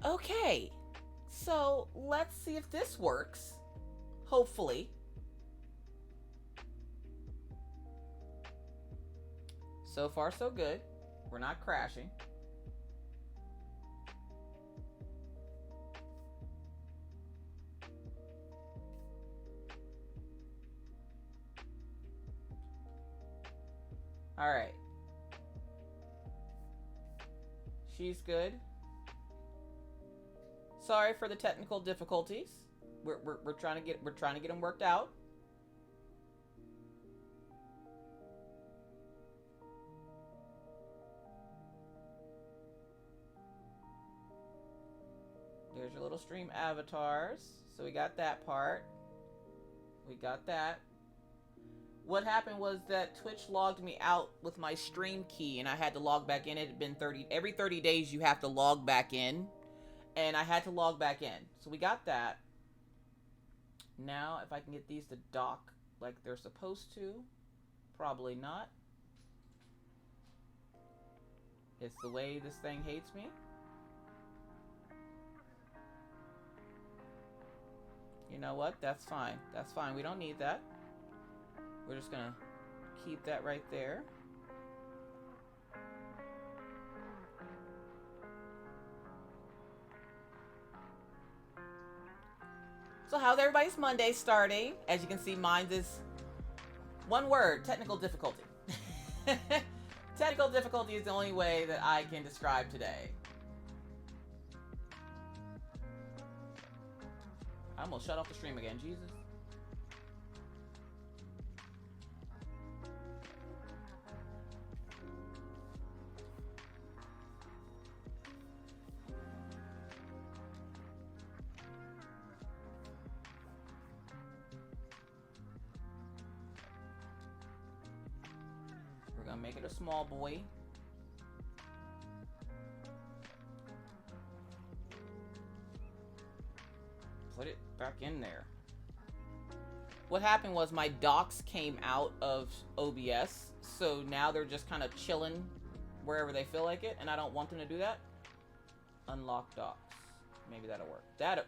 Okay, so let's see if this works. Hopefully. So far, so good. We're not crashing. All right. She's good. Sorry for the technical difficulties. We're trying to get them worked out. There's your little stream avatars. So we got that part. We got that. What happened was that Twitch logged me out with my stream key and I had to log back in. It had been every 30 days you have to log back in. And I had to log back in. So we got that. Now, if I can get these to dock like they're supposed to. Probably not. It's the way this thing hates me. You know what? That's fine. That's fine. We don't need that. We're just gonna keep that right there. So how's everybody's Monday starting? As you can see, mine is one word: technical difficulty. Technical difficulty is the only way that I can describe today. I almost shut off the stream again, Jesus. We're gonna make it a small boy. Put it back in there. What happened was my docs came out of OBS, so now they're just kind of chilling wherever they feel like it, and I don't want them to do that. Unlock docs. Maybe that'll work. That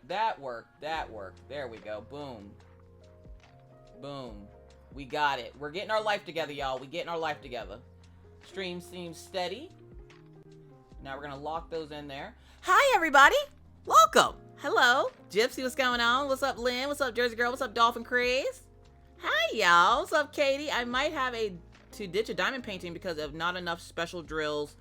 worked. That worked. There we go. Boom. Boom. We got it. We're getting our life together, y'all. We getting our life together. Stream seems steady. Now we're gonna lock those in there. Hi, everybody. Welcome. Hello. Gypsy, what's going on? What's up, Lynn? What's up, Jersey Girl? What's up, Dolphin Craze? Hi, y'all. What's up, Katie? I might have to ditch a diamond painting because of not enough special drills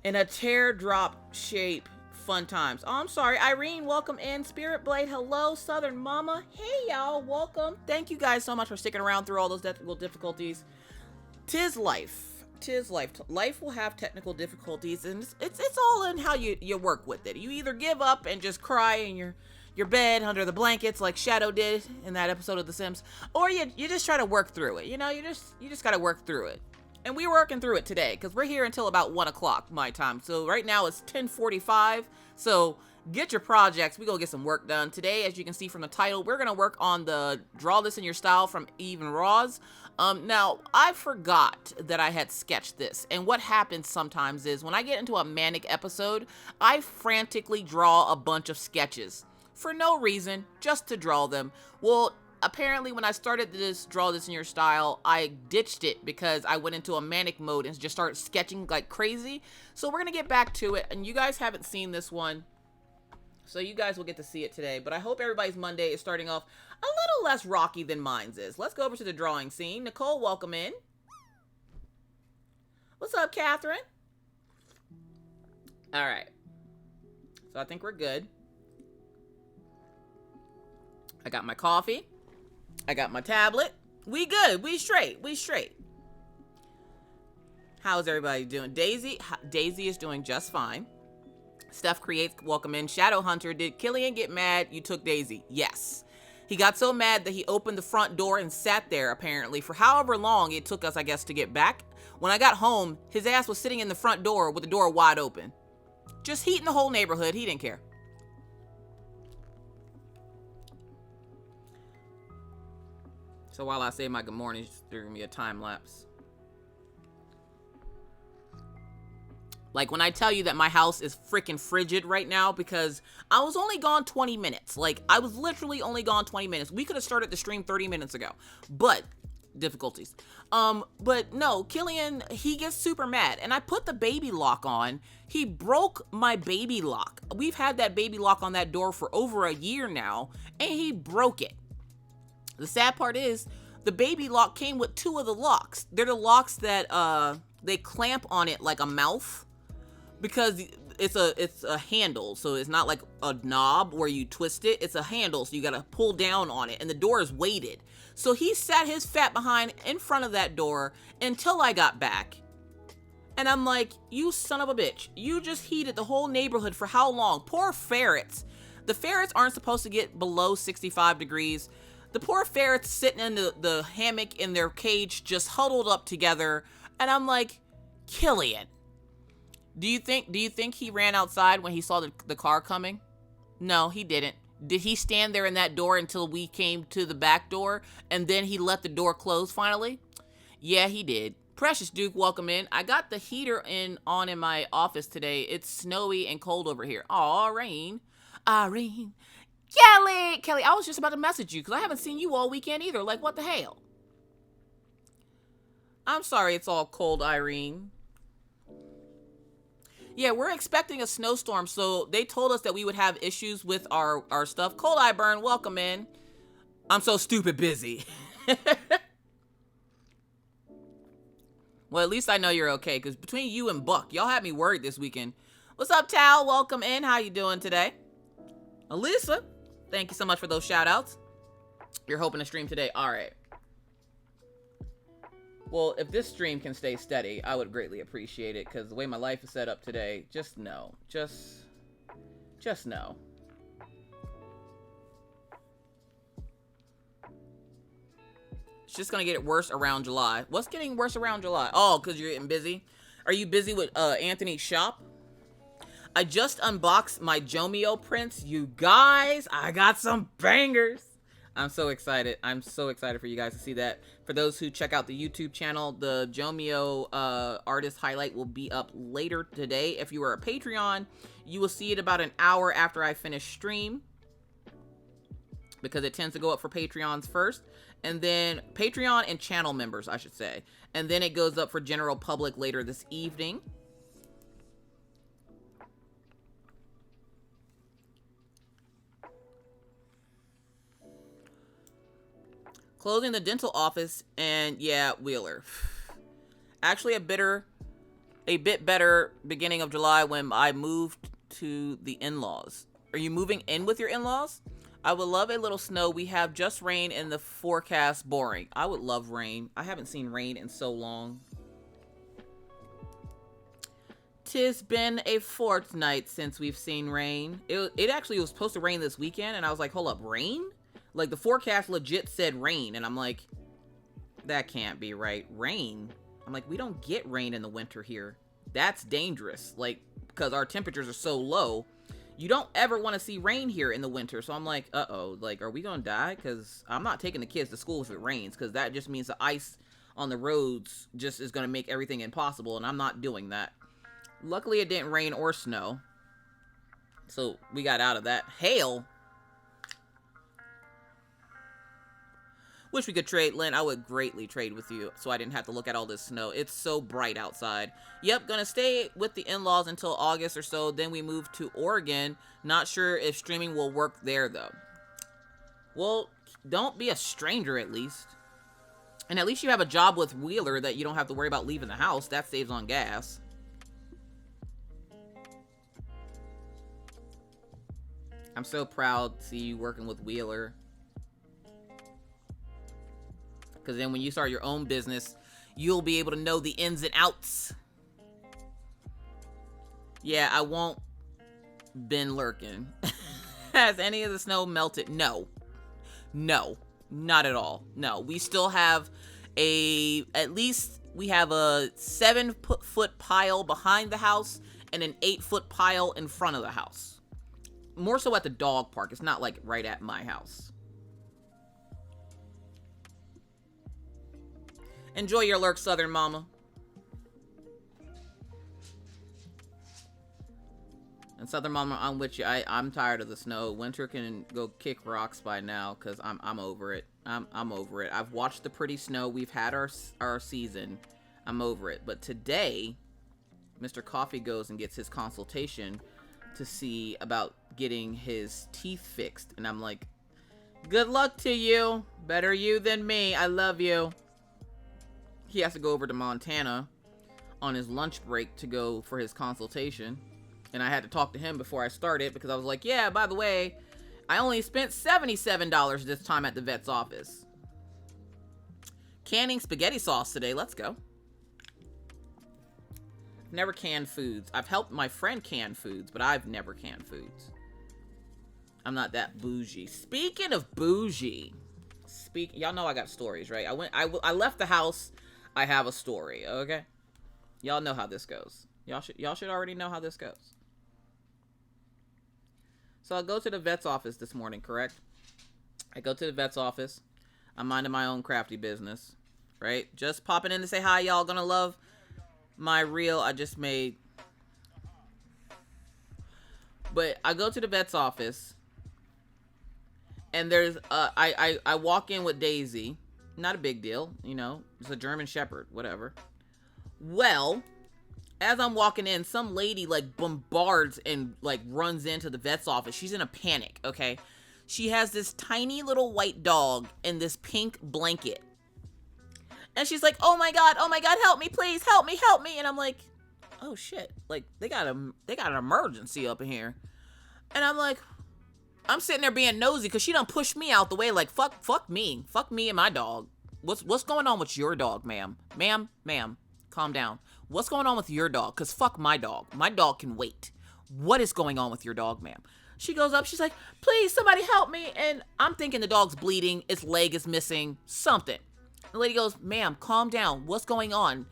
in a teardrop shape. Fun times. Oh, I'm sorry. Irene, welcome in. Spirit Blade, hello. Southern Mama, hey, y'all. Welcome. Thank you guys so much for sticking around through all those technical difficulties. Tis life. Tis life. Life will have technical difficulties, and it's all in how you work with it. You either give up and just cry in your bed under the blankets like Shadow did in that episode of The Sims, or you just try to work through it. You know, you just got to work through it. And we're working through it today because we're here until about 1 o'clock my time. So right now it's 10:45. So get your projects. We gonna get some work done today. As you can see from the title, we're gonna work on the Draw This in Your Style from Eve and Roz. Now I forgot that I had sketched this, and what happens sometimes is when I get into a manic episode, I frantically draw a bunch of sketches for no reason, just to draw them. Well, apparently when I started this Draw This in Your Style, I ditched it because I went into a manic mode and just started sketching like crazy. So we're gonna get back to it, and you guys haven't seen this one, so you guys will get to see it today. But I hope everybody's Monday is starting off a little less rocky than mine's is. Let's go over to the drawing scene. Nicole, welcome in. What's up, Catherine? All right. So I think we're good. I got my coffee. I got my tablet. We good. We straight. We straight. How's everybody doing? Daisy is doing just fine. Steph Creates, welcome in. Shadow Hunter, did Killian get mad you took Daisy? Yes. He got so mad that he opened the front door and sat there, apparently, for however long it took us, I guess, to get back. When I got home, his ass was sitting in the front door with the door wide open. Just heating the whole neighborhood. He didn't care. So while I say my good morning, there's going to be a time lapse. Like, when I tell you that my house is freaking frigid right now because I was only gone 20 minutes. Like, I was literally only gone 20 minutes. We could have started the stream 30 minutes ago. But, difficulties. But no, Killian, he gets super mad. And I put the baby lock on. He broke my baby lock. We've had that baby lock on that door for over a year now. And he broke it. The sad part is, the baby lock came with 2 of the locks. They're the locks that, they clamp on it like a mouth. Because it's a handle, so it's not like a knob where you twist it. It's a handle, so you gotta pull down on it, and the door is weighted. So he sat his fat behind in front of that door until I got back. And I'm like, you son of a bitch. You just heated the whole neighborhood for how long? Poor ferrets. The ferrets aren't supposed to get below 65 degrees. The poor ferrets sitting in the hammock in their cage just huddled up together. And I'm like, Killian. Do you think he ran outside when he saw the car coming? No, he didn't. Did he stand there in that door until we came to the back door and then he let the door close finally? Yeah, he did. Precious Duke, welcome in. I got the heater on in my office today. It's snowy and cold over here. Aw, Rain. Irene. Kelly, I was just about to message you because I haven't seen you all weekend either. Like, what the hell? I'm sorry it's all cold, Irene. Yeah, we're expecting a snowstorm, so they told us that we would have issues with our stuff. Cold Eye Burn, welcome in. I'm so stupid busy. Well, at least I know you're okay, because between you and Buck, y'all had me worried this weekend. What's up, Tal? Welcome in. How you doing today? Alyssa, thank you so much for those shout-outs. You're hoping to stream today. All right. Well, if this stream can stay steady, I would greatly appreciate it, because the way my life is set up today, just no. Just no. It's just going to get worse around July. What's getting worse around July? Oh, because you're getting busy? Are you busy with Anthony's shop? I just unboxed my Jomio prints. You guys, I got some bangers. I'm so excited. I'm so excited for you guys to see that. For those who check out the YouTube channel, the Jomio artist highlight will be up later today. If you are a Patreon, you will see it about an hour after I finish stream, because it tends to go up for Patreons first, and then Patreon and channel members, I should say. And then it goes up for general public later this evening. Closing the dental office, and yeah, Wheeler. Actually, a bit better beginning of July when I moved to the in-laws. Are you moving in with your in-laws? I would love a little snow. We have just rain in the forecast. Boring. I would love rain. I haven't seen rain in so long. Tis been a fortnight since we've seen rain. It actually was supposed to rain this weekend, and I was like, hold up, rain? Like, the forecast legit said rain, and I'm like, that can't be right. Rain? I'm like, we don't get rain in the winter here. That's dangerous, like, because our temperatures are so low. You don't ever want to see rain here in the winter. So I'm like, uh-oh, like, are we gonna die? Because I'm not taking the kids to school if it rains, because that just means the ice on the roads just is gonna make everything impossible, and I'm not doing that. Luckily, it didn't rain or snow, so we got out of that. Hail? Wish we could trade, Lynn. I would greatly trade with you so I didn't have to look at all this snow. It's so bright outside. Yep, gonna stay with the in-laws until August or so. Then we move to Oregon. Not sure if streaming will work there, though. Well, don't be a stranger, at least. And at least you have a job with Wheeler that you don't have to worry about leaving the house. That saves on gas. I'm so proud to see you working with Wheeler. Because then when you start your own business, you'll be able to know the ins and outs. Yeah, I won't been lurking. Has any of the snow melted? No. No. Not at all. No. We still have at least we have a 7-foot pile behind the house and an 8-foot pile in front of the house. More so at the dog park. It's not like right at my house. Enjoy your lurk, Southern Mama. And Southern Mama, I'm with you. I'm tired of the snow. Winter can go kick rocks by now, because I'm over it. I'm over it. I've watched the pretty snow. We've had our season. I'm over it. But today, Mr. Coffee goes and gets his consultation to see about getting his teeth fixed. And I'm like, good luck to you. Better you than me. I love you. He has to go over to Montana on his lunch break to go for his consultation. And I had to talk to him before I started because I was like, yeah, by the way, I only spent $77 this time at the vet's office. Canning spaghetti sauce today. Let's go. Never canned foods. I've helped my friend can foods, but I've never canned foods. I'm not that bougie. Speaking of bougie, y'all know I got stories, right? I left the house. I have a story, okay? Y'all know how this goes. Y'all should already know how this goes. So I go to the vet's office this morning, correct? I go to the vet's office. I'm minding my own crafty business, right? Just popping in to say hi, y'all. Gonna love my reel I just made. But I go to the vet's office, and there's I walk in with Daisy. Not a big deal, you know. It's a German Shepherd, whatever. Well, as I'm walking in, some lady like bombards and like runs into the vet's office. She's in a panic, okay? She has this tiny little white dog in this pink blanket. And she's like, oh my God, help me, please, help me. And I'm like, oh shit. Like, they got an emergency up in here. And I'm like, I'm sitting there being nosy because she done pushed me out the way. Like, fuck me and my dog. What's going on with your dog, ma'am? Ma'am, calm down. What's going on with your dog? Because fuck my dog. My dog can wait. What is going on with your dog, ma'am? She goes up. She's like, please, somebody help me. And I'm thinking the dog's bleeding. Its leg is missing. Something. The lady goes, ma'am, calm down. What's going on?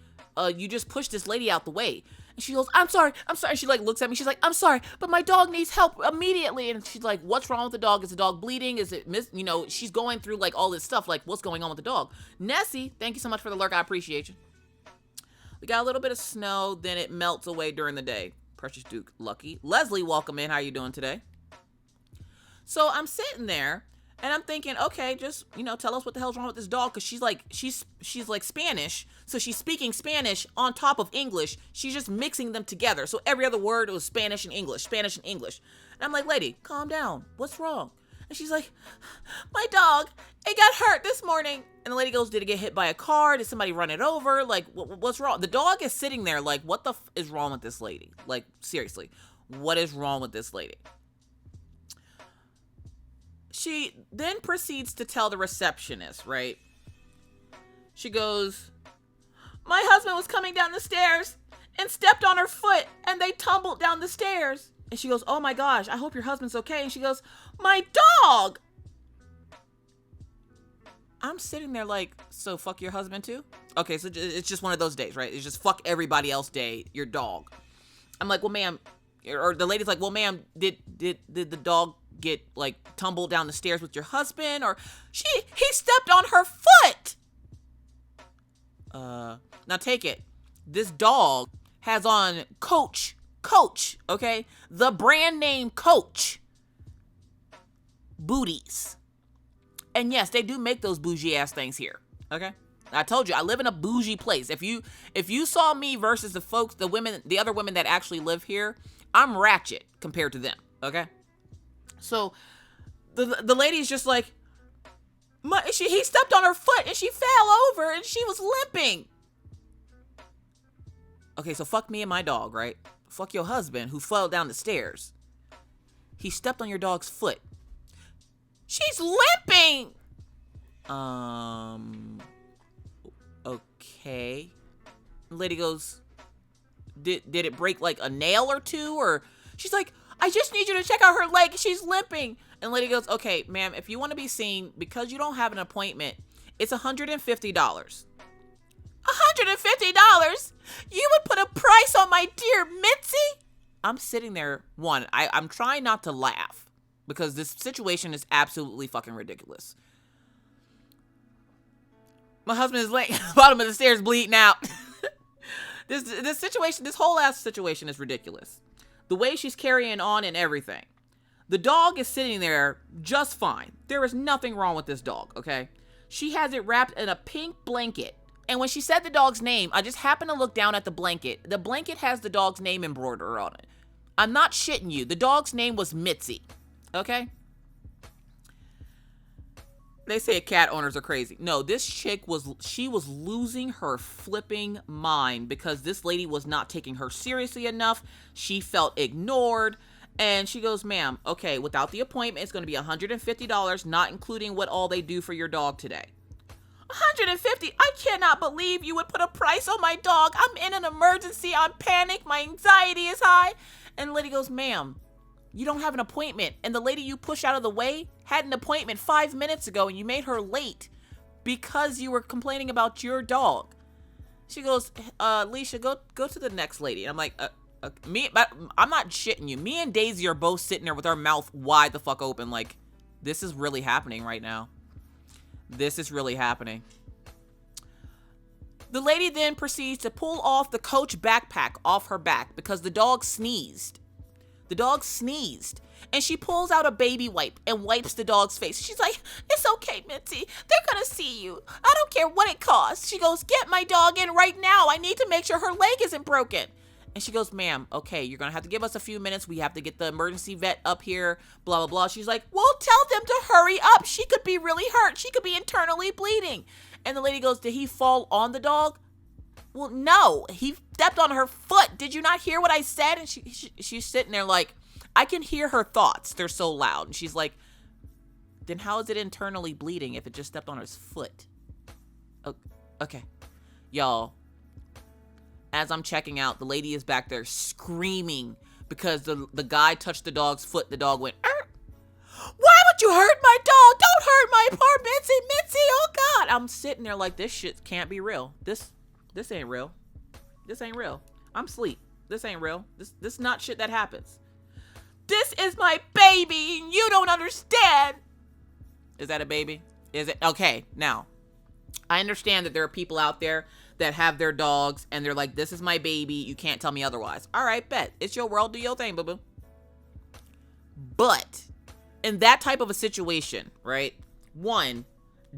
You just pushed this lady out the way. And she goes, I'm sorry. She like looks at me. She's like, I'm sorry, but my dog needs help immediately. And she's like, what's wrong with the dog? Is the dog bleeding? Is it she's going through like all this stuff. Like, what's going on with the dog? Nessie, thank you so much for the lurk. I appreciate you. We got a little bit of snow, then it melts away during the day. Precious Duke, lucky. Leslie, welcome in. How you doing today? So I'm sitting there and I'm thinking, okay, just, tell us what the hell's wrong with this dog. Cause she's like Spanish. So she's speaking Spanish on top of English. She's just mixing them together. So every other word was Spanish and English. And I'm like, lady, calm down. What's wrong? And she's like, my dog, it got hurt this morning. And the lady goes, did it get hit by a car? Did somebody run it over? Like, what's wrong? The dog is sitting there like, what the is wrong with this lady? Like, seriously, what is wrong with this lady? She then proceeds to tell the receptionist, right? She goes, my husband was coming down the stairs and stepped on her foot and they tumbled down the stairs. And she goes, oh my gosh, I hope your husband's okay. And she goes, my dog. I'm sitting there like, so fuck your husband too? Okay, so it's just one of those days, right? It's just fuck everybody else day, your dog. I'm like, well, ma'am, or the lady's like, well, ma'am, did the dog get like tumbled down the stairs with your husband? Or he stepped on her foot. Now take it. This dog has on Coach, okay? The brand name Coach booties. And yes, they do make those bougie ass things here, okay? I told you, I live in a bougie place. If you saw me versus the other women that actually live here, I'm ratchet compared to them, okay? So the lady's just like, he stepped on her foot and she fell over and she was limping. Okay, so fuck me and my dog, right? Fuck your husband who fell down the stairs. He stepped on your dog's foot. She's limping. Okay. The lady goes, did it break like a nail or two? Or she's like, I just need you to check out her leg. She's limping. And the lady goes, okay, ma'am, if you want to be seen, because you don't have an appointment, it's $150. $150? You would put a price on my dear Mitzi? I'm sitting there, I'm trying not to laugh because this situation is absolutely fucking ridiculous. My husband is laying at the bottom of the stairs bleeding out. This whole ass situation is ridiculous. The way she's carrying on and everything. The dog is sitting there just fine. There is nothing wrong with this dog, okay? She has it wrapped in a pink blanket. And when she said the dog's name, I just happened to look down at the blanket. The blanket has the dog's name embroidered on it. I'm not shitting you. The dog's name was Mitzi, okay? They say cat owners are crazy. No, this chick was losing her flipping mind because this lady was not taking her seriously enough. She felt ignored. And she goes, ma'am, okay, without the appointment, it's going to be $150, not including what all they do for your dog today. $150? I cannot believe you would put a price on my dog. I'm in an emergency. I'm panicked. My anxiety is high. And the lady goes, ma'am, you don't have an appointment. And the lady you pushed out of the way had an appointment 5 minutes ago and you made her late because you were complaining about your dog. She goes, Alicia, go to the next lady. And I'm like, I'm not shitting you. Me and Daisy are both sitting there with our mouth wide the fuck open like, this is really happening right now. This is really happening. The lady then proceeds to pull off the Coach backpack off her back because the dog sneezed. The dog sneezed. And she pulls out a baby wipe and wipes the dog's face. She's like, it's okay, Mitzi. They're going to see you. I don't care what it costs. She goes, get my dog in right now. I need to make sure her leg isn't broken. And she goes, ma'am, okay, you're going to have to give us a few minutes. We have to get the emergency vet up here, blah, blah, blah. She's like, well, tell them to hurry up. She could be really hurt. She could be internally bleeding. And the lady goes, did he fall on the dog? Well, no, he stepped on her foot. Did you not hear what I said? And she's sitting there like, I can hear her thoughts. They're so loud. And she's like, then how is it internally bleeding if it just stepped on his foot? Oh, okay. Y'all. As I'm checking out, the lady is back there screaming because the guy touched the dog's foot. The dog went, why would you hurt my dog? Don't hurt my poor Mitzi. Mitzi, oh God. I'm sitting there like, this shit can't be real. This ain't real. This ain't real. I'm asleep. This ain't real. This is not shit that happens. This is my baby and you don't understand. Is that a baby? Is it? Okay, now, I understand that there are people out there that have their dogs and they're like, this is my baby. You can't tell me otherwise. All right, bet. It's your world. Do your thing, boo-boo. But in that type of a situation, right? One,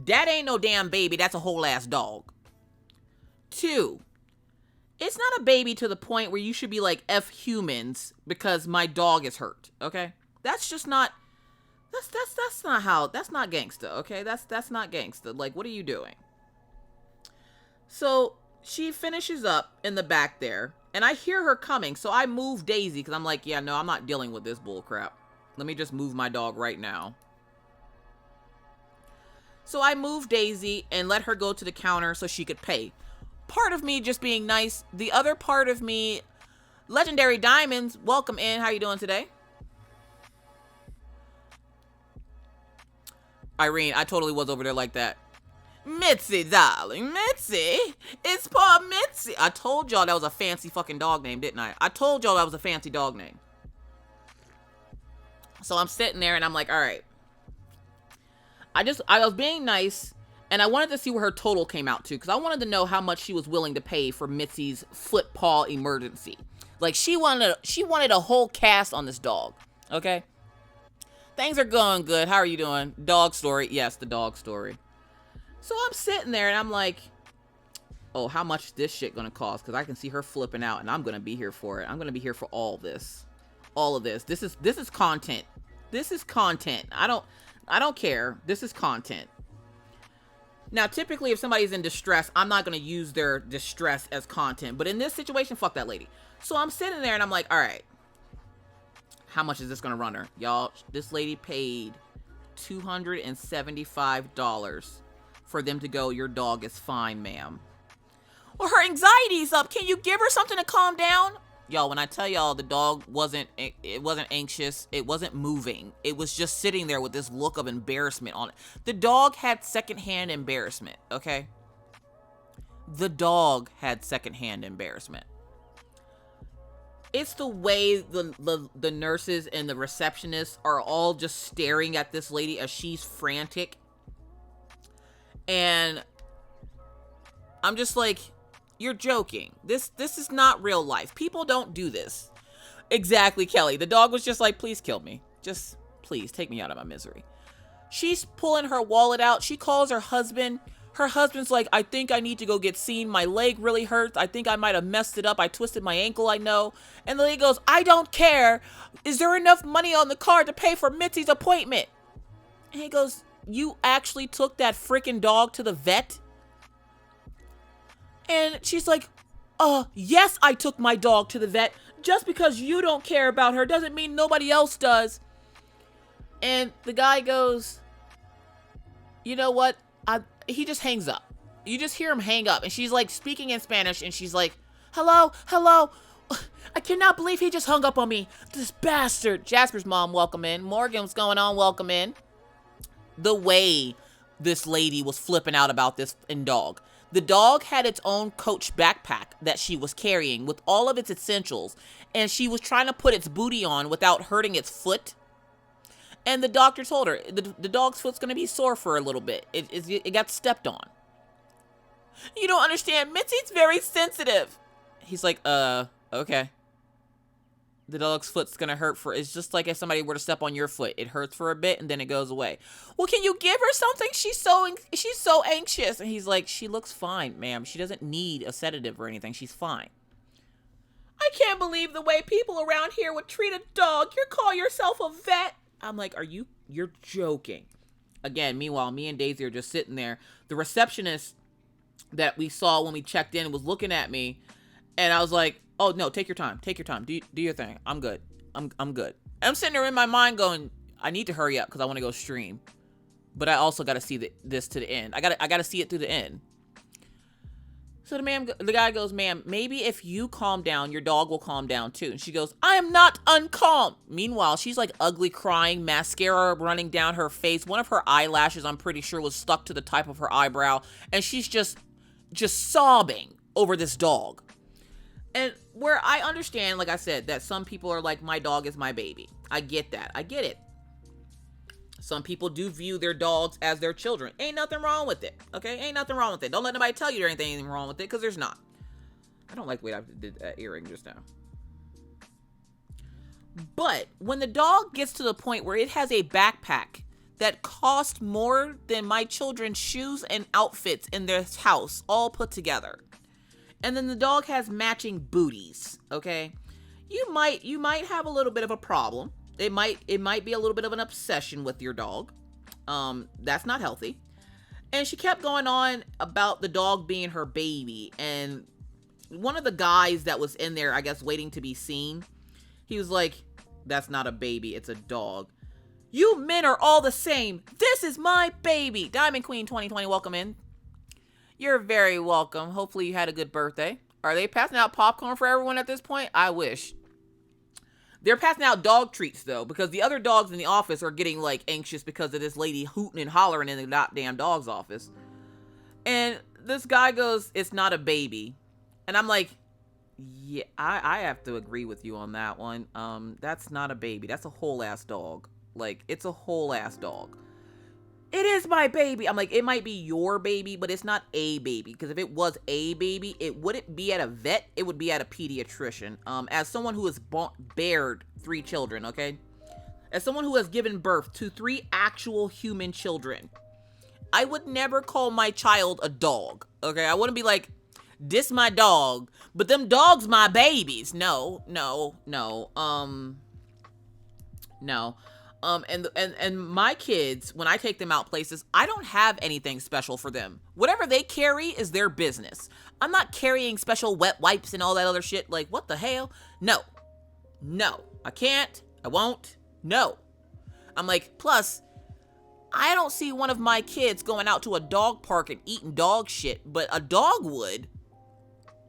that ain't no damn baby. That's a whole ass dog. Two, it's not a baby to the point where you should be like F humans because my dog is hurt. Okay. That's just not, that's not how, that's not gangsta. Okay. That's not gangsta. Like, what are you doing? So she finishes up in the back there and I hear her coming. So I move Daisy because I'm like, yeah, no, I'm not dealing with this bull crap. Let me just move my dog right now. So I move Daisy and let her go to the counter so she could pay. Part of me just being nice. The other part of me, Legendary Diamonds, welcome in. How you doing today? Irene, I totally was over there like that. Mitzi, darling, Mitzi. It's poor Mitzi. I told y'all that was a fancy fucking dog name, didn't I? I told y'all that was a fancy dog name. So I'm sitting there and I'm like, all right. I was being nice and I wanted to see where her total came out to because I wanted to know how much she was willing to pay for Mitzi's foot paw emergency. Like she wanted a whole cast on this dog. Okay. Things are going good. How are you doing? Dog story. Yes, the dog story. So I'm sitting there and I'm like, oh, how much is this shit gonna cost? Because I can see her flipping out and I'm gonna be here for it. I'm gonna be here for all this. All of this. This is content. This is content. I don't care. This is content. Now, typically, if somebody's in distress, I'm not going to use their distress as content. But in this situation, fuck that lady. So I'm sitting there and I'm like, all right, how much is this going to run her? Y'all, this lady paid $275 for them to go, your dog is fine, ma'am. Well, her anxiety's up. Can you give her something to calm down? Y'all, when I tell y'all the dog wasn't anxious, it wasn't moving. It was just sitting there with this look of embarrassment on it. The dog had secondhand embarrassment, okay? The dog had secondhand embarrassment. It's the way the nurses and the receptionists are all just staring at this lady as she's frantic. And I'm just like, you're joking. This is not real life. People don't do this. Exactly, Kelly. The dog was just like, please kill me. Just, please, take me out of my misery. She's pulling her wallet out. She calls her husband. Her husband's like, I think I need to go get seen. My leg really hurts. I think I might have messed it up. I twisted my ankle, I know. And the lady goes, I don't care. Is there enough money on the card to pay for Mitzi's appointment? And he goes, you actually took that freaking dog to the vet? And she's like, yes, I took my dog to the vet. Just because you don't care about her doesn't mean nobody else does. And the guy goes, you know what? He just hangs up. You just hear him hang up. And she's like speaking in Spanish. And she's like, hello. I cannot believe he just hung up on me. This bastard. Jasper's mom, welcome in. Morgan, what's going on? Welcome in. The way this lady was flipping out about this dog. The dog had its own Coach backpack that she was carrying with all of its essentials. And she was trying to put its booty on without hurting its foot. And the doctor told her, the dog's foot's going to be sore for a little bit. It got stepped on. You don't understand. Mitzi's very sensitive. He's like, okay. The dog's foot's going to hurt it's just like if somebody were to step on your foot. It hurts for a bit and then it goes away. Well, can you give her something? She's so anxious. And he's like, she looks fine, ma'am. She doesn't need a sedative or anything. She's fine. I can't believe the way people around here would treat a dog. You call yourself a vet? I'm like, you're joking. Again, meanwhile, me and Daisy are just sitting there. The receptionist that we saw when we checked in was looking at me. And I was like, oh, no, take your time. Take your time. Do your thing. I'm good. I'm good. I'm sitting there in my mind going, I need to hurry up because I want to go stream. But I also got to see this to the end. I got to see it through the end. So the guy goes, ma'am, maybe if you calm down, your dog will calm down too. And she goes, I am not uncalm. Meanwhile, she's like ugly crying, mascara running down her face. One of her eyelashes, I'm pretty sure, was stuck to the top of her eyebrow. And she's just sobbing over this dog. And where I understand, like I said, that some people are like, my dog is my baby. I get that. I get it. Some people do view their dogs as their children. Ain't nothing wrong with it, okay? Ain't nothing wrong with it. Don't let nobody tell you there ain't anything wrong with it, because there's not. I don't like the way I did that earring just now. But when the dog gets to the point where it has a backpack that costs more than my children's shoes and outfits in their house, all put together, and then the dog has matching booties, okay? You might have a little bit of a problem. It might be a little bit of an obsession with your dog. That's not healthy. And she kept going on about the dog being her baby. And one of the guys that was in there, I guess, waiting to be seen, he was like, that's not a baby, it's a dog. You men are all the same. This is my baby. Diamond Queen 2020, welcome in. You're very welcome. Hopefully you had a good birthday. Are they passing out popcorn for everyone at this point? I wish. They're passing out dog treats, though, because the other dogs in the office are getting, like, anxious because of this lady hooting and hollering in the goddamn dog's office. And this guy goes, it's not a baby. And I'm like, yeah, I have to agree with you on that one. That's not a baby. That's a whole-ass dog. Like, it's a whole-ass dog. It is my baby. I'm like, it might be your baby, but it's not a baby. Because if it was a baby, it wouldn't be at a vet. It would be at a pediatrician. As someone who has bared 3 children, okay? As someone who has given birth to 3 actual human children, I would never call my child a dog, okay? I wouldn't be like, this my dog, but them dogs my babies. No. And my kids, when I take them out places, I don't have anything special for them. Whatever they carry is their business. I'm not carrying special wet wipes and all that other shit. Like, what the hell? No, I can't. I won't. No. I'm like, plus, I don't see one of my kids going out to a dog park and eating dog shit, but a dog would.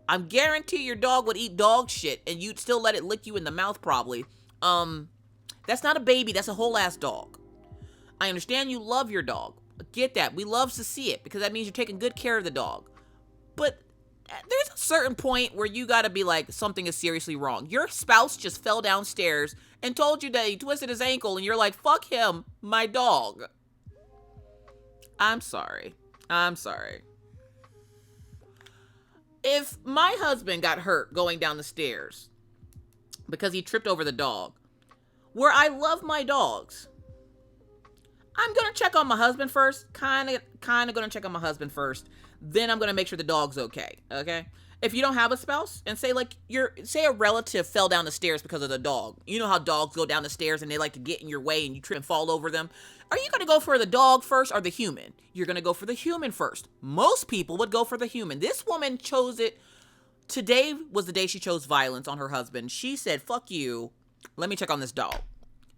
I'm guarantee your dog would eat dog shit and you'd still let it lick you in the mouth probably. That's not a baby. That's a whole ass dog. I understand you love your dog. Get that. We love to see it because that means you're taking good care of the dog. But there's a certain point where you got to be like, something is seriously wrong. Your spouse just fell downstairs and told you that he twisted his ankle and you're like, fuck him, my dog. I'm sorry. If my husband got hurt going down the stairs, because he tripped over the dog. Where I love my dogs, I'm going to check on my husband first. Kind of going to check on my husband first. Then I'm going to make sure the dog's okay. Okay? If you don't have a spouse and say a relative fell down the stairs because of the dog. You know how dogs go down the stairs and they like to get in your way and you trip and fall over them. Are you going to go for the dog first or the human? You're going to go for the human first. Most people would go for the human. This woman chose it. Today was the day she chose violence on her husband. She said, fuck you. Let me check on this dog.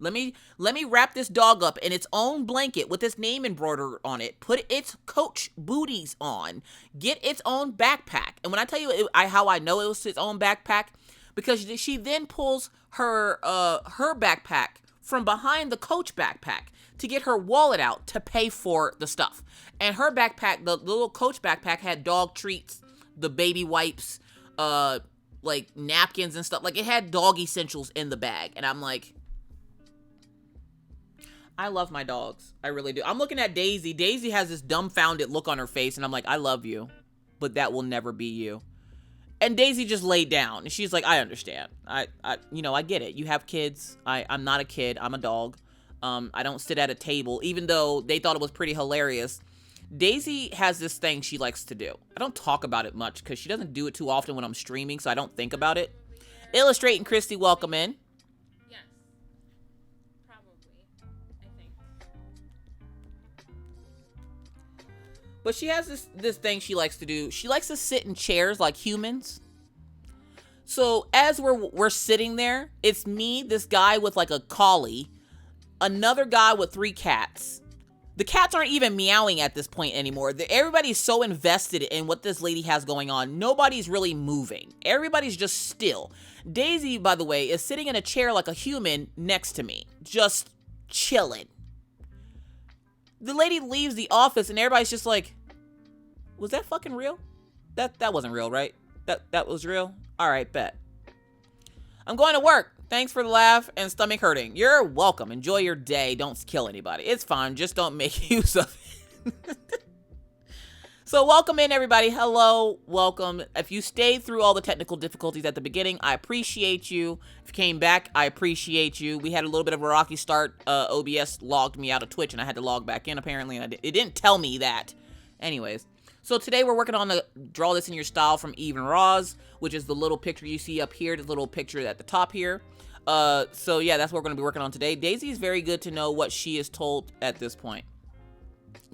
Let me wrap this dog up in its own blanket with its name embroidered on it. Put its coach booties on. Get its own backpack. And when I tell you how I know it was its own backpack, because she then pulls her backpack from behind the coach backpack to get her wallet out to pay for the stuff. And her backpack, the little coach backpack, had dog treats, the baby wipes, like napkins and stuff. Like it had dog essentials in the bag. And I'm like, I love my dogs. I really do. I'm looking at Daisy. Daisy has this dumbfounded look on her face, and I'm like, I love you, but that will never be you. And Daisy just laid down, and she's like, I understand. I get it. You have kids. I'm not a kid. I'm a dog. I don't sit at a table, even though they thought it was pretty hilarious. Daisy has this thing she likes to do. I don't talk about it much because she doesn't do it too often when I'm streaming, so I don't think about it. Illustrating Christy, welcome in. But she has this thing she likes to do. She likes to sit in chairs like humans. So as we're sitting there, it's me, this guy with like a collie, another guy with 3 cats. The cats aren't even meowing at this point anymore. Everybody's so invested in what this lady has going on. Nobody's really moving. Everybody's just still. Daisy, by the way, is sitting in a chair like a human next to me, just chilling. The lady leaves the office and everybody's just like, was that fucking real? That wasn't real, right? That was real? All right, bet. I'm going to work. Thanks for the laugh and stomach hurting. You're welcome. Enjoy your day. Don't kill anybody. It's fine. Just don't make use of it. So welcome in, everybody. Hello. Welcome. If you stayed through all the technical difficulties at the beginning, I appreciate you. If you came back, I appreciate you. We had a little bit of a rocky start. OBS logged me out of Twitch, and I had to log back in, apparently. And it didn't tell me that. Anyways. So today we're working on the Draw This in Your Style from Even Roz, which is the little picture you see up here, the little picture at the top here. So yeah, that's what we're going to be working on today. Daisy is very good to know what she is told at this point.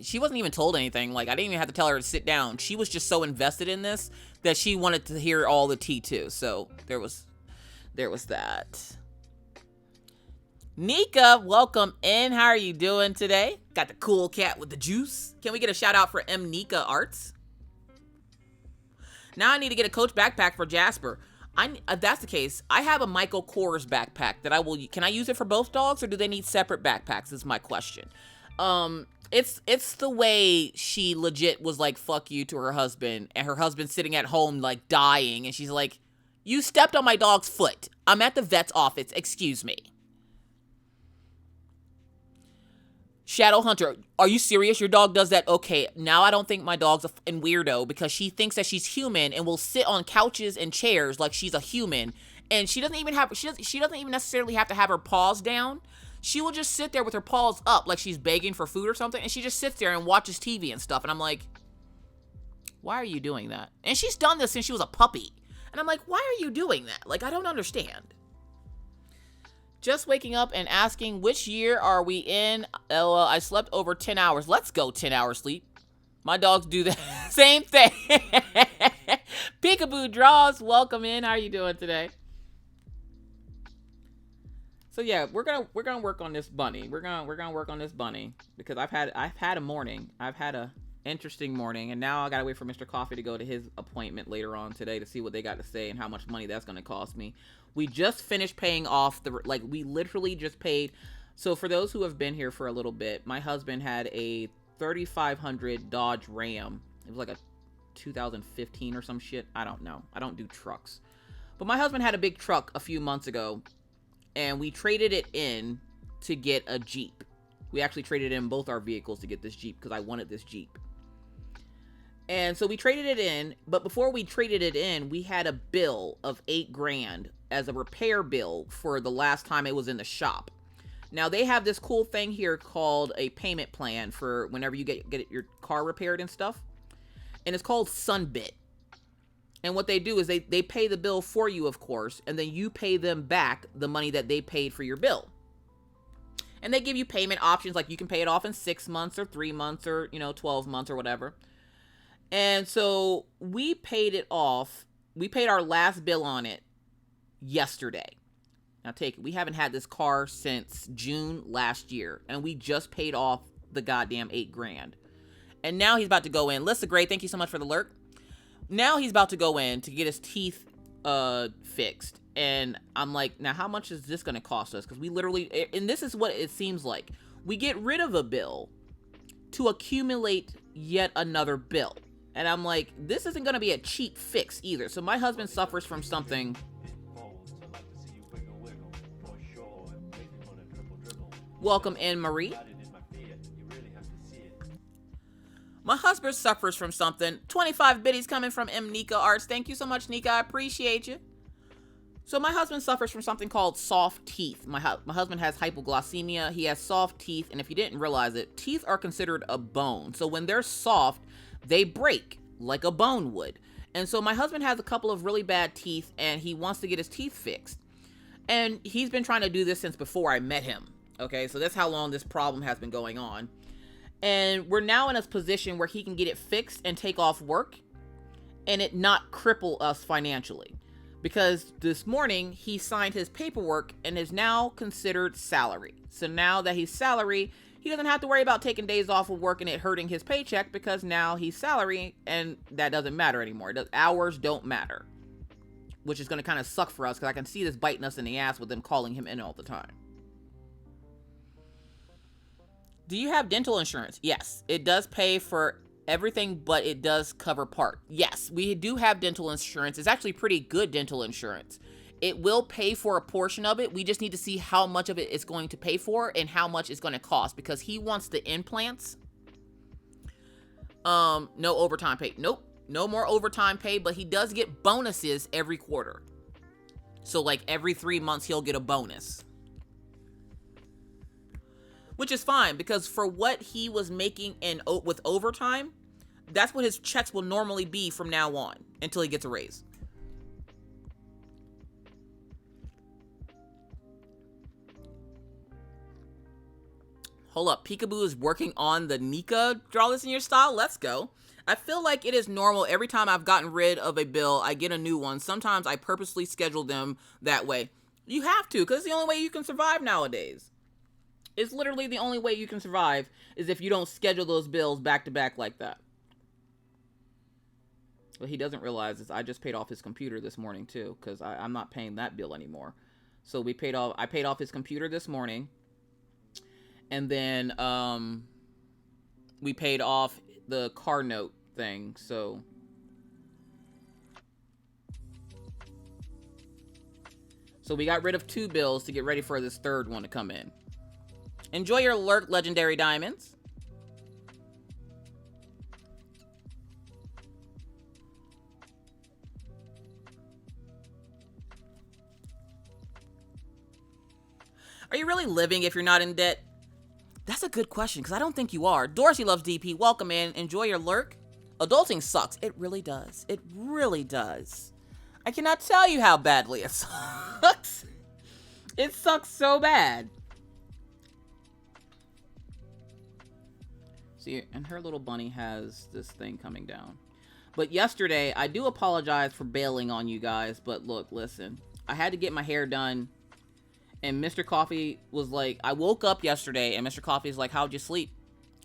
She wasn't even told anything. Like, I didn't even have to tell her to sit down. She was just so invested in this that she wanted to hear all the tea too. So there was that. Nika, welcome in. How are you doing today? Got the cool cat with the juice. Can we get a shout out for M. Nika Arts? Now I need to get a Coach backpack for Jasper. If that's the case, I have a Michael Kors backpack that I will. Can I use it for both dogs, or do they need separate backpacks? Is my question. It's the way she legit was like, fuck you to her husband, and her husband sitting at home like dying, and she's like, you stepped on my dog's foot. I'm at the vet's office. Excuse me. Shadow Hunter, are you serious? Your dog does that? Okay, now I don't think my dog's a fucking weirdo because she thinks that she's human and will sit on couches and chairs like she's a human. And she doesn't even necessarily have to have her paws down. She will just sit there with her paws up like she's begging for food or something, and she just sits there and watches TV and stuff. And I'm like, why are you doing that? And she's done this since she was a puppy. And I'm like, why are you doing that? Like, I don't understand. Just waking up and asking, which year are we in? I slept over 10 hours. Let's go 10 hours sleep. My dogs do that same thing. Peekaboo Draws, welcome in. How are you doing today? So yeah, we're gonna work on this bunny. We're gonna work on this bunny because I've had a morning. I've had a interesting morning, and now I gotta wait for Mr. Coffee to go to his appointment later on today to see what they got to say and how much money that's gonna cost me. We just finished paying off we literally just paid. So for those who have been here for a little bit, my husband had a 3500 Dodge Ram. It was like a 2015 or some shit. I don't know. I don't do trucks. But my husband had a big truck a few months ago, and we traded it in to get a Jeep. We actually traded in both our vehicles to get this Jeep because I wanted this Jeep. And so we traded it in, but before we traded it in, we had a bill of $8,000 as a repair bill for the last time it was in the shop. Now they have this cool thing here called a payment plan for whenever you get your car repaired and stuff. And it's called Sunbit. And what they do is they pay the bill for you, of course, and then you pay them back the money that they paid for your bill. And they give you payment options, like you can pay it off in 6 months or 3 months or, 12 months or whatever. And so we paid it off. We paid our last bill on it yesterday. Now take it. We haven't had this car since June last year, and we just paid off the goddamn $8,000. And now he's about to go in. Lissa Gray, thank you so much for the lurk. Now he's about to go in to get his teeth fixed. And I'm like, now how much is this going to cost us? Because we literally, and this is what it seems like. We get rid of a bill to accumulate yet another bill. And I'm like, this isn't going to be a cheap fix either. So my husband suffers from something. Welcome in, Marie. My husband suffers from something. 25 biddies coming from M. Nika Arts. Thank you so much, Nika. I appreciate you. So my husband suffers from something called soft teeth. My husband has hypoglycemia. He has soft teeth. And if you didn't realize it, teeth are considered a bone. So when they're soft, they break like a bone would. And so my husband has a couple of really bad teeth and he wants to get his teeth fixed. And he's been trying to do this since before I met him. Okay, so that's how long this problem has been going on. And we're now in a position where he can get it fixed and take off work and it not cripple us financially. Because this morning he signed his paperwork and is now considered salary. So now that he's salary, he doesn't have to worry about taking days off of work and it hurting his paycheck because now he's salary and that doesn't matter anymore. Hours don't matter, which is going to kind of suck for us because I can see this biting us in the ass with them calling him in all the time. Do you have dental insurance? Yes, it does pay for everything, but it does cover part. Yes, we do have dental insurance. It's actually pretty good dental insurance. It will pay for a portion of it. We just need to see how much of it it's going to pay for and how much it's going to cost because he wants the implants. No overtime pay. Nope, no more overtime pay, but he does get bonuses every quarter. So like every 3 months, he'll get a bonus. Which is fine because for what he was making with overtime, that's what his checks will normally be from now on until he gets a raise. Hold up, Peekaboo is working on the Nika Draw This in Your Style. Let's go. I feel like it is normal every time I've gotten rid of a bill, I get a new one. Sometimes I purposely schedule them that way. You have to, because it's the only way you can survive nowadays. It's literally the only way you can survive is if you don't schedule those bills back to back like that. What he doesn't realize is I just paid off his computer this morning too, because I'm not paying that bill anymore. So I paid off his computer this morning. And then we paid off the car note thing, so we got rid of 2 bills to get ready for this third one to come in. Enjoy your lurk, Legendary Diamonds. Are you really living if you're not in debt? That's a good question, because I don't think you are. Dorsey Loves DP, welcome in. Enjoy your lurk. Adulting sucks. It really does. It really does. I cannot tell you how badly it sucks. It sucks so bad. See, and her little bunny has this thing coming down. But yesterday, I do apologize for bailing on you guys, but look, listen. I had to get my hair done, and Mr. Coffee was like, I woke up yesterday, and Mr. Coffee's like, how'd you sleep?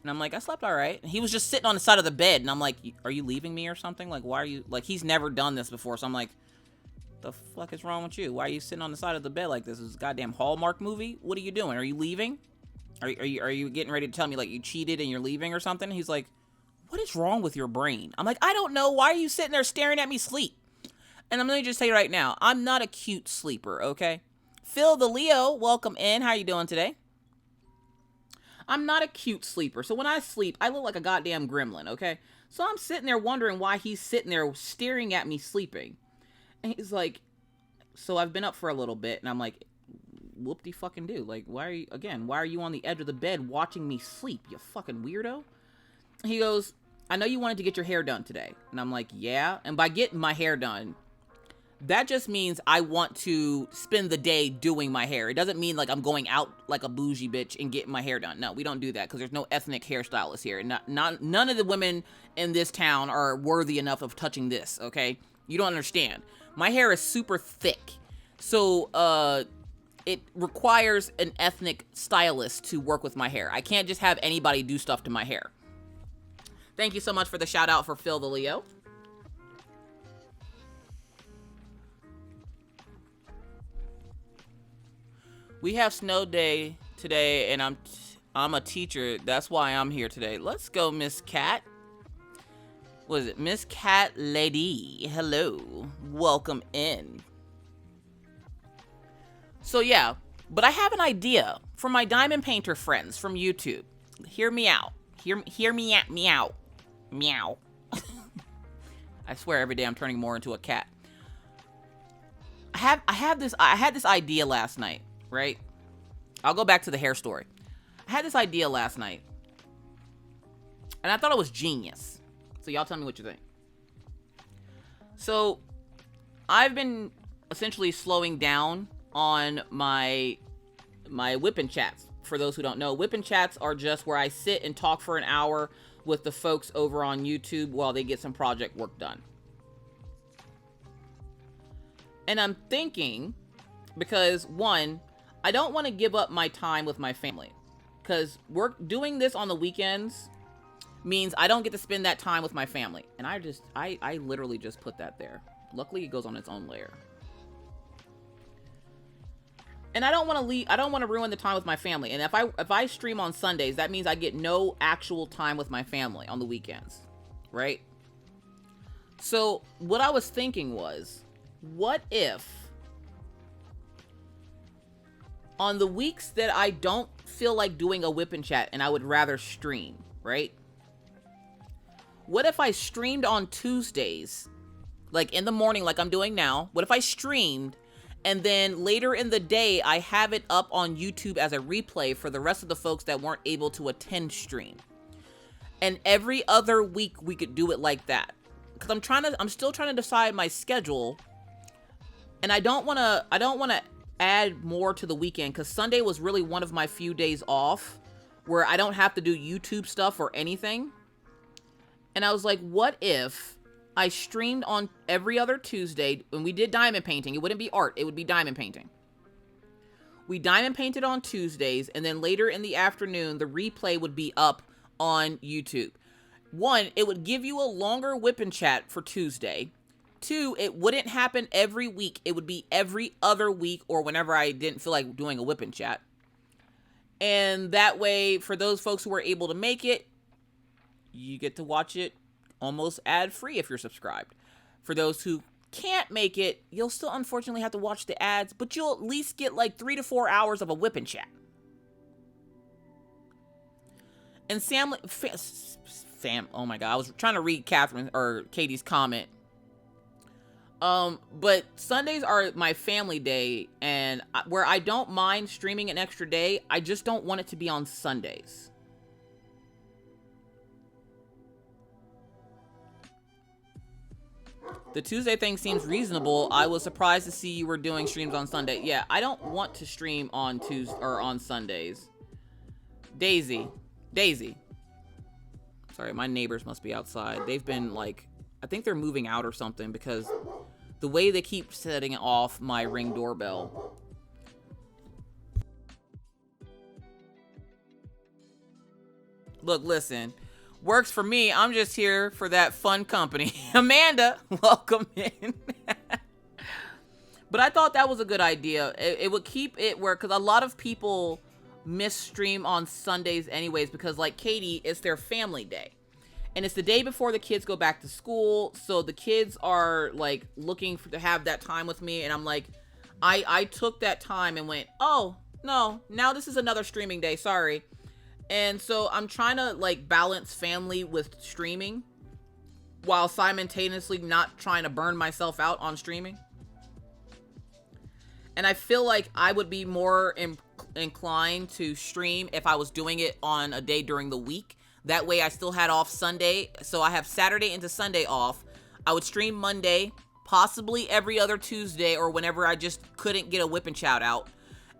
And I'm like, I slept all right. And he was just sitting on the side of the bed, and I'm like, are you leaving me or something? Like, why are you, like, he's never done this before, so I'm like, the fuck is wrong with you? Why are you sitting on the side of the bed like this? Is this a goddamn Hallmark movie? What are you doing? Are you leaving? Are you getting ready to tell me, like, you cheated and you're leaving or something? He's like, what is wrong with your brain? I'm like, I don't know. Why are you sitting there staring at me sleep? And I'm going to just say right now, I'm not a cute sleeper, okay? Phil the Leo, welcome in. How are you doing today? I'm not a cute sleeper. So when I sleep, I look like a goddamn gremlin, okay? So I'm sitting there wondering why he's sitting there staring at me sleeping. And he's like, So I've been up for a little bit, and I'm like, whoop-de-fucking-do. Like, why are you on the edge of the bed watching me sleep, you fucking weirdo? He goes, I know you wanted to get your hair done today. And I'm like, yeah. And by getting my hair done, that just means I want to spend the day doing my hair. It doesn't mean like I'm going out like a bougie bitch and getting my hair done. No, we don't do that because there's no ethnic hairstylists here. None of the women in this town are worthy enough of touching this, okay? You don't understand. My hair is super thick. So, it requires an ethnic stylist to work with my hair. I can't just have anybody do stuff to my hair. Thank you so much for the shout out for Phil the Leo. We have snow day today, and I'm a teacher. That's why I'm here today. Let's go, Miss Cat. What is it? Miss Cat Lady. Hello. Welcome in. So yeah, but I have an idea for my diamond painter friends from YouTube. Hear me out. Hear me out. Meow. Meow. I swear every day I'm turning more into a cat. I had this idea last night, right? I'll go back to the hair story. I had this idea last night, and I thought it was genius. So y'all tell me what you think. So I've been essentially slowing down on my whipping chats. For those who don't know, whipping chats are just where I sit and talk for an hour with the folks over on YouTube while they get some project work done. And I'm thinking, because one, I don't want to give up my time with my family, because doing this on the weekends means I don't get to spend that time with my family. And I literally just put that there. Luckily, it goes on its own layer. And I don't want to ruin the time with my family. And if I stream on Sundays, that means I get no actual time with my family on the weekends, right? So what I was thinking was, what if on the weeks that I don't feel like doing a whip and chat and I would rather stream, right? What if I streamed on Tuesdays, like in the morning, like I'm doing now? What if I streamed and then later in the day, I have it up on YouTube as a replay for the rest of the folks that weren't able to attend stream? And every other week we could do it like that. Because I'm still trying to decide my schedule. And I don't want to add more to the weekend, because Sunday was really one of my few days off where I don't have to do YouTube stuff or anything. And I was like, what if I streamed on every other Tuesday when we did diamond painting? It wouldn't be art, it would be diamond painting. We diamond painted on Tuesdays, and then later in the afternoon, the replay would be up on YouTube. One, it would give you a longer whip and chat for Tuesday. Two, it wouldn't happen every week. It would be every other week or whenever I didn't feel like doing a whip and chat. And that way, for those folks who were able to make it, you get to watch it almost ad-free if you're subscribed. For those who can't make it, you'll still unfortunately have to watch the ads, but you'll at least get like 3 to 4 hours of a whip and chat. And oh my god, I was trying to read Catherine or Katie's comment. But Sundays are my family day, and where I don't mind streaming an extra day, I just don't want it to be on Sundays. The Tuesday thing seems reasonable. I was surprised to see you were doing streams on Sunday. Yeah, I don't want to stream on Tuesday or on Sundays. Daisy. Sorry, my neighbors must be outside. They've been like, I think they're moving out or something, because the way they keep setting off my Ring doorbell. Look, listen. Works for me. I'm just here for that fun company. Amanda, welcome in. But I thought that was a good idea. It would keep it where, because a lot of people miss stream on Sundays anyways, because like Katie, it's their family day. And it's the day before the kids go back to school. So the kids are like looking to have that time with me. And I'm like, I took that time and went, oh, no, now this is another streaming day. Sorry. And so I'm trying to like balance family with streaming while simultaneously not trying to burn myself out on streaming. And I feel like I would be more inclined to stream if I was doing it on a day during the week. That way I still had off Sunday. So I have Saturday into Sunday off. I would stream Monday, possibly every other Tuesday or whenever I just couldn't get a whip and shout out.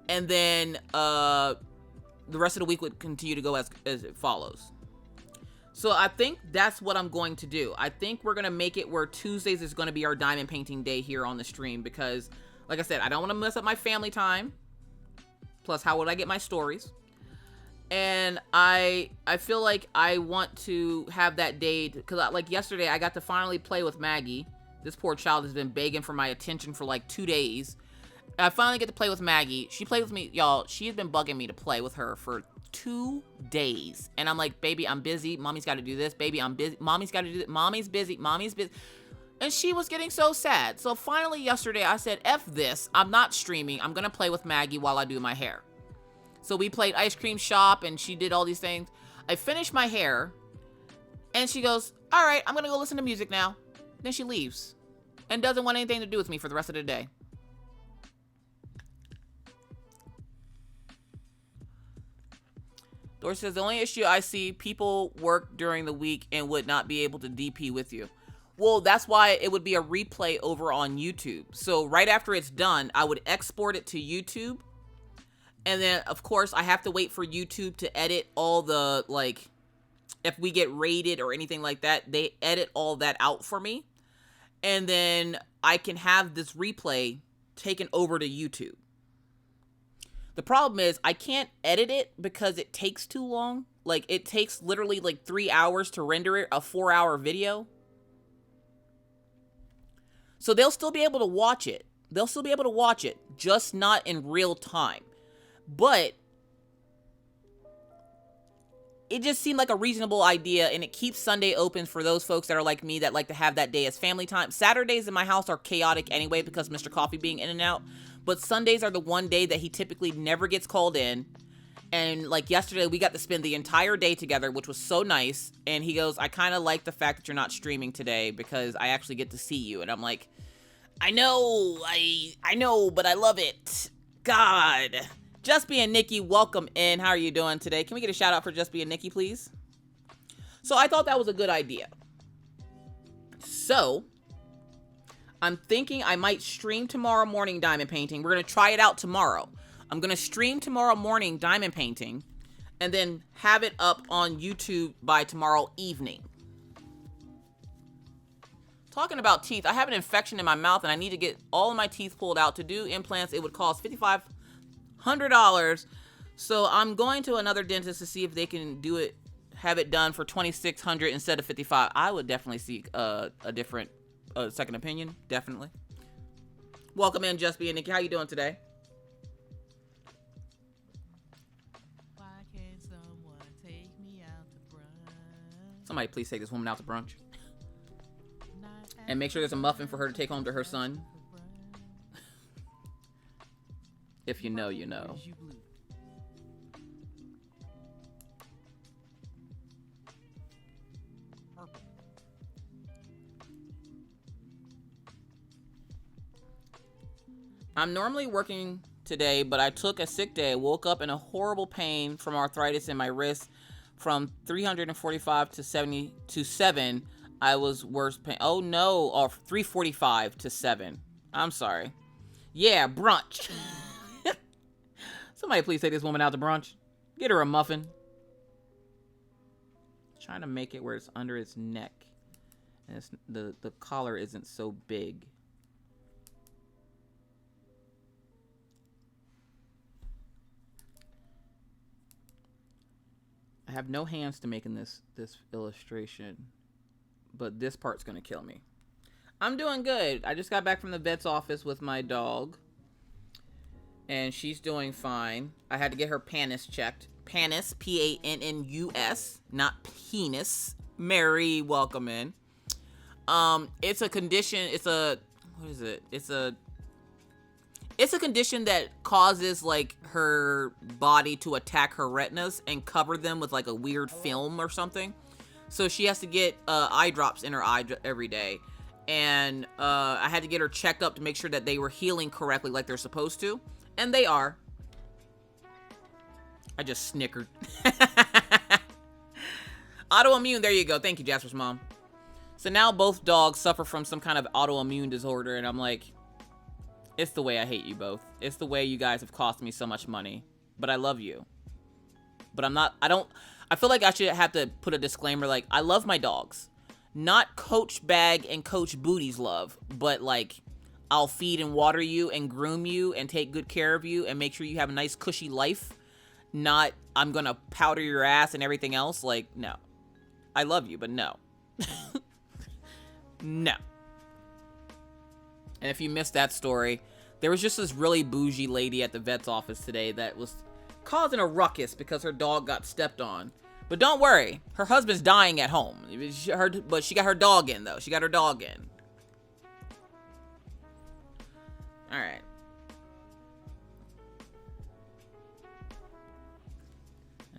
And then the rest of the week would continue to go as it follows. So I think that's what I'm going to do. I think we're going to make it where Tuesdays is going to be our diamond painting day here on the stream because, like I said, I don't want to mess up my family time. Plus, how would I get my stories? And I feel like I want to have that day because, like yesterday, I got to finally play with Maggie. This poor child has been begging for my attention for like 2 days. I finally get to play with Maggie. She played with me, y'all. She has been bugging me to play with her for 2 days. And I'm like, baby, I'm busy. Mommy's got to do this. Baby, I'm busy. Mommy's got to do this. Mommy's busy. Mommy's busy. And she was getting so sad. So finally yesterday, I said, F this. I'm not streaming. I'm going to play with Maggie while I do my hair. So we played Ice Cream Shop and she did all these things. I finished my hair and she goes, all right, I'm going to go listen to music now. Then she leaves and doesn't want anything to do with me for the rest of the day. Doris says, the only issue I see, people work during the week and would not be able to DP with you. Well, that's why it would be a replay over on YouTube. So right after it's done, I would export it to YouTube. And then, of course, I have to wait for YouTube to edit all the, like, if we get rated or anything like that, they edit all that out for me. And then I can have this replay taken over to YouTube. The problem is I can't edit it because it takes too long. Like, it takes literally like 3 hours to render it, a 4-hour video. So they'll still be able to watch it. They'll still be able to watch it, just not in real time. But it just seemed like a reasonable idea, and it keeps Sunday open for those folks that are like me that like to have that day as family time. Saturdays in my house are chaotic anyway because Mr. Coffee being in and out. But Sundays are the one day that he typically never gets called in. And like yesterday, we got to spend the entire day together, which was so nice. And he goes, I kind of like the fact that you're not streaming today because I actually get to see you. And I'm like, I know, but I love it. God. Just Being Nikki, welcome in. How are you doing today? Can we get a shout out for Just Being Nikki, please? So I thought that was a good idea. So I'm thinking I might stream tomorrow morning diamond painting. We're going to try it out tomorrow. I'm going to stream tomorrow morning diamond painting and then have it up on YouTube by tomorrow evening. Talking about teeth, I have an infection in my mouth and I need to get all of my teeth pulled out. To do implants, it would cost $5,500. So I'm going to another dentist to see if they can do it, have it done for $2,600 instead of $55. I would definitely seek a different second opinion, definitely. Welcome in, Just Being Nikki. How you doing today? Why can't someone take me out to brunch? Somebody please take this woman out to brunch. And make sure there's a muffin for her to take home to her son. If you know, you know. I'm normally working today, but I took a sick day. I woke up in a horrible pain from arthritis in my wrist. From 345 to 70 to 7, I was worse pain. Oh no, or 345 to 7. I'm sorry. Yeah, brunch. Somebody please take this woman out to brunch. Get her a muffin. Trying to make it where it's under its neck. And it's, the collar isn't so big. I have no hands to make in this illustration, but this part's gonna kill me. I'm doing good. I just got back from the vet's office with my dog, and she's doing fine. I had to get her pannus checked. Pannus, P-A-N-N-U-S, not penis. Mary, welcome in. It's a condition. It's a, what is it? It's a condition that causes like her body to attack her retinas and cover them with like a weird film or something. So she has to get eye drops in her eye every day. And I had to get her checked up to make sure that they were healing correctly like they're supposed to. And they are. I just snickered. Autoimmune, there you go. Thank you, Jasper's mom. So now both dogs suffer from some kind of autoimmune disorder, and I'm like, it's the way I hate you both. It's the way you guys have cost me so much money. But I love you. But I feel like I should have to put a disclaimer like, I love my dogs. Not Coach Bag and Coach Booty's love, but like, I'll feed and water you and groom you and take good care of you and make sure you have a nice cushy life. Not, I'm gonna powder your ass and everything else. Like, no. I love you, but no. No. And if you missed that story, there was just this really bougie lady at the vet's office today that was causing a ruckus because her dog got stepped on. But don't worry, her husband's dying at home. But she got her dog in, though. She got her dog in. All right.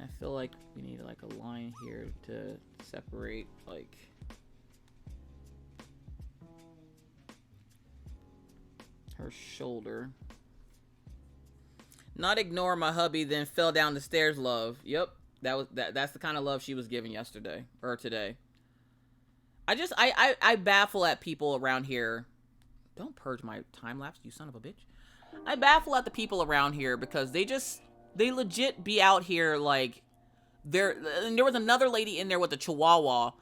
I feel like we need like a line here to separate like her shoulder. Not ignore my hubby, then fell down the stairs, love. Yep, that's the kind of love she was giving yesterday or today. I baffle at people around here. Don't purge my time lapse, you son of a bitch. I baffle at the people around here because they legit be out here like there was another lady in there with a chihuahua,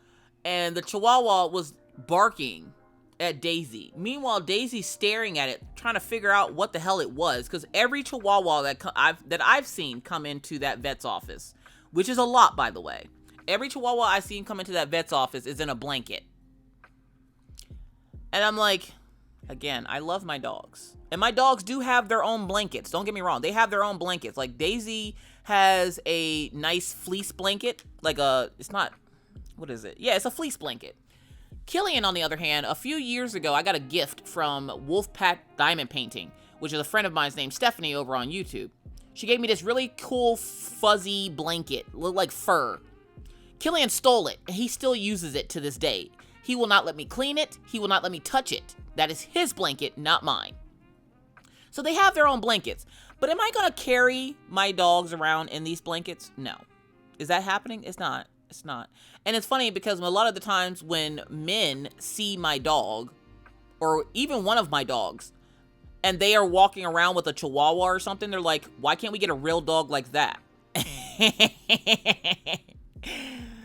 and the chihuahua was barking at Daisy. Meanwhile, Daisy's staring at it, trying to figure out what the hell it was, because every chihuahua that I've seen come into that vet's office, which is a lot, by the way. Every chihuahua I've seen come into that vet's office is in a blanket. And I'm like, again, I love my dogs. And my dogs do have their own blankets. Don't get me wrong. They have their own blankets. Like, Daisy has a nice fleece blanket. It's not, what is it? Yeah, it's a fleece blanket. Killian, on the other hand, a few years ago, I got a gift from Wolfpack Diamond Painting, which is a friend of mine's named Stephanie over on YouTube. She gave me this really cool fuzzy blanket, looked like fur. Killian stole it, and he still uses it to this day. He will not let me clean it. He will not let me touch it. That is his blanket, not mine. So they have their own blankets. But am I going to carry my dogs around in these blankets? No. Is that happening? It's not. It's not. And it's funny because a lot of the times when men see my dog, or even one of my dogs, and they are walking around with a chihuahua or something, they're like, why can't we get a real dog like that?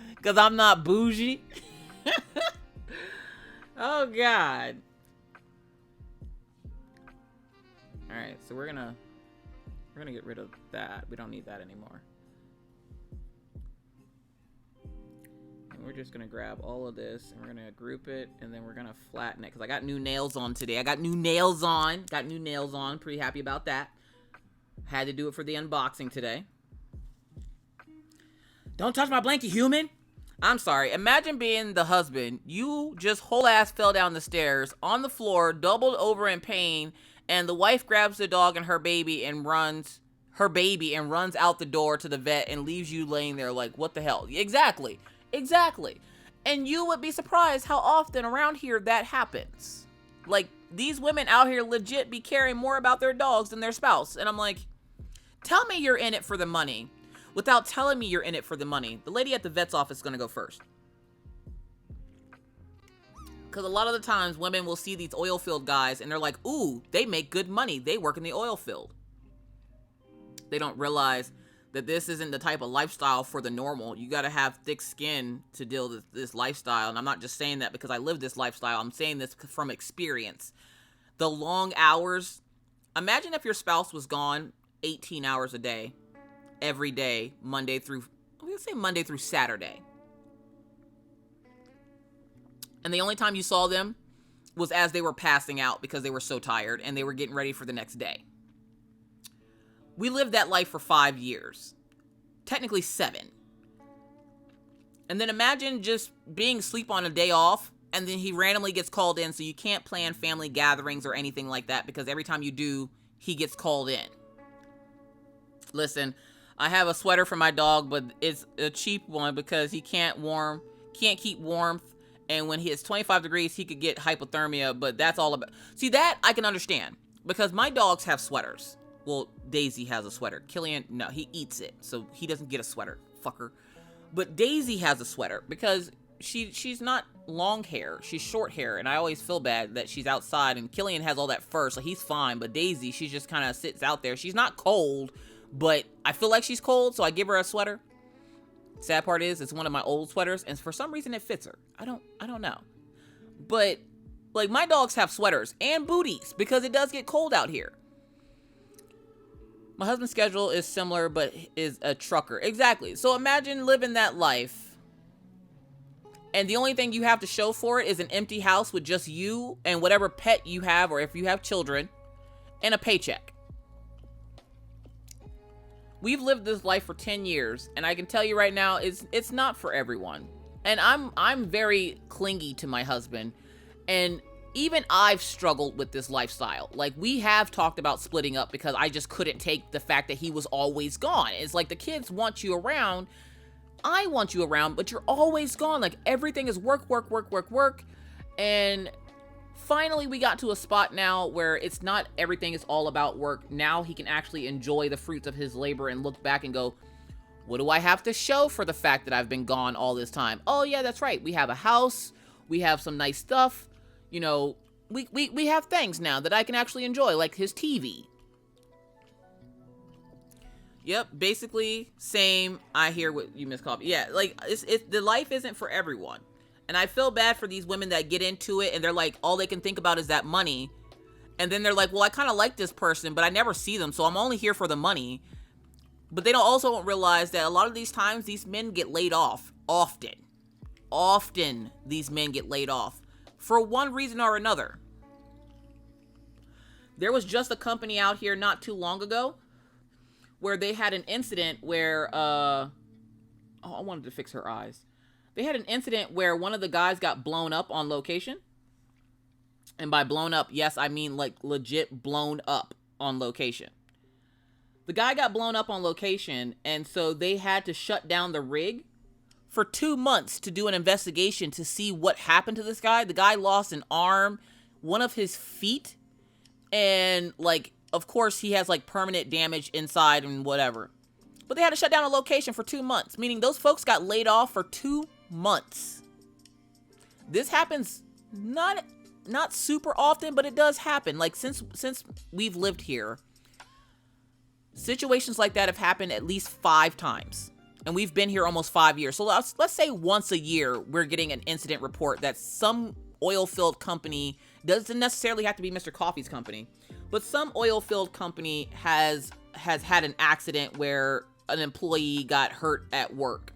Because I'm not bougie. Oh, God. All right, so we're gonna get rid of that. We don't need that anymore. And we're just gonna grab all of this and we're gonna group it, and then we're gonna flatten it because I got new nails on today. Got new nails on. Pretty happy about that. Had to do it for the unboxing today. Don't touch my blanket, human. I'm sorry. Imagine being the husband. You just whole ass fell down the stairs on the floor, doubled over in pain, and the wife grabs the dog and her baby and runs out the door to the vet and leaves you laying there like, what the hell? Exactly. And you would be surprised how often around here that happens. Like, these women out here legit be caring more about their dogs than their spouse. And I'm like, tell me you're in it for the money without telling me you're in it for the money. The lady at the vet's office is going to go first. Because a lot of the times women will see these oil field guys and they're like, ooh, they make good money. They work in the oil field. They don't realize that this isn't the type of lifestyle for the normal. You got to have thick skin to deal with this lifestyle. And I'm not just saying that because I live this lifestyle. I'm saying this from experience. The long hours. Imagine if your spouse was gone 18 hours a day, every day, Monday through Saturday. And the only time you saw them was as they were passing out because they were so tired and they were getting ready for the next day. We lived that life for 5 years. Technically 7. And then imagine just being asleep on a day off and then he randomly gets called in, so you can't plan family gatherings or anything like that because every time you do, he gets called in. Listen, I have a sweater for my dog, but it's a cheap one because he can't keep warmth And when it's 25 degrees, he could get hypothermia, but that's all about... See, that I can understand, because my dogs have sweaters. Well, Daisy has a sweater. Killian, no, he eats it, so he doesn't get a sweater, fucker. But Daisy has a sweater, because she's not long hair, she's short hair, and I always feel bad that she's outside, and Killian has all that fur, so he's fine, but Daisy, she just kind of sits out there. She's not cold, but I feel like she's cold, so I give her a sweater. Sad part is, it's one of my old sweaters, and for some reason it fits her. I don't know. But, like, my dogs have sweaters and booties, because it does get cold out here. My husband's schedule is similar, but is a trucker. Exactly. So imagine living that life, and the only thing you have to show for it is an empty house with just you and whatever pet you have, or if you have children, and a paycheck. We've lived this life for 10 years, and I can tell you right now, it's not for everyone. And I'm very clingy to my husband, and even I've struggled with this lifestyle. Like, we have talked about splitting up because I just couldn't take the fact that he was always gone. It's like the kids want you around, I want you around, but you're always gone. Like, everything is work, work, work, work, work. And finally, we got to a spot now where it's not everything is all about work. Now he can actually enjoy the fruits of his labor and look back and go, what do I have to show for the fact that I've been gone all this time? Oh, yeah, that's right. We have a house. We have some nice stuff. You know, we have things now that I can actually enjoy, like his TV. Yep, basically, same. I hear what you miss coffee. Yeah, like, the life isn't for everyone. And I feel bad for these women that get into it and they're like, all they can think about is that money. And then they're like, well, I kind of like this person, but I never see them, so I'm only here for the money. But they don't realize that a lot of these times, these men get laid off. Often, these men get laid off. For one reason or another. There was just a company out here not too long ago where they had an incident where, I wanted to fix her eyes. They had an incident where one of the guys got blown up on location. And by blown up, yes, I mean like legit blown up on location. The guy got blown up on location, and so they had to shut down the rig for 2 months to do an investigation to see what happened to this guy. The guy lost an arm, one of his feet, and like, of course, he has like permanent damage inside and whatever. But they had to shut down a location for 2 months, meaning those folks got laid off for 2 months. This happens not super often, but it does happen. Like, since we've lived here, situations like that have happened at least 5 times. And we've been here almost 5 years. So let's say once a year, we're getting an incident report that some oil-filled company, doesn't necessarily have to be Mr. Coffee's company, but some oil-filled company has had an accident where an employee got hurt at work.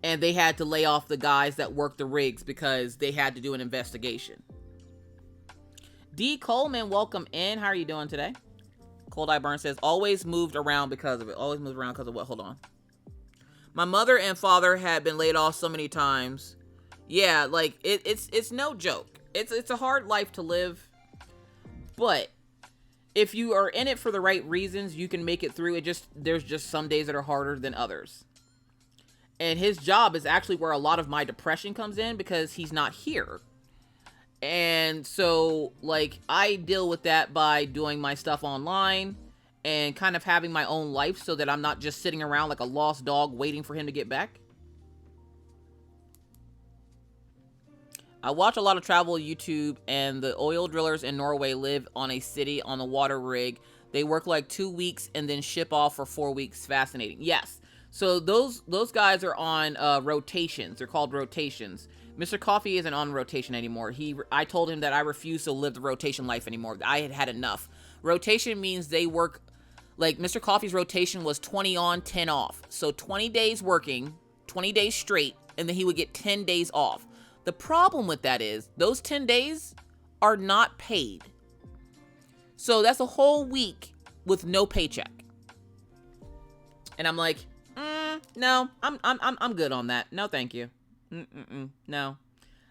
And they had to lay off the guys that worked the rigs because they had to do an investigation. D. Coleman, welcome in. How are you doing today? Cold Eye Burn says, always moved around because of it. Always moved around because of what? Hold on. My mother and father had been laid off so many times. Yeah, like, it's no joke. It's a hard life to live. But if you are in it for the right reasons, you can make it through. There's just some days that are harder than others. And his job is actually where a lot of my depression comes in because he's not here. And so, like, I deal with that by doing my stuff online and kind of having my own life so that I'm not just sitting around like a lost dog waiting for him to get back. I watch a lot of travel YouTube, and the oil drillers in Norway live on a city on the water rig. They work like 2 weeks and then ship off for 4 weeks. Fascinating. Yes. So those guys are on rotations. They're called rotations. Mr. Coffee isn't on rotation anymore. I told him that I refuse to live the rotation life anymore. I had had enough. Rotation means they work, like Mr. Coffee's rotation was 20 on, 10 off. So 20 days working, 20 days straight, and then he would get 10 days off. The problem with that is those 10 days are not paid. So that's a whole week with no paycheck. And I'm like, no, I'm good on that. No, thank you. No.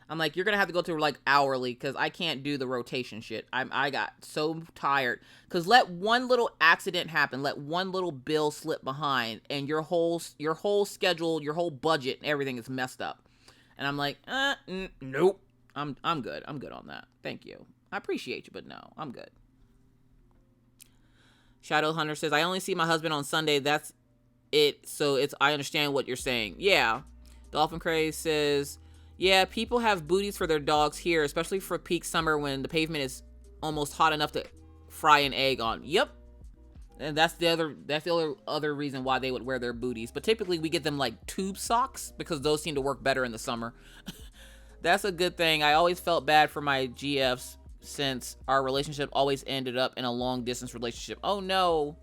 I'm like, you're gonna have to go to like hourly because I can't do the rotation shit. I got so tired because let one little accident happen, let one little bill slip behind, and your whole schedule, your whole budget, and everything is messed up. And I'm like, nope, I'm good. I'm good on that. Thank you. I appreciate you, but no, I'm good. Shadow Hunter says, I only see my husband on Sunday. That's it. So I understand what you're saying. Yeah. Dolphin Craze says, yeah, people have booties for their dogs here, especially for peak summer when the pavement is almost hot enough to fry an egg on. Yep. And that's the other reason why they would wear their booties. But typically we get them like tube socks because those seem to work better in the summer. That's a good thing. I always felt bad for my GFs since our relationship always ended up in a long distance relationship. Oh no.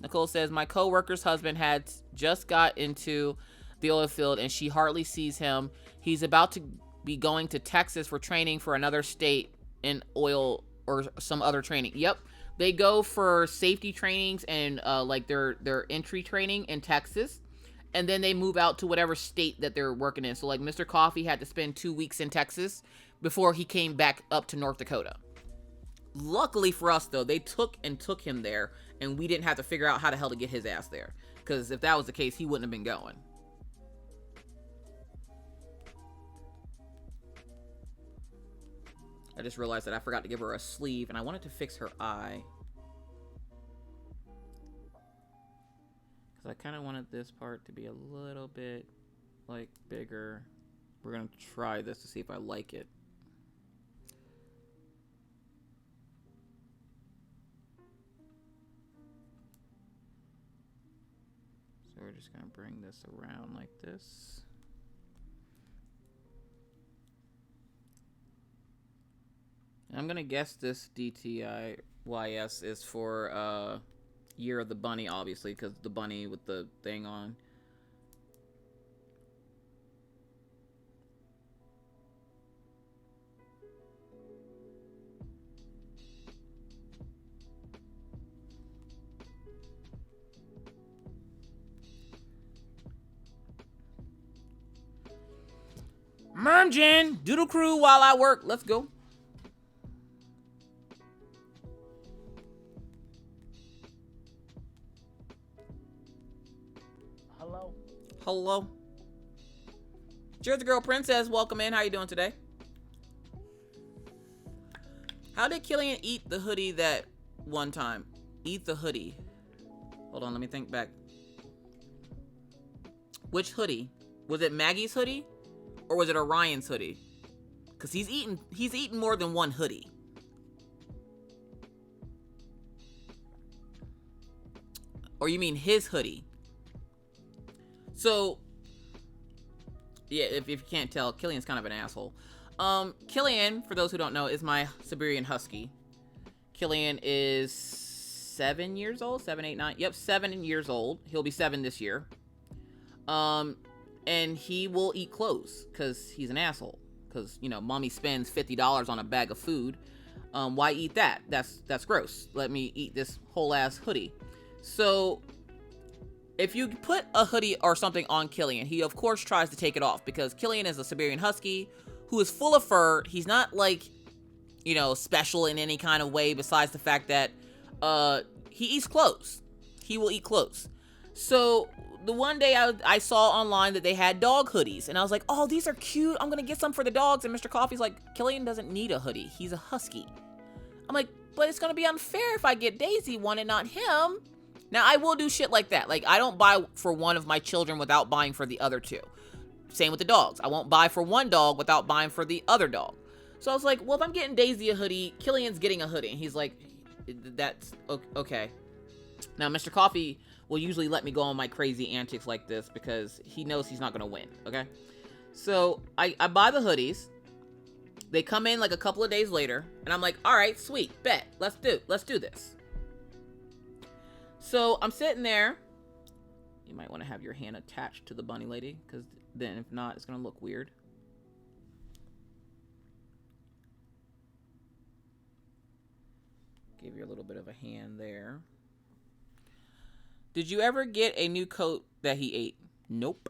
Nicole says, my coworker's husband had just got into the oil field and she hardly sees him. He's about to be going to Texas for training for another state in oil or some other training. Yep. They go for safety trainings and like their entry training in Texas. And then they move out to whatever state that they're working in. So like Mr. Coffee had to spend 2 weeks in Texas before he came back up to North Dakota. Luckily for us though, they took him there and we didn't have to figure out how the hell to get his ass there. Because if that was the case, he wouldn't have been going. I just realized that I forgot to give her a sleeve and I wanted to fix her eye. Because I kind of wanted this part to be a little bit, like, bigger. We're going to try this to see if I like it. So we're just going to bring this around like this. I'm going to guess this DTIYS is for Year of the Bunny, obviously, because the bunny with the thing on. Merging! Doodle crew while I work. Let's go. Hello. Jersey Girl Princess, welcome in. How you doing today? How did Killian eat the hoodie that one time? Eat the hoodie. Hold on, let me think back. Which hoodie? Was it Maggie's hoodie? Or was it Orion's hoodie? Because he's eaten more than one hoodie. Or you mean his hoodie? So, yeah, if you can't tell, Killian's kind of an asshole. Killian, for those who don't know, is my Siberian Husky. Killian is 7 years old, 7, 8, 9. Yep, 7 years old. He'll be 7 this year. And he will eat clothes because he's an asshole. Because, you know, mommy spends $50 on a bag of food. Why eat that? That's gross. Let me eat this whole ass hoodie. So if you put a hoodie or something on Killian, he of course tries to take it off because Killian is a Siberian Husky who is full of fur. He's not like, you know, special in any kind of way besides the fact that he eats clothes. He will eat clothes. So the one day I saw online that they had dog hoodies and I was like, oh, these are cute. I'm going to get some for the dogs. And Mr. Coffee's like, Killian doesn't need a hoodie. He's a Husky. I'm like, but it's going to be unfair if I get Daisy one and not him. Now, I will do shit like that. Like, I don't buy for one of my children without buying for the other two. Same with the dogs. I won't buy for one dog without buying for the other dog. So I was like, well, if I'm getting Daisy a hoodie, Killian's getting a hoodie. And he's like, that's okay. Now, Mr. Coffee will usually let me go on my crazy antics like this because he knows he's not going to win, okay? So I buy the hoodies. They come in like a couple of days later. And I'm like, all right, sweet, bet. Let's do this. So I'm sitting there. You might want to have your hand attached to the bunny lady because then if not, it's going to look weird. Give you a little bit of a hand there. Did you ever get a new coat that he ate? Nope.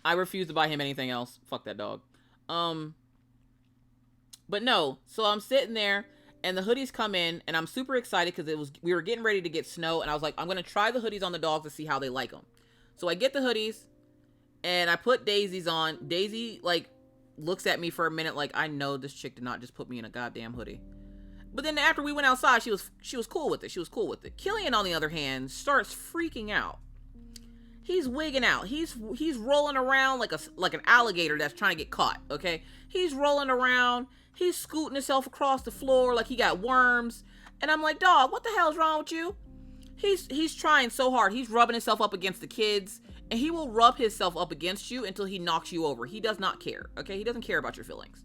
I refuse to buy him anything else. Fuck that dog. But no, so I'm sitting there and the hoodies come in and I'm super excited because we were getting ready to get snow and I was like, I'm gonna try the hoodies on the dogs to see how they like them. So I get the hoodies and I put Daisy's on. Daisy like looks at me for a minute like, I know this chick did not just put me in a goddamn hoodie. But then after we went outside, she was cool with it. She was cool with it. Killian, on the other hand, starts freaking out. He's wigging out. He's rolling around like an alligator that's trying to get caught, okay? He's rolling around. He's scooting himself across the floor like he got worms. And I'm like, dog, what the hell's wrong with you? He's trying so hard. He's rubbing himself up against the kids. And he will rub himself up against you until he knocks you over. He does not care, okay? He doesn't care about your feelings.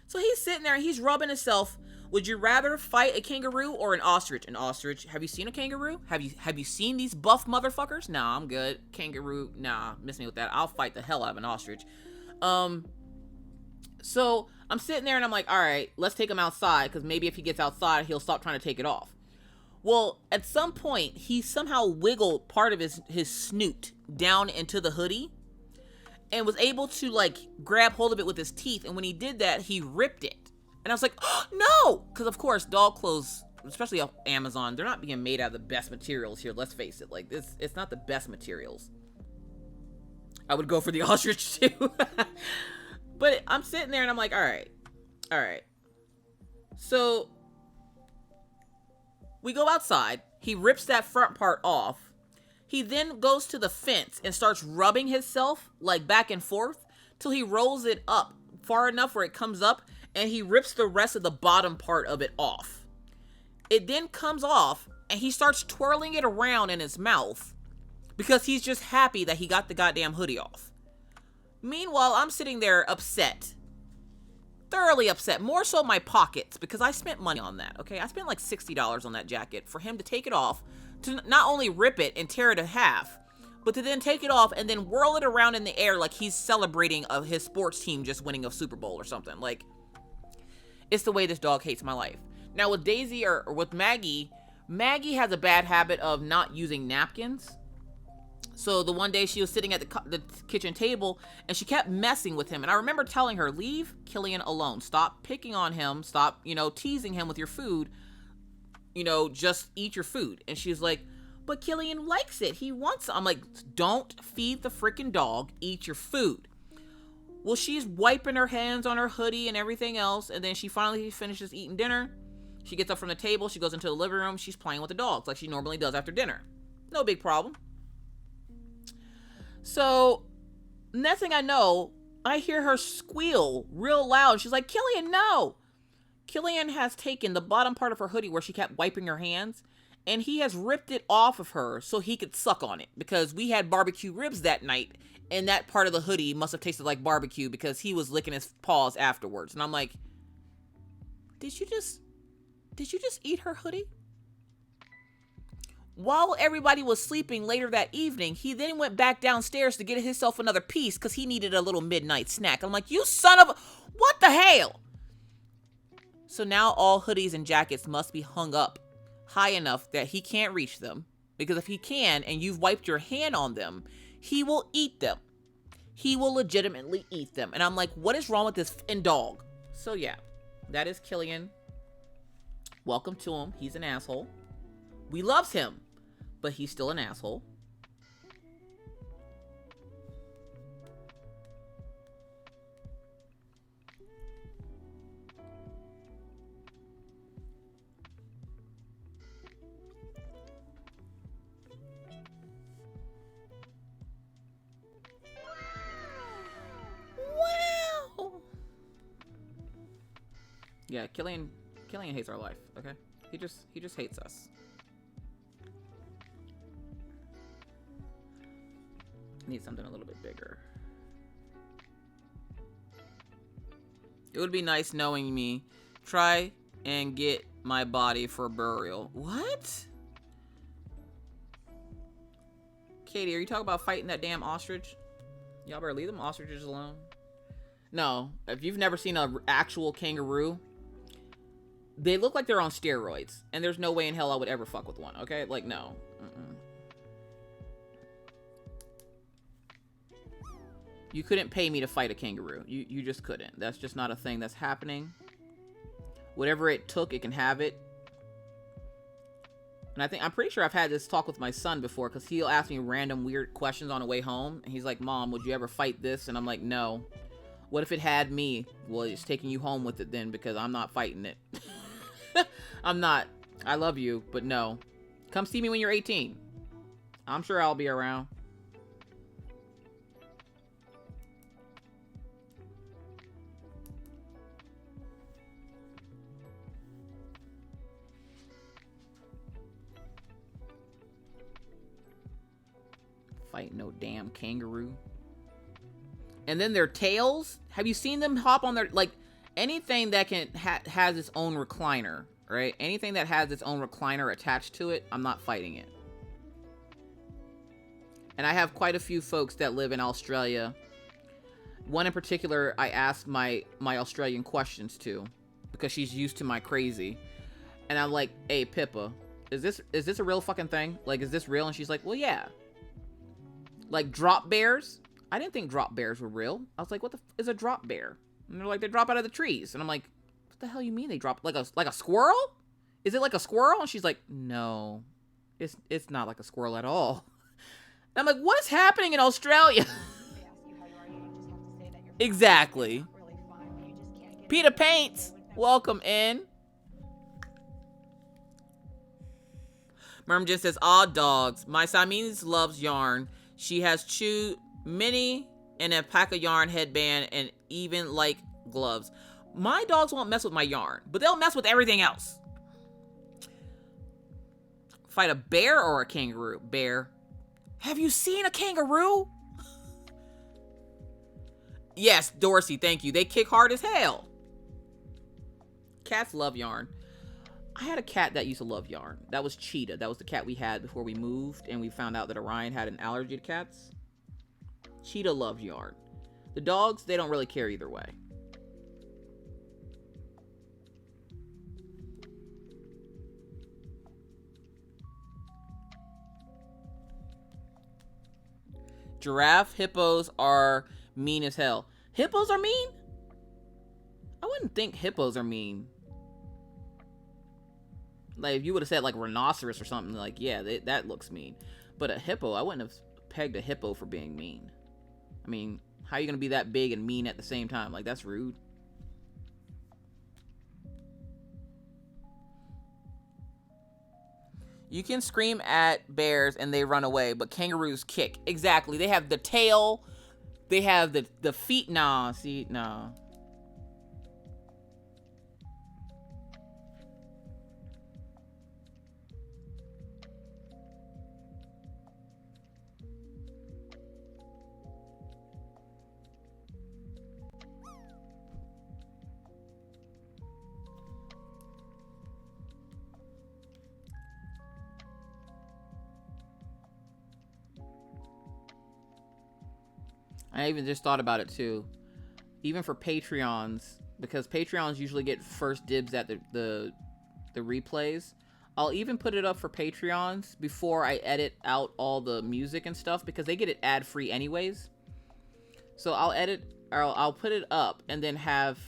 So he's sitting there and he's rubbing himself. Would you rather fight a kangaroo or an ostrich? An ostrich. Have you seen a kangaroo? Have you seen these buff motherfuckers? Nah, I'm good. Kangaroo, nah, miss me with that. I'll fight the hell out of an ostrich. So I'm sitting there and I'm like, all right, let's take him outside because maybe if he gets outside, he'll stop trying to take it off. Well, at some point, he somehow wiggled part of his snoot down into the hoodie and was able to like grab hold of it with his teeth. And when he did that, he ripped it. And I was like, oh, no! Because, of course, dog clothes, especially off Amazon, they're not being made out of the best materials here. Let's face it. Like, it's not the best materials. I would go for the ostrich, too. But I'm sitting there, and I'm like, all right. All right. So, we go outside. He rips that front part off. He then goes to the fence and starts rubbing himself, like, back and forth, till he rolls it up far enough where it comes up, and he rips the rest of the bottom part of it off. It then comes off, and he starts twirling it around in his mouth because he's just happy that he got the goddamn hoodie off. Meanwhile, I'm sitting there upset. Thoroughly upset. More so my pockets because I spent money on that, okay? I spent like $60 on that jacket for him to take it off, to not only rip it and tear it in half, but to then take it off and then whirl it around in the air like he's celebrating his sports team just winning a Super Bowl or something. Like, it's the way this dog hates my life. Now with Daisy or with Maggie, Maggie has a bad habit of not using napkins. So the one day she was sitting at the kitchen table and she kept messing with him. And I remember telling her, leave Killian alone. Stop picking on him. Stop, teasing him with your food. Just eat your food. And she's like, but Killian likes it. He wants it. I'm like, don't feed the freaking dog. Eat your food. Well, she's wiping her hands on her hoodie and everything else. And then she finally finishes eating dinner. She gets up from the table. She goes into the living room. She's playing with the dogs like she normally does after dinner. No big problem. So, next thing I know, I hear her squeal real loud. She's like, Killian, no. Killian has taken the bottom part of her hoodie where she kept wiping her hands. And he has ripped it off of her so he could suck on it. Because we had barbecue ribs that night. And that part of the hoodie must have tasted like barbecue because he was licking his paws afterwards. And I'm like, did you just eat her hoodie? While everybody was sleeping later that evening, he then went back downstairs to get himself another piece because he needed a little midnight snack. I'm like, you son of a... What the hell? So now all hoodies and jackets must be hung up high enough that he can't reach them. Because if he can, and you've wiped your hand on them, he will eat them. He will legitimately eat them. And I'm like, what is wrong with this f***ing dog? So yeah, that is Killian. Welcome to him. He's an asshole. We loves him, but he's still an asshole. Yeah, Killian hates our life, okay? He just hates us. Need something a little bit bigger. It would be nice knowing me. Try and get my body for burial. What? Katie, are you talking about fighting that damn ostrich? Y'all better leave them ostriches alone. No, if you've never seen an actual kangaroo, they look like they're on steroids. And there's no way in hell I would ever fuck with one, okay? Like, no. You couldn't pay me to fight a kangaroo. You just couldn't. That's just not a thing that's happening. Whatever it took, it can have it. And I'm pretty sure I've had this talk with my son before, because he'll ask me random weird questions on the way home. And he's like, Mom, would you ever fight this? And I'm like, no. What if it had me? Well, it's taking you home with it then, because I'm not fighting it. I'm not. I love you, but no. Come see me when you're 18. I'm sure I'll be around. Fight no damn kangaroo. And then their tails. Have you seen them hop on their, like, anything that can has its own recliner, right? Anything that has its own recliner attached to it, I'm not fighting it. And I have quite a few folks that live in Australia. One in particular, I asked my Australian questions to, because she's used to my crazy. And I'm like, hey, Pippa, is this a real fucking thing? Like, is this real? And she's like, well, yeah. Like, drop bears? I didn't think drop bears were real. I was like, what the is a drop bear? And they're like, they drop out of the trees. And I'm like, what the hell you mean they drop? Like a squirrel? Is it like a squirrel? And she's like, no, it's not like a squirrel at all. And I'm like, what is happening in Australia? Exactly. Peter Paints, welcome in. Merm just says, aw, dogs. My Siamese loves yarn. She has chewed many and a pack of yarn headband and even like gloves. My dogs won't mess with my yarn, but they'll mess with everything else. Fight a bear or a kangaroo? Bear. Have you seen a kangaroo? Yes, Dorsey, thank you. They kick hard as hell. Cats love yarn. I had a cat that used to love yarn. That was Cheetah. That was the cat we had before we moved, and we found out that Orion had an allergy to cats. Cheetah loves yarn. The dogs, they don't really care either way. Giraffe, hippos are mean as hell. Hippos are mean? I wouldn't think hippos are mean. Like, if you would have said, like, rhinoceros or something, like, yeah, that looks mean. But a hippo, I wouldn't have pegged a hippo for being mean. I mean, how are you going to be that big and mean at the same time? Like, that's rude. You can scream at bears and they run away, but kangaroos kick. Exactly. They have the tail. They have the feet. Nah, see, nah. I even just thought about it too. Even for Patreons, because Patreons usually get first dibs at the replays. I'll even put it up for Patreons before I edit out all the music and stuff, because they get it ad-free anyways. So I'll put it up and then have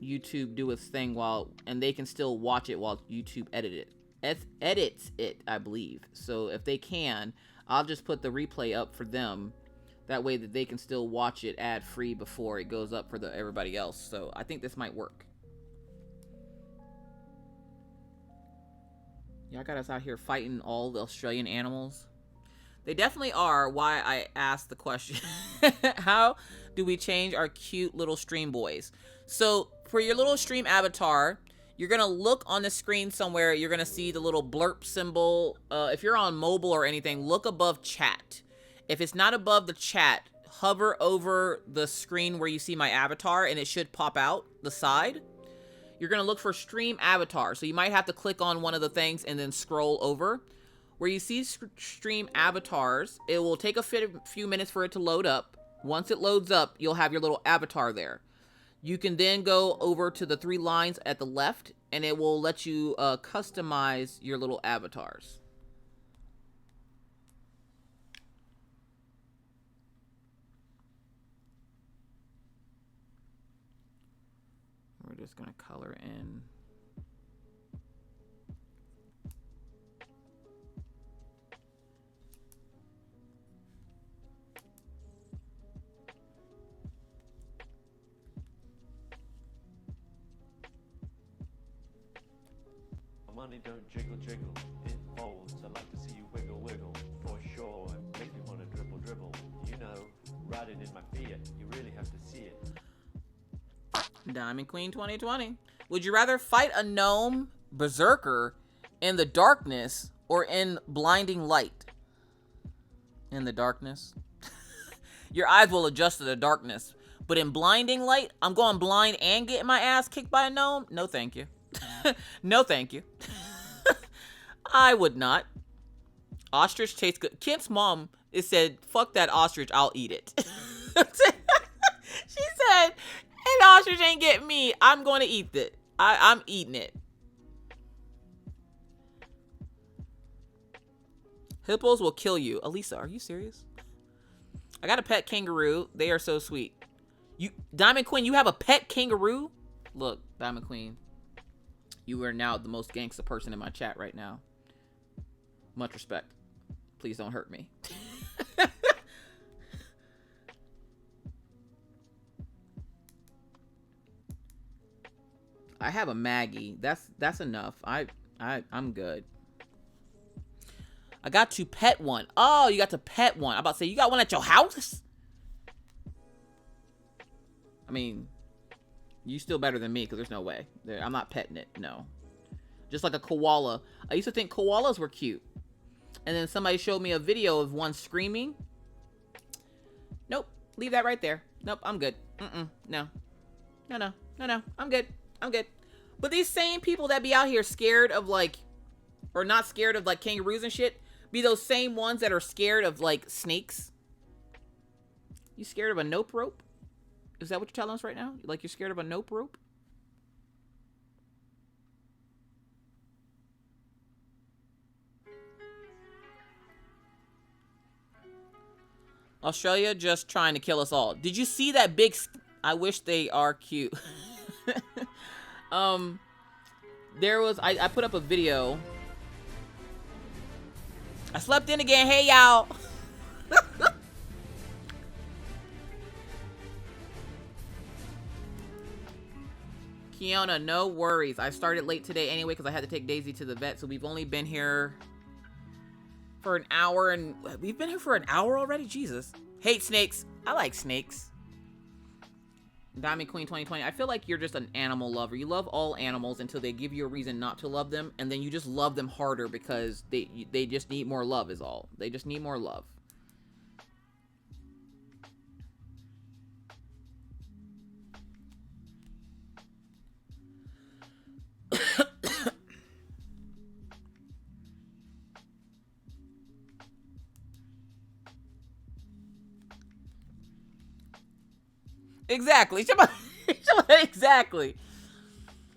YouTube do its thing and they can still watch it while YouTube edits it, I believe. So if they can, I'll just put the replay up for them. That way that they can still watch it ad-free before it goes up for everybody else. So I think this might work. Y'all got us out here fighting all the Australian animals. They definitely are, why I asked the question. How do we change our cute little stream boys? So for your little stream avatar, you're going to look on the screen somewhere. You're going to see the little blurp symbol. If you're on mobile or anything, look above chat. If it's not above the chat, hover over the screen where you see my avatar and it should pop out the side. You're going to look for stream avatar. So you might have to click on one of the things and then scroll over. Where you see stream avatars, it will take a few minutes for it to load up. Once it loads up, you'll have your little avatar there. You can then go over to the 3 lines at the left and it will let you customize your little avatars. just gonna color in. Money don't jiggle jiggle, it folds. I like to see you wiggle wiggle, for sure. Make me wanna dribble dribble. You know, riding in my Fiat, you really have to see it. Diamond Queen 2020. Would you rather fight a gnome berserker in the darkness or in blinding light? In the darkness. Your eyes will adjust to the darkness, but in blinding light, I'm going blind and getting my ass kicked by a gnome? No, thank you. No, thank you. I would not. Ostrich tastes good. Kent's mom is said, fuck that ostrich, I'll eat it. She said, an ostrich ain't getting me. I'm going to eat it. I'm eating it. Hippos will kill you. Elisa, are you serious? I got a pet kangaroo. They are so sweet. Diamond Queen, you have a pet kangaroo? Look, Diamond Queen. You are now the most gangsta person in my chat right now. Much respect. Please don't hurt me. I have a Maggie. That's enough. I'm good. I got to pet one. Oh, you got to pet one. I'm about to say, you got one at your house? I mean, you still better than me because there's no way. I'm not petting it. No. Just like a koala. I used to think koalas were cute. And then somebody showed me a video of one screaming. Nope. Leave that right there. Nope. I'm good. No. No. I'm good. But these same people that be out here scared of like, or not scared of like kangaroos and shit, be those same ones that are scared of like snakes. You scared of a nope rope? Is that what you're telling us right now? Like you're scared of a nope rope? Australia just trying to kill us all. Did you see that big... I wish they are cute. There was... I put up a video. I slept in again. Hey, y'all. Kiona, no worries. I started late today anyway because I had to take Daisy to the vet. So we've only been here for an hour, and we've been here for an hour already? Jesus. Hate snakes. I like snakes. Diamond Queen 2020. I feel like you're just an animal lover. You love all animals until they give you a reason not to love them, and then you just love them harder because they just need more love is all. They just need more love. Exactly. Exactly.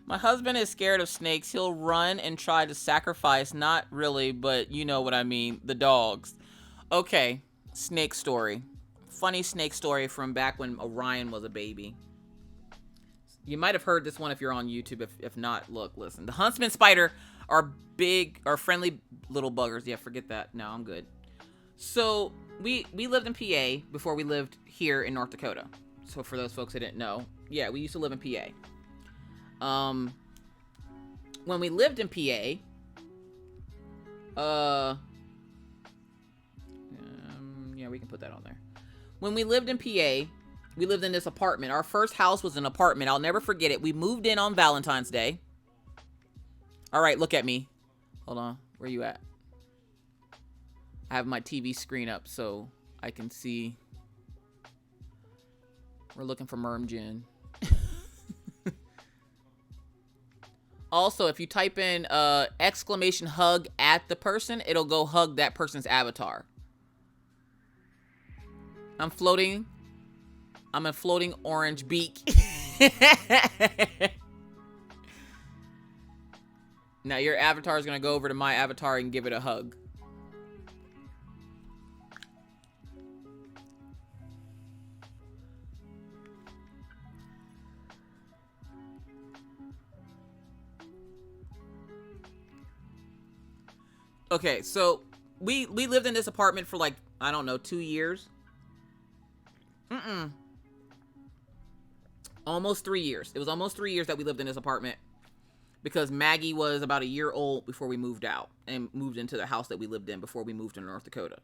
My husband is scared of snakes. He'll run and try to sacrifice, not really, but you know what I mean, the dogs. Okay, snake story. Funny snake story from back when Orion was a baby. You might have heard this one if you're on YouTube. If not, look, listen. The huntsman spider are big, are friendly little buggers. Yeah, forget that. No, I'm good. So we lived in PA before we lived here in North Dakota. So for those folks that didn't know, yeah, we used to live in PA. When we lived in PA, yeah, we can put that on there. When we lived in PA, we lived in this apartment. Our first house was an apartment. I'll never forget it. We moved in on Valentine's Day. All right, look at me. Hold on. Where you at? I have my TV screen up so I can see. We're looking for Mermjin. Also, if you type in exclamation hug at the person, it'll go hug that person's avatar. I'm floating. I'm a floating orange beak. Now your avatar is going to go over to my avatar and give it a hug. Okay, so we lived in this apartment for like, I don't know, 2 years. Almost 3 years. It was almost 3 years that we lived in this apartment because Maggie was about a year old before we moved out and moved into the house that we lived in before we moved to North Dakota.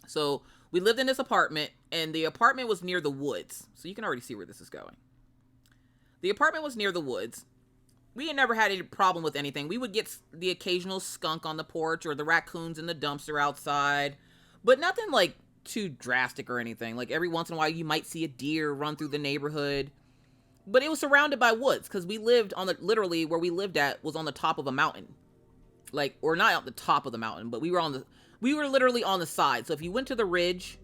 So we lived in this apartment, and the apartment was near the woods. So you can already see where this is going. The apartment was near the woods. We had never had any problem with anything. We would get the occasional skunk on the porch or the raccoons in the dumpster outside, but nothing like too drastic or anything. Like every once in a while you might see a deer run through the neighborhood, but it was surrounded by woods because we lived on the, literally where we lived at was on the top of a mountain. Like, or not at the top of the mountain, but we were literally on the side. So if you went to the ridge,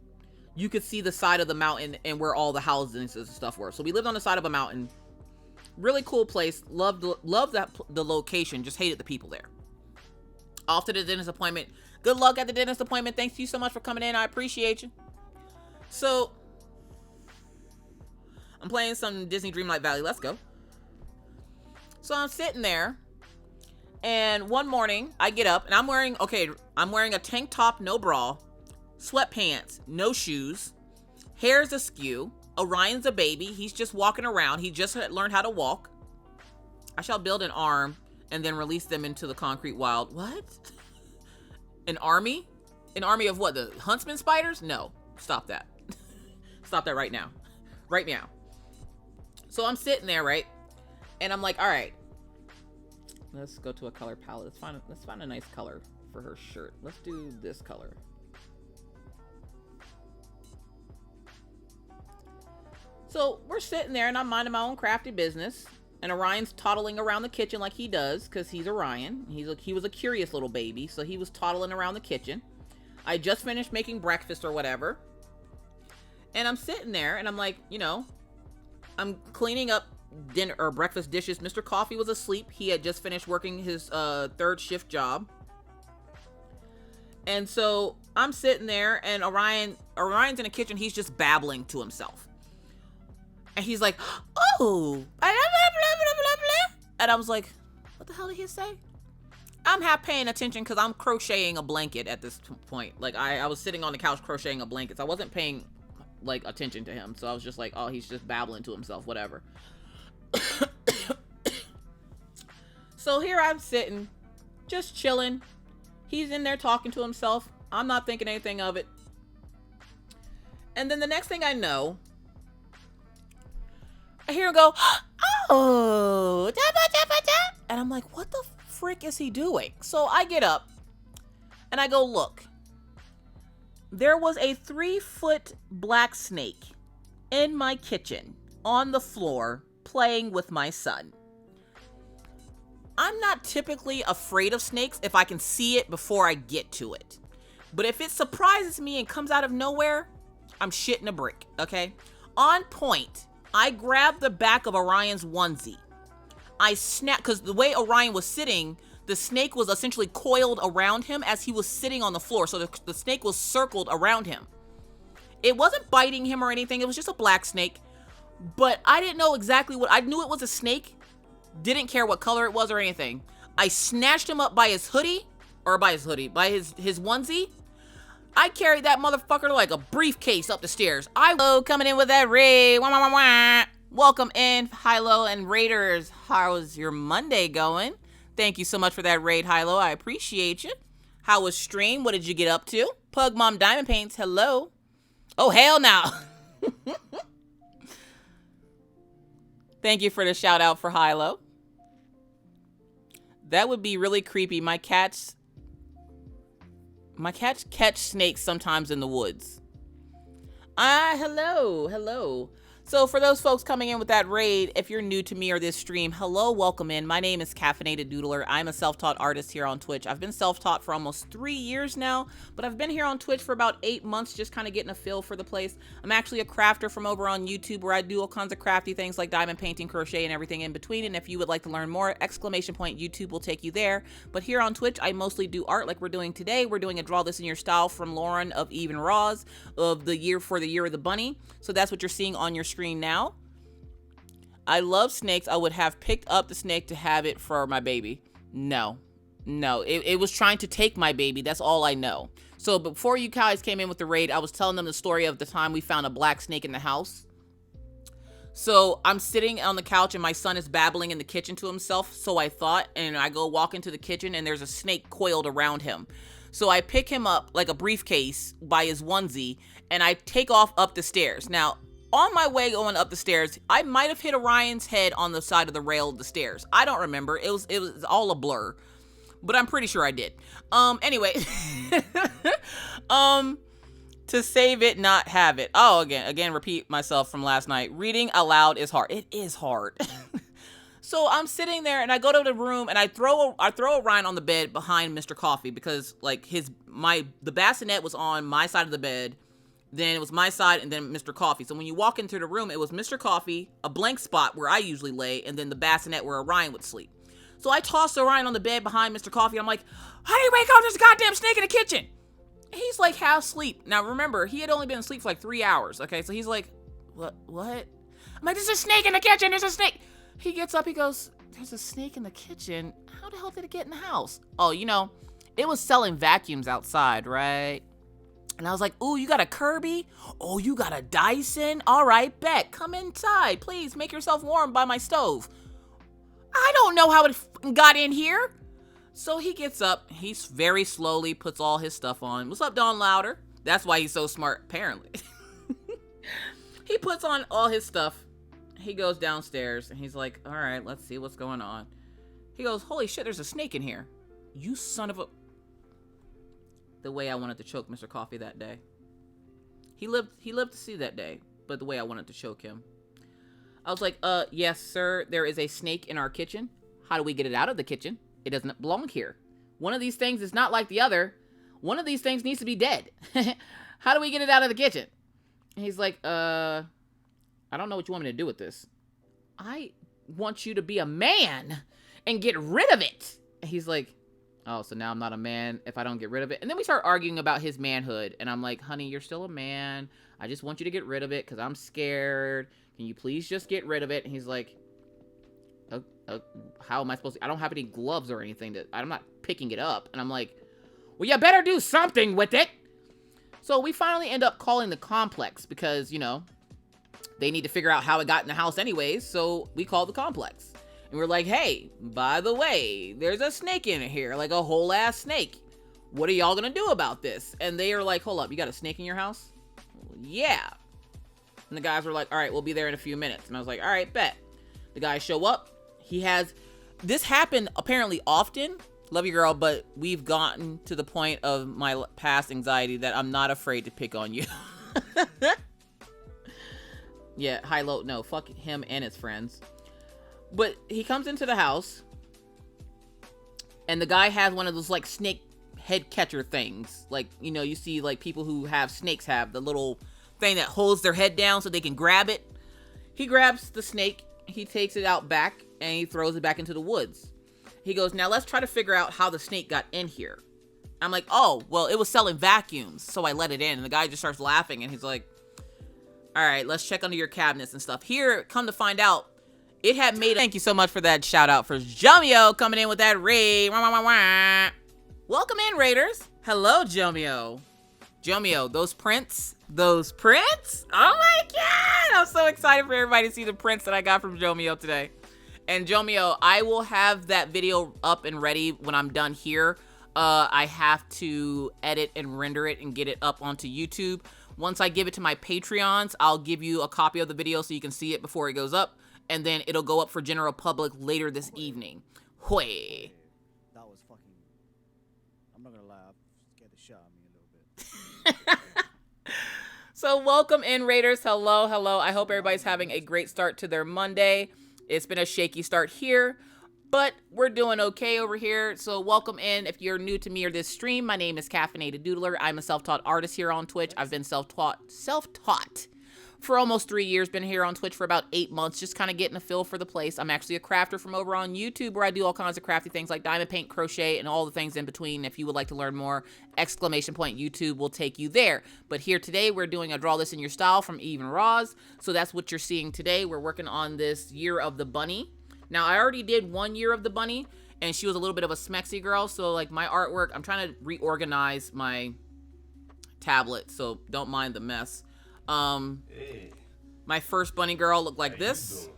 you could see the side of the mountain and where all the houses and stuff were. So we lived on the side of a mountain. Really cool place. Loved the location. Just hated the people there. Off to the dentist appointment. Good luck at the dentist appointment. Thanks you so much for coming in. I appreciate you. So, I'm playing some Disney Dreamlight Valley. Let's go. So I'm sitting there, and one morning I get up and I'm wearing a tank top, no bra, sweatpants, no shoes, hair's askew. Orion's a baby. He's just walking around. He just learned how to walk. I shall build an arm and then release them into the concrete wild. What? An army? An army of what? The huntsman spiders? No. Stop that. Stop that right now. Right now. So I'm sitting there, right? And I'm like, all right. Let's go to a color palette. Let's find a nice color for her shirt. Let's do this color. So we're sitting there and I'm minding my own crafty business. And Orion's toddling around the kitchen like he does because he's Orion. He was a curious little baby, so he was toddling around the kitchen. I just finished making breakfast or whatever. And I'm sitting there and I'm like, I'm cleaning up dinner or breakfast dishes. Mr. Coffee was asleep. He had just finished working his third shift job. And so I'm sitting there and Orion's in the kitchen. He's just babbling to himself. And he's like, oh, blah, blah, blah, blah, blah. And I was like, what the hell did he say? I'm half paying attention because I'm crocheting a blanket at this point. Like I was sitting on the couch crocheting a blanket. So I wasn't paying like attention to him. So I was just like, oh, he's just babbling to himself, whatever. So here I'm sitting, just chilling. He's in there talking to himself. I'm not thinking anything of it. And then the next thing I know, I hear him go, oh, da, ba, da, ba, da. And I'm like, what the frick is he doing? So I get up and I go, look, there was a 3-foot black snake in my kitchen on the floor playing with my son. I'm not typically afraid of snakes if I can see it before I get to it. But if it surprises me and comes out of nowhere, I'm shitting a brick, okay? On point, I grabbed the back of Orion's onesie. I snapped, because the way Orion was sitting, the snake was essentially coiled around him as he was sitting on the floor. So the snake was circled around him. It wasn't biting him or anything. It was just a black snake. But I didn't know exactly what, I knew it was a snake. Didn't care what color it was or anything. I snatched him up by his hoodie, by his onesie. I carried that motherfucker like a briefcase up the stairs. Coming in with that raid. Wah, wah, wah, wah. Welcome in, Hilo and Raiders. How's your Monday going? Thank you so much for that raid, Hilo. I appreciate you. How was stream? What did you get up to? Pug Mom Diamond Paints, hello. Oh, hell no. Thank you for the shout out for Hilo. That would be really creepy. My cats catch snakes sometimes in the woods. Hello. So for those folks coming in with that raid, if you're new to me or this stream, hello, welcome in. My name is Caffeinated Doodler. I'm a self-taught artist here on Twitch. I've been self-taught for almost 3 years now, but I've been here on Twitch for about 8 months, just kind of getting a feel for the place. I'm actually a crafter from over on YouTube where I do all kinds of crafty things like diamond painting, crochet, and everything in between. And if you would like to learn more, ! YouTube will take you there. But here on Twitch, I mostly do art like we're doing today. We're doing a Draw This in Your Style from Lauren of Eve and Roz of the year for the Year of the Bunny. So that's what you're seeing on your screen now. I love snakes. I would have picked up the snake to have it for my baby. No, No, it was trying to take my baby. That's all I know. So before you guys came in with the raid, I was telling them the story of the time we found a black snake in the house. So I'm sitting on the couch and my son is babbling in the kitchen to himself, so I thought, and I go walk into the kitchen and there's a snake coiled around him. So I pick him up like a briefcase by his onesie and I take off up the stairs. Now, on my way going up the stairs, I might have hit Orion's head on the side of the rail of the stairs. I don't remember. It was all a blur, but I'm pretty sure I did. Anyway, to save it, not have it. Oh, again, repeat myself from last night. Reading aloud is hard. It is hard. So I'm sitting there and I go to the room and I throw Orion on the bed behind Mr. Coffee because like the bassinet was on my side of the bed, then it was my side and then Mr. Coffee. So when you walk into the room, it was Mr. Coffee, a blank spot where I usually lay, and then the bassinet where Orion would sleep. So I toss Orion on the bed behind Mr. Coffee. I'm like, honey, wake up, there's a goddamn snake in the kitchen. He's like half asleep. Now remember, he had only been asleep for like 3 hours. Okay, so he's like, what? I'm like, there's a snake in the kitchen, there's a snake. He gets up, he goes, there's a snake in the kitchen. How the hell did it get in the house? Oh, it was selling vacuums outside, right? And I was like, ooh, you got a Kirby? Oh, you got a Dyson? All right, bet. Come inside. Please make yourself warm by my stove. I don't know how it got in here. So he gets up. He very slowly puts all his stuff on. What's up, Don Louder? That's why he's so smart, apparently. He puts on all his stuff. He goes downstairs, and he's like, all right, let's see what's going on. He goes, holy shit, there's a snake in here. You son of a... The way I wanted to choke Mr. Coffee that day. He lived to see that day, but the way I wanted to choke him. I was like, yes, sir, there is a snake in our kitchen. How do we get it out of the kitchen? It doesn't belong here. One of these things is not like the other. One of these things needs to be dead. How do we get it out of the kitchen? And he's like, I don't know what you want me to do with this. I want you to be a man and get rid of it. And he's like, oh, so now I'm not a man if I don't get rid of it. And then we start arguing about his manhood. And I'm like, honey, you're still a man. I just want you to get rid of it because I'm scared. Can you please just get rid of it? And he's like, how am I supposed to? I don't have any gloves or anything. I'm not picking it up. And I'm like, well, you better do something with it. So we finally end up calling the complex because, they need to figure out how it got in the house anyways. So we called the complex. And we're like, hey, by the way, there's a snake in here, like a whole ass snake. What are y'all gonna do about this? And they are like, hold up, you got a snake in your house? Yeah. And the guys were like, all right, we'll be there in a few minutes. And I was like, all right, bet. The guys show up. This happened apparently often. Love you, girl, but we've gotten to the point of my past anxiety that I'm not afraid to pick on you. Yeah, high, low, no, fuck him and his friends. But he comes into the house, and the guy has one of those, like, snake head catcher things. Like, you see, like, people who have snakes have the little thing that holds their head down so they can grab it. He grabs the snake, he takes it out back, and he throws it back into the woods. He goes, now let's try to figure out how the snake got in here. I'm like, oh, well, it was selling vacuums, so I let it in. And the guy just starts laughing, and he's like, all right, let's check under your cabinets and stuff. Here, come to find out, it had made... Thank you so much for that shout out for Jomio coming in with that raid. Wah, wah, wah, wah. Welcome in, Raiders. Hello, Jomio. Jomio, those prints? Those prints? Oh my God! I'm so excited for everybody to see the prints that I got from Jomio today. And Jomio, I will have that video up and ready when I'm done here. I have to edit and render it and get it up onto YouTube. Once I give it to my Patreons, I'll give you a copy of the video so you can see it before it goes up. And then it'll go up for general public later this evening. Hoi. That was fucking... I'm not gonna lie, it scared the shit out of me a little bit. So welcome in, Raiders. Hello, hello. I hope everybody's having a great start to their Monday. It's been a shaky start here, but we're doing okay over here. So welcome in. If you're new to me or this stream, my name is Caffeinated Doodler. I'm a self-taught artist here on Twitch. I've been self-taught for almost 3 years. Been here on Twitch for about 8 months, just kind of getting a feel for the place. I'm actually a crafter from over on YouTube where I do all kinds of crafty things like diamond paint, crochet, and all the things in between. If you would like to learn more, ! YouTube will take you there. But here today, we're doing a Draw This in Your Style from Eve and Roz. So that's what you're seeing today. We're working on this Year of the Bunny. Now, I already did 1 year of the bunny, and she was a little bit of a smexy girl. So, like, my artwork, I'm trying to reorganize my tablet, so don't mind the mess. My first bunny girl looked like this.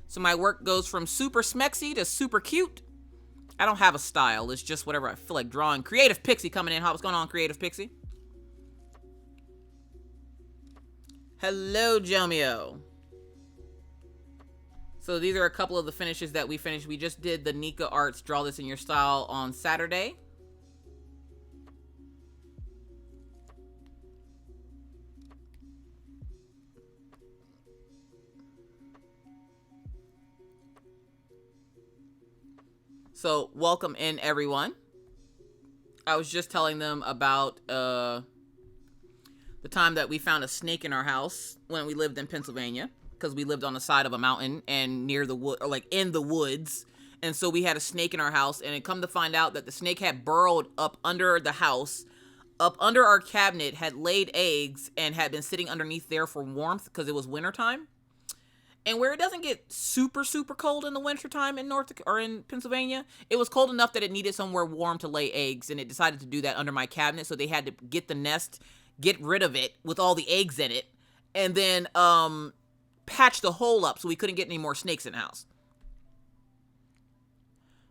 So my work goes from super smexy to super cute. I don't have a style. It's just whatever I feel like drawing. Creative Pixie coming in. What's going on, Creative Pixie? Hello, Jomio. So these are a couple of the finishes that we finished. We just did the Nika Arts Draw This in Your Style on Saturday. So welcome in, everyone. I was just telling them about the time that we found a snake in our house when we lived in Pennsylvania, because we lived on the side of a mountain and near the wood, or like in the woods. And so we had a snake in our house, and it come to find out that the snake had burrowed up under the house, up under our cabinet, had laid eggs, and had been sitting underneath there for warmth because it was wintertime. And where it doesn't get super, super cold in the wintertime in in Pennsylvania, it was cold enough that it needed somewhere warm to lay eggs, and it decided to do that under my cabinet. So they had to get the nest, get rid of it with all the eggs in it, and then patch the hole up so we couldn't get any more snakes in the house.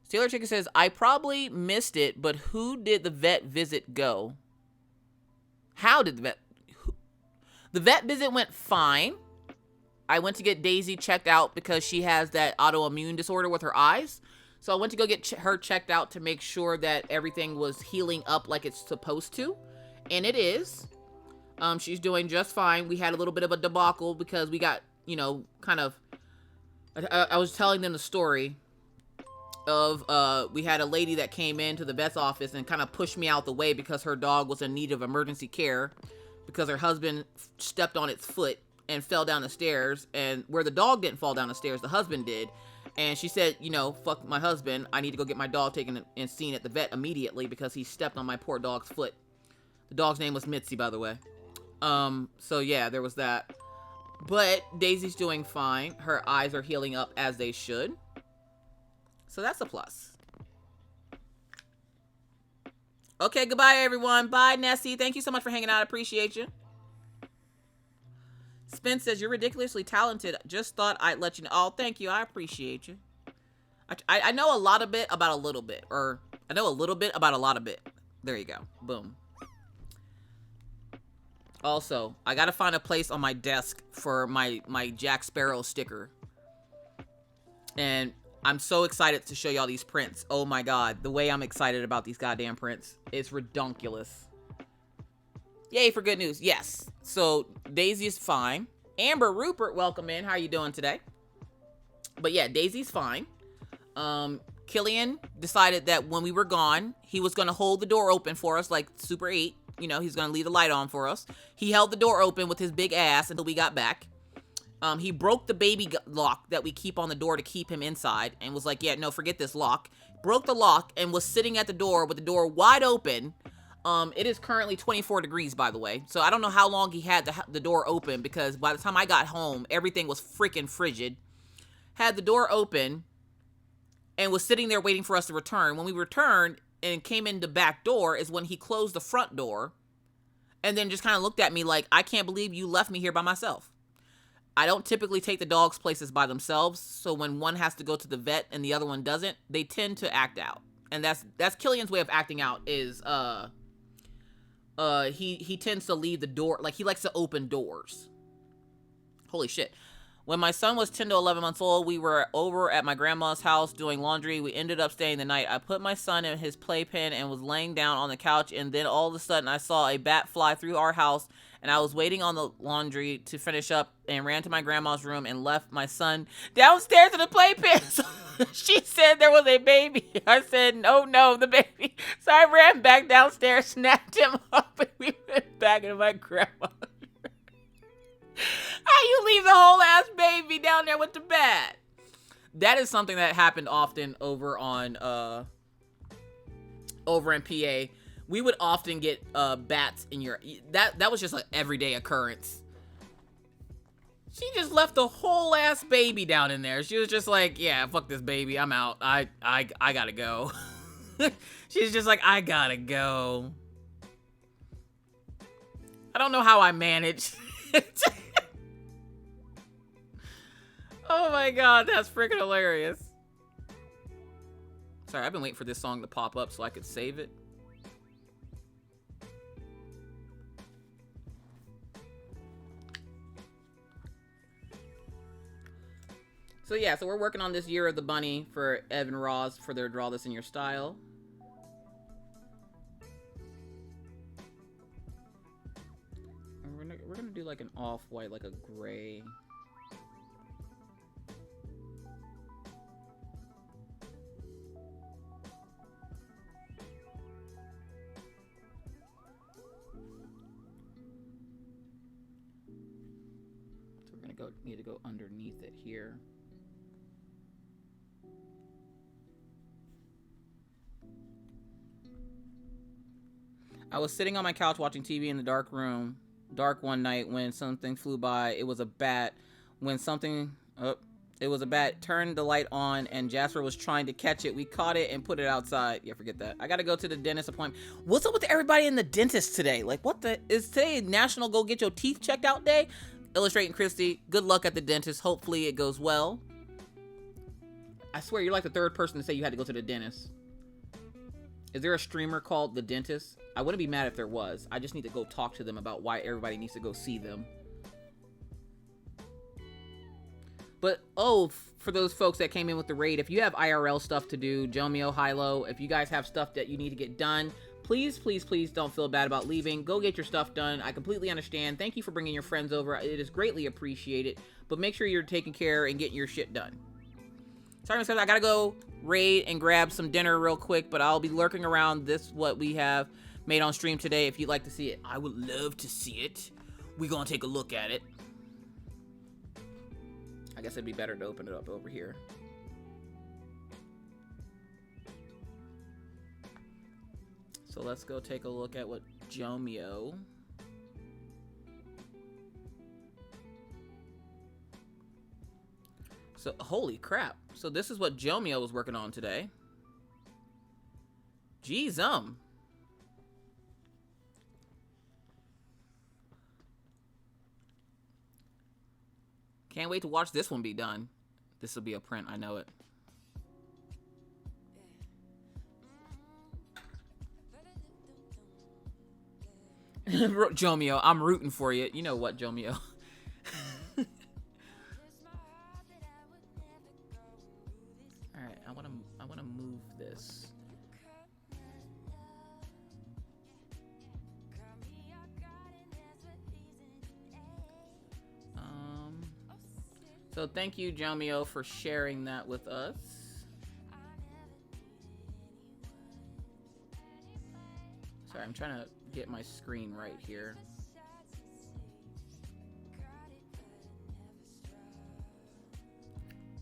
Taylor Chicken says, I probably missed it, but who did the vet visit go? How did the vet visit went fine. I went to get Daisy checked out because she has that autoimmune disorder with her eyes. So I went to go get her checked out to make sure that everything was healing up like it's supposed to. And it is. She's doing just fine. We had a little bit of a debacle because we got, you know, kind of... I was telling them the story of we had a lady that came into the vet's office and kind of pushed me out the way because her dog was in need of emergency care because her husband stepped on its foot and fell down the stairs, and where the dog didn't fall down the stairs, the husband did. And she said, you know, fuck my husband. I need to go get my dog taken and seen at the vet immediately because he stepped on my poor dog's foot. The dog's name was Mitzi, by the way. So yeah, there was that. But Daisy's doing fine. Her eyes are healing up as they should. So that's a plus. Okay, goodbye, everyone. Bye, Nessie. Thank you so much for hanging out. I appreciate you. Spence says, you're ridiculously talented. Just thought I'd let you know. Oh, thank you. I appreciate you. I know a lot of bit about a little bit. Or, I know a little bit about a lot of bit. There you go. Boom. Also, I gotta find a place on my desk for my Jack Sparrow sticker. And I'm so excited to show y'all these prints. Oh my god. The way I'm excited about these goddamn prints. It's redonkulous. Yay for good news. Yes. So Daisy is fine. Amber Rupert, welcome in. How are you doing today? But yeah, Daisy's fine. Killian decided that when we were gone, he was going to hold the door open for us like Super 8. You know, he's going to leave the light on for us. He held the door open with his big ass until we got back. He broke the baby lock that we keep on the door to keep him inside and was like, yeah, no, forget this lock. Broke the lock and was sitting at the door with the door wide open. It is currently 24 degrees, by the way. So I don't know how long he had the door open because by the time I got home, everything was freaking frigid. Had the door open and was sitting there waiting for us to return. When we returned and came in the back door is when he closed the front door and then just kind of looked at me like, I can't believe you left me here by myself. I don't typically take the dogs places by themselves. So when one has to go to the vet and the other one doesn't, they tend to act out. And that's Killian's way of acting out is, he tends to leave the door, like he likes to open doors. Holy shit. When my son was 10 to 11 months old, we were over at my grandma's house doing laundry. We ended up staying the night. I put my son in his playpen and was laying down on the couch, and then all of a sudden I saw a bat fly through our house, and I was waiting on the laundry to finish up and ran to my grandma's room and left my son downstairs in the playpen. So she said there was a baby. I said, no, the baby. So I ran back downstairs, snapped him up, and we went back into my grandma's. How you leave the whole ass baby down there with the bat? That is something that happened often over in PA. We would often get bats in your... That was just an everyday occurrence. She just left the whole ass baby down in there. She was just like, yeah, fuck this baby. I'm out. I gotta go. She's just like, I gotta go. I don't know how I managed. Oh my god, that's freaking hilarious. Sorry, I've been waiting for this song to pop up so I could save it. So yeah, so we're working on this Year of the Bunny for Ev and Roz for their Draw This in Your Style. And we're gonna do like an off-white, like a gray. So we're gonna need to go underneath it here. I was sitting on my couch watching TV in the dark one night when something flew by. It was a bat. It was a bat. Turned the light on and Jasper was trying to catch it. We caught it and put it outside. Yeah, forget that. I gotta go to the dentist appointment. What's up with everybody in the dentist today? Like, what the is today National Go Get Your Teeth Checked Out Day? Illustrating Christy, good luck at the dentist. Hopefully it goes well. I swear you're like the third person to say you had to go to the dentist. Is there a streamer called The Dentist? I wouldn't be mad if there was. I just need to go talk to them about why everybody needs to go see them. But, oh, for those folks that came in with the raid, if you have IRL stuff to do, Jomio, Hilo, if you guys have stuff that you need to get done, please, please, please don't feel bad about leaving. Go get your stuff done. I completely understand. Thank you for bringing your friends over. It is greatly appreciated. But make sure you're taking care and getting your shit done. Sorry, I gotta go raid and grab some dinner real quick, but I'll be lurking around what we have made on stream today if you'd like to see it. I would love to see it. We're gonna take a look at it. I guess it'd be better to open it up over here. So let's go take a look at what Jomio. So, holy crap. So this is what Jomio was working on today. Jeez, Can't wait to watch this one be done. This will be a print, I know it. Jomio, I'm rooting for you. You know what, Jomio? Alright, I wanna move this. So thank you, Jomio, for sharing that with us. Sorry, I'm trying to get my screen right here.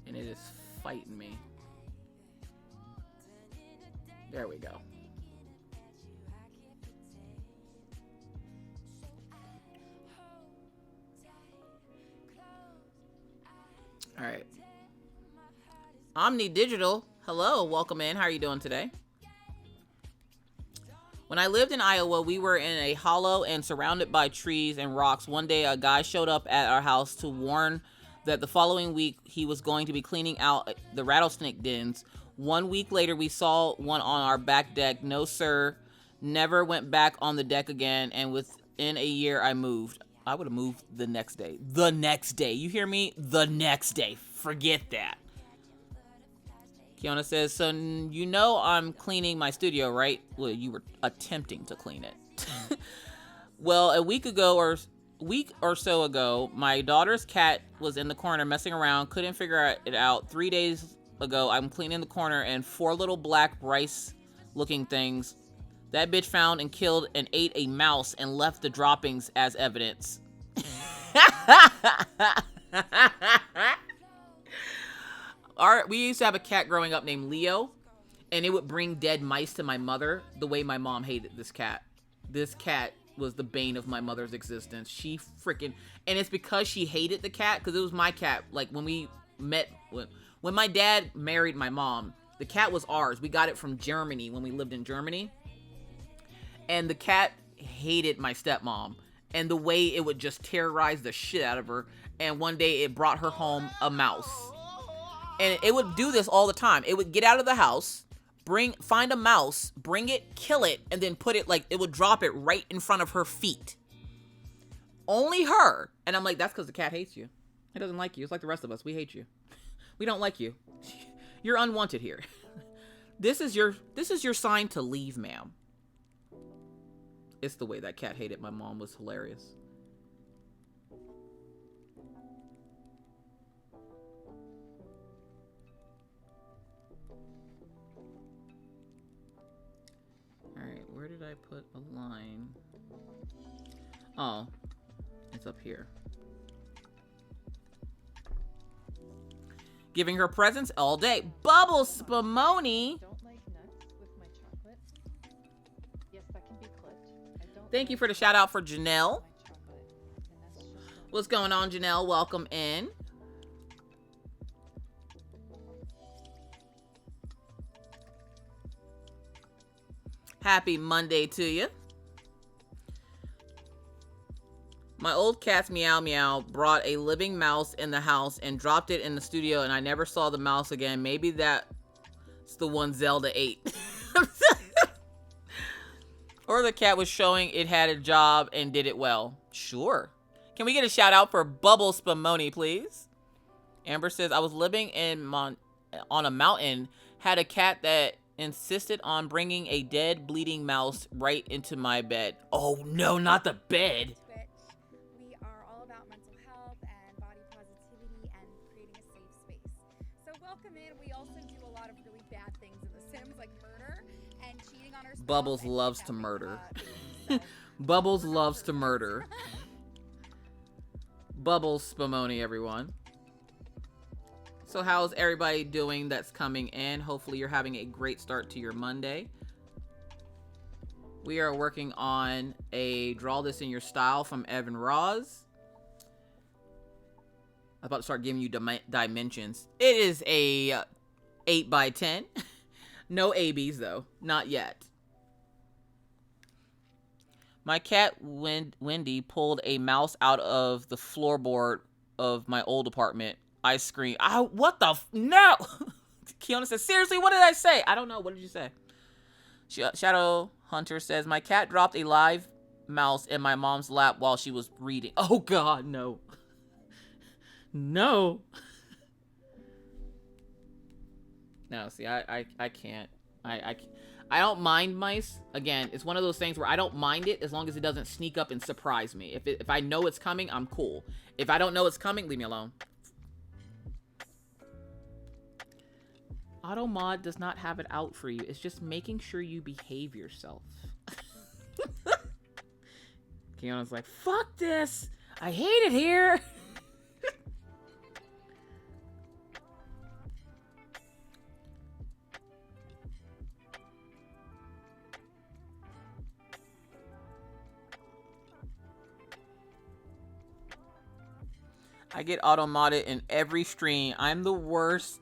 And it is fighting me. There we go. All right. Omni Digital, hello, welcome in. How are you doing today? When I lived in Iowa, we were in a hollow and surrounded by trees and rocks. One day, a guy showed up at our house to warn that the following week he was going to be cleaning out the rattlesnake dens. 1 week later, we saw one on our back deck. No, sir. Never went back on the deck again. And within a year, I moved. I would have moved the next day. The next day. You hear me? The next day. Forget that. Kiona says, so you know I'm cleaning my studio, right? Well, you were attempting to clean it. Well, a week or so ago, my daughter's cat was in the corner messing around, couldn't figure it out. 3 days ago, I'm cleaning the corner and 4 little black rice-looking things. That bitch found and killed and ate a mouse and left the droppings as evidence. We used to have a cat growing up named Leo, and it would bring dead mice to my mother the way my mom hated this cat. This cat was the bane of my mother's existence. She freaking, and it's because she hated the cat, because it was my cat. Like when we met, when my dad married my mom, the cat was ours. We got it from Germany when we lived in Germany. And the cat hated my stepmom and the way it would just terrorize the shit out of her. And one day it brought her home a mouse. And it would do this all the time. It would get out of the house, find a mouse, bring it, kill it, and then put it, like, it would drop it right in front of her feet. Only her. And I'm like, that's because the cat hates you. It doesn't like you. It's like the rest of us. We hate you. We don't like you. You're unwanted here. This is your sign to leave, ma'am. It's the way that cat hated my mom was hilarious. Alright, where did I put a line? Oh, it's up here. Giving her presents all day. Bubble Spumoni. Don't like nuts with my chocolate. Yes, that can be clipped. I don't Thank you like for the shout out for Janelle. my chocolate. And that's just What's going on, Janelle? Welcome in. Happy Monday to you. My old cat's Meow Meow brought a living mouse in the house and dropped it in the studio, and I never saw the mouse again. Maybe that's the one Zelda ate. Or the cat was showing it had a job and did it well. Sure. Can we get a shout out for Bubble Spumoni, please? Amber says, I was living on a mountain, had a cat that insisted on bringing a dead, bleeding mouse right into my bed. Oh no, not the bed. We are all about mental health and body positivity and creating a safe space. So welcome in. We also do a lot of really bad things in The Sims, like murder and cheating on our spouse. Bubbles and loves to kidnapping, murder. so- Bubbles loves to murder. Bubbles Spumoni, everyone. So how's everybody doing that's coming in? Hopefully you're having a great start to your Monday. We are working on a Draw This in Your Style from Evan Roz. I'm about to start giving you dimensions. It is a 8x10. No ABs though, not yet. My cat Wendy pulled a mouse out of the floorboard of my old apartment. I screamed, what the no! Kiana says, seriously, what did I say? I don't know, what did you say? Shadow Hunter says, my cat dropped a live mouse in my mom's lap while she was reading. Oh God, no. No. No, see, I can't. I don't mind mice. Again, it's one of those things where I don't mind it as long as it doesn't sneak up and surprise me. If I know it's coming, I'm cool. If I don't know it's coming, leave me alone. Automod does not have it out for you. It's just making sure you behave yourself. Kiana's like, fuck this. I hate it here. I get auto-modded in every stream. I'm the worst.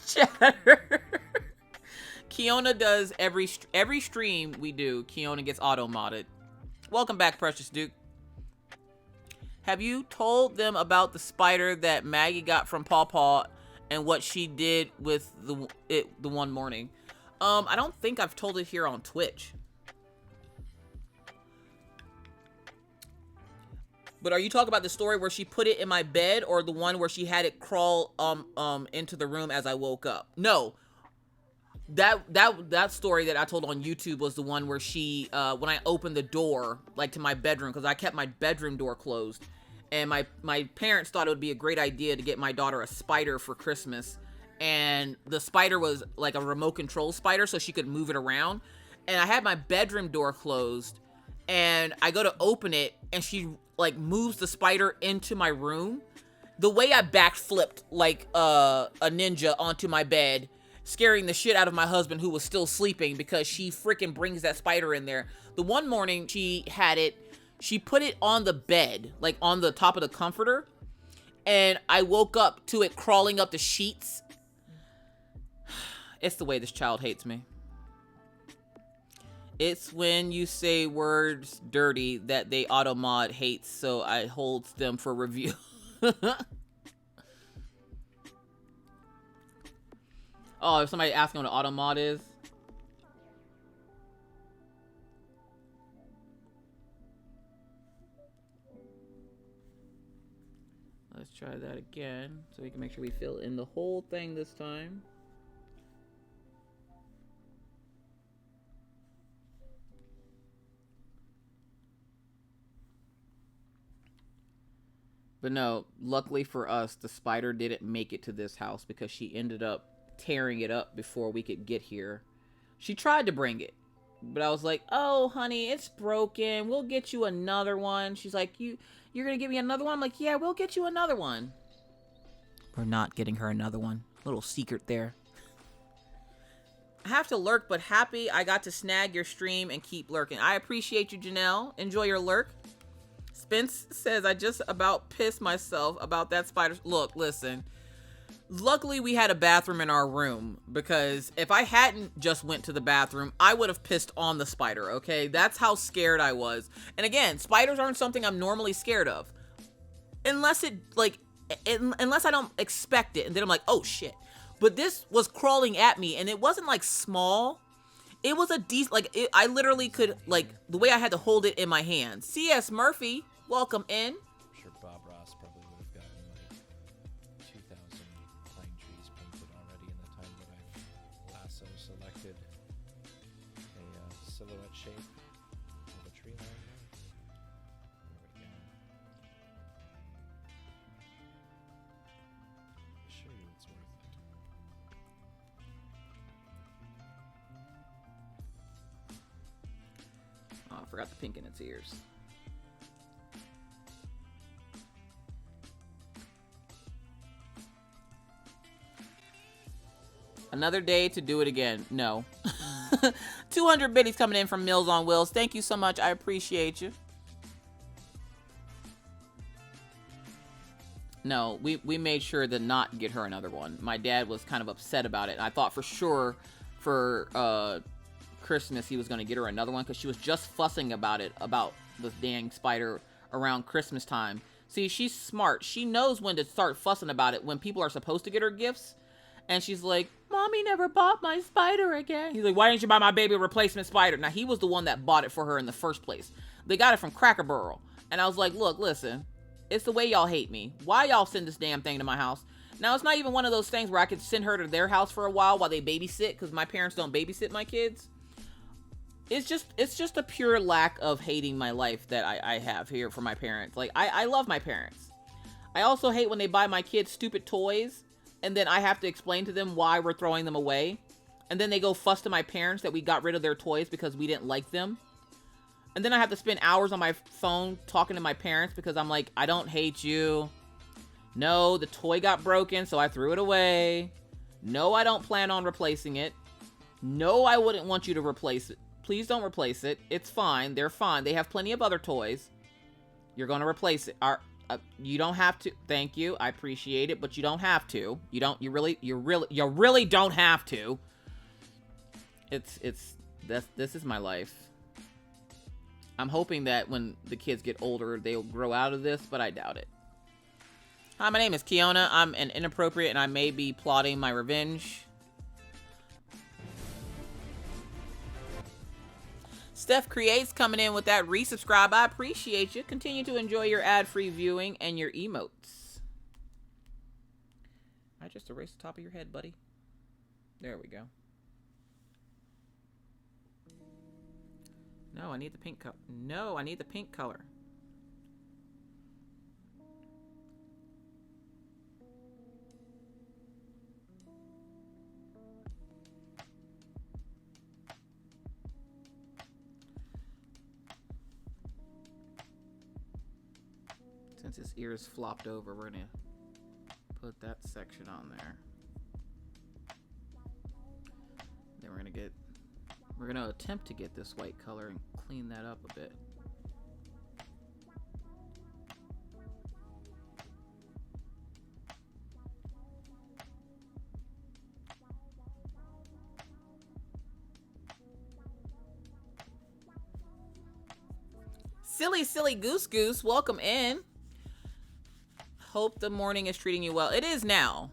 Chatter. Kiona does every stream we do. Kiona gets auto-modded. Welcome back, Precious Duke. Have you told them about the spider that Maggie got from Paw Paw and what she did with the one morning? I don't think I've told it here on Twitch. But are you talking about the story where she put it in my bed, or the one where she had it crawl into the room as I woke up? No. That story that I told on YouTube was the one where she when I opened the door, like, to my bedroom, because I kept my bedroom door closed, and my parents thought it would be a great idea to get my daughter a spider for Christmas, and the spider was like a remote control spider, so she could move it around, and I had my bedroom door closed, and I go to open it, and she like moves the spider into my room. The way I backflipped like a ninja onto my bed, scaring the shit out of my husband who was still sleeping because she freaking brings that spider in there. The one morning she put it on the bed, like on the top of the comforter, and I woke up to it crawling up the sheets. It's the way this child hates me. It's when you say words dirty that they auto-mod hates, so I holds them for review. Oh, if somebody asking what an auto-mod is. Let's try that again, so we can make sure we fill in the whole thing this time. But no, luckily for us, the spider didn't make it to this house because she ended up tearing it up before we could get here. She tried to bring it, but I was like, oh, honey, it's broken. We'll get you another one. She's like, you're going to give me another one? I'm like, yeah, we'll get you another one. We're not getting her another one. Little secret there. I have to lurk, but happy I got to snag your stream and keep lurking. I appreciate you, Janelle. Enjoy your lurk. Spence says, I just about pissed myself about that spider. Look, listen. Luckily, we had a bathroom in our room, because if I hadn't just went to the bathroom, I would have pissed on the spider, okay? That's how scared I was. And again, spiders aren't something I'm normally scared of. Unless I don't expect it, and then I'm like, oh, shit. But this was crawling at me, and it wasn't, like, small. It was a decent, like, I literally could, like, the way I had to hold it in my hand. C.S. Murphy, welcome in. I'm sure Bob Ross probably would have gotten like 2,000 pine trees painted already in the time that I've lasso selected a silhouette shape of a tree line there. There we go. I'll show you it's worth it. Oh, I forgot the pink in its ears. Another day to do it again. No. 200 biddies coming in from Mills on Wheels. Thank you so much. I appreciate you. No, we made sure to not get her another one. My dad was kind of upset about it. And I thought for sure for Christmas he was going to get her another one, because she was just fussing about it, about this dang spider around Christmas time. See, she's smart. She knows when to start fussing about it when people are supposed to get her gifts. And she's like, Mommy never bought my spider again. He's like, why didn't you buy my baby a replacement spider? Now, he was the one that bought it for her in the first place. They got it from Cracker Barrel. And I was like, look, listen, it's the way y'all hate me. Why y'all send this damn thing to my house? Now, it's not even one of those things where I could send her to their house for a while they babysit, because my parents don't babysit my kids. It's just a pure lack of hating my life that I have here for my parents. Like, I love my parents. I also hate when they buy my kids stupid toys, and then I have to explain to them why we're throwing them away. And then they go fuss to my parents that we got rid of their toys because we didn't like them. And then I have to spend hours on my phone talking to my parents because I'm like, I don't hate you. No, the toy got broken, so I threw it away. No, I don't plan on replacing it. No, I wouldn't want you to replace it. Please don't replace it. It's fine. They're fine. They have plenty of other toys. You're going to replace it. You don't have to. Thank you. I appreciate it, but you don't have to. You really don't have to. This is my life. I'm hoping that when the kids get older, they'll grow out of this, but I doubt it. Hi, my name is Kiona. I'm an inappropriate, and I may be plotting my revenge. Steph Creates coming in with that resubscribe. I appreciate you. Continue to enjoy your ad-free viewing and your emotes. I just erased the top of your head, buddy. There we go. No, I need the pink color. No, I need the pink color. Since his ears flopped over, we're gonna put that section on there. We're gonna attempt to get this white color and clean that up a bit. Silly Goose Goose, welcome in. Hope the morning is treating you well. It is now.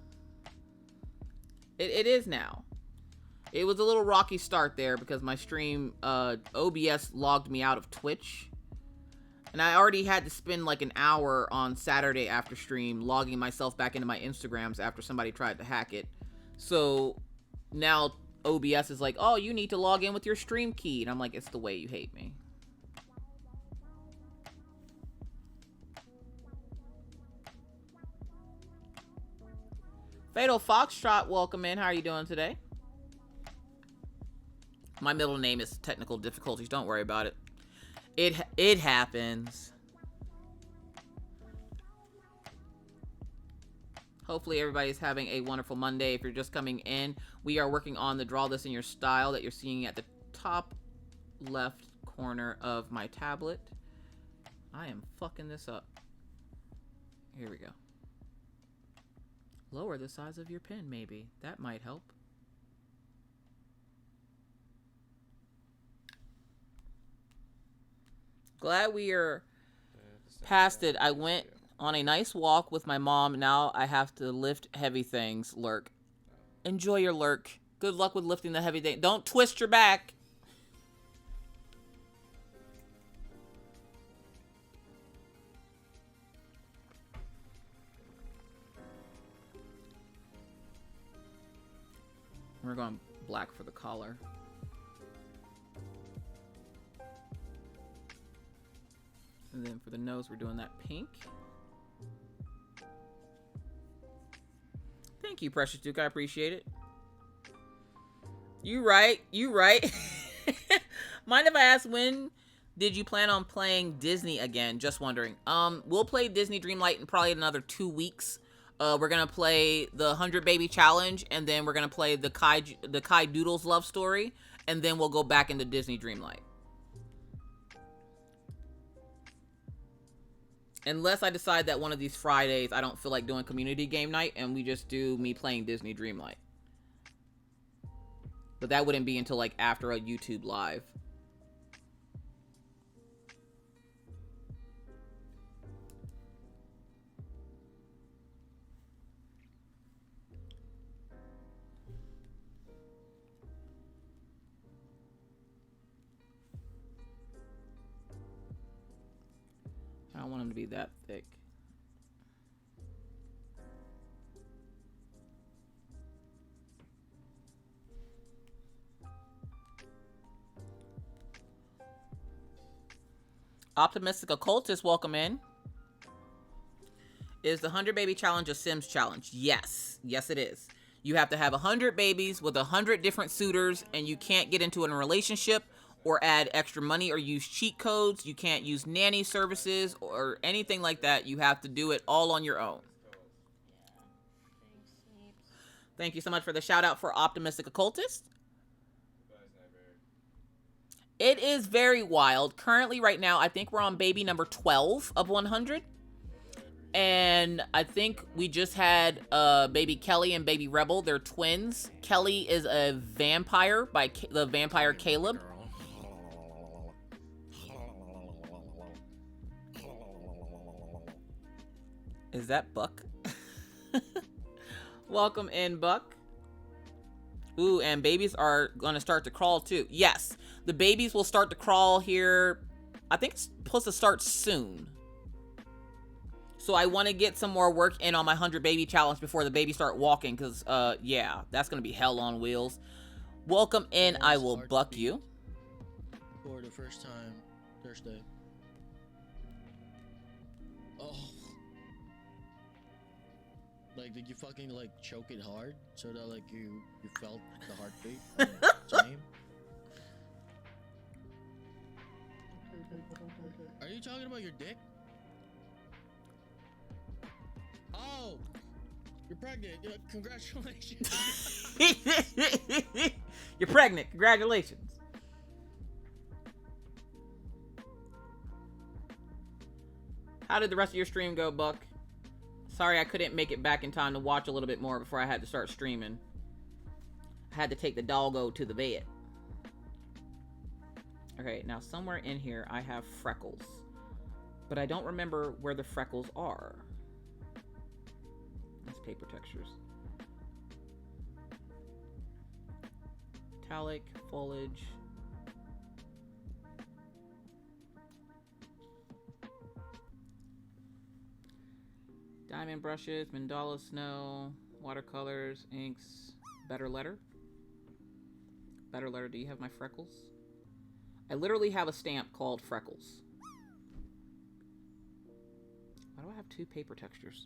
It is now. It was a little rocky start there because my stream, OBS logged me out of Twitch. And I already had to spend like an hour on Saturday after stream logging myself back into my Instagrams after somebody tried to hack it. So now OBS is like, oh, you need to log in with your stream key. And I'm like, it's the way you hate me. Fatal Foxtrot, welcome in. How are you doing today? My middle name is technical difficulties. Don't worry about it. It happens. Hopefully everybody's having a wonderful Monday. If you're just coming in, we are working on the Draw This in Your Style that you're seeing at the top left corner of my tablet. I am fucking this up. Here we go. Lower the size of your pen, maybe. That might help. Glad we are past it. I went on a nice walk with my mom. Now I have to lift heavy things. Lurk. Enjoy your lurk. Good luck with lifting the heavy thing. Don't twist your back. We're going black for the collar. And then for the nose, we're doing that pink. Thank you, Precious Duke. I appreciate it. You right. You right. Mind if I ask, when did you plan on playing Disney again? Just wondering. We'll play Disney Dreamlight in probably another 2 weeks. We're gonna play the 100 Baby Challenge, and then we're gonna play the Kai Doodles Love Story, and then we'll go back into Disney Dreamlight. Unless I decide that one of these Fridays I don't feel like doing community game night, and we just do me playing Disney Dreamlight. But that wouldn't be until like after a YouTube live. I don't want them to be that thick. Optimistic Occultist, welcome in. Is the 100 Baby Challenge a Sims challenge? Yes. Yes, it is. You have to have 100 babies with 100 different suitors, and you can't get into a relationship or add extra money or use cheat codes. You can't use nanny services or anything like that. You have to do it all on your own. Thank you so much for the shout out for Optimistic Occultist. It is very wild. Currently, right now, I think we're on baby number 12 of 100. And I think we just had baby Kelly and baby Rebel. They're twins. Kelly is a vampire by the vampire Caleb. Is that Buck? Welcome in, Buck. Ooh, and babies are going to start to crawl too. Yes, the babies will start to crawl here. I think it's supposed to start soon. So I want to get some more work in on my 100 baby challenge before the babies start walking. Because, yeah, that's going to be hell on wheels. Welcome in, I will buck you. For the first time Thursday. Oh. Like, did you fucking, like, choke it hard so that, like, you felt the heartbeat on its name? Are you talking about your dick? Oh! You're pregnant. Congratulations. You're pregnant. Congratulations. How did the rest of your stream go, Buck? Sorry I couldn't make it back in time to watch a little bit more before I had to start streaming. I had to take the doggo to the bed. Okay, now somewhere in here I have freckles. But I don't remember where the freckles are. That's paper textures. Metallic, foliage. Diamond brushes, mandala snow, watercolors, inks, better letter. Better letter, do you have my freckles? I literally have a stamp called freckles. Why do I have 2 paper textures?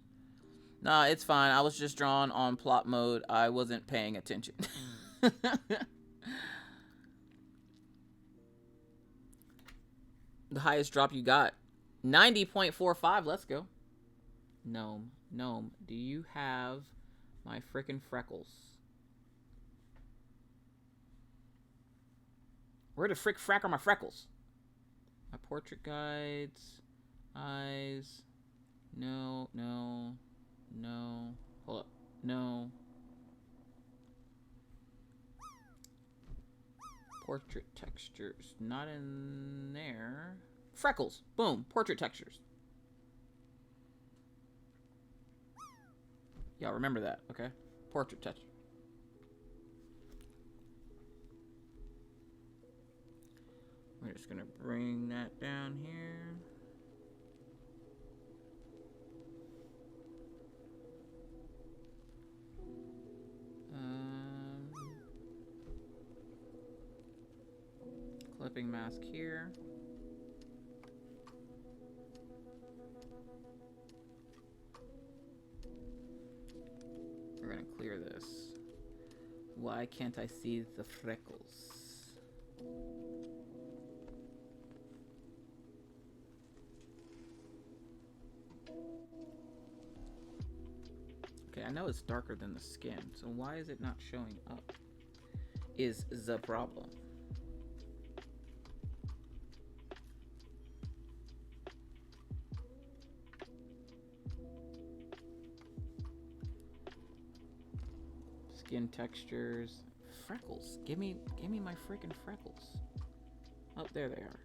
Nah, it's fine. I was just drawn on plot mode. I wasn't paying attention. The highest drop you got. 90.45. Let's go. Gnome. Gnome, do you have my frickin' freckles? Where the frick frack are my freckles? My portrait guides. Eyes. No, no, no. Hold up. No. Portrait textures. Not in there. Freckles. Boom. Portrait textures. Y'all remember that, okay? Portrait texture. We're just gonna bring that down here. Clipping mask here. We're gonna clear this. Why can't I see the freckles? Okay, I know it's darker than the skin, so why is it not showing up? Is the problem. Skin textures, freckles. Give me my freaking freckles. Oh, there they are.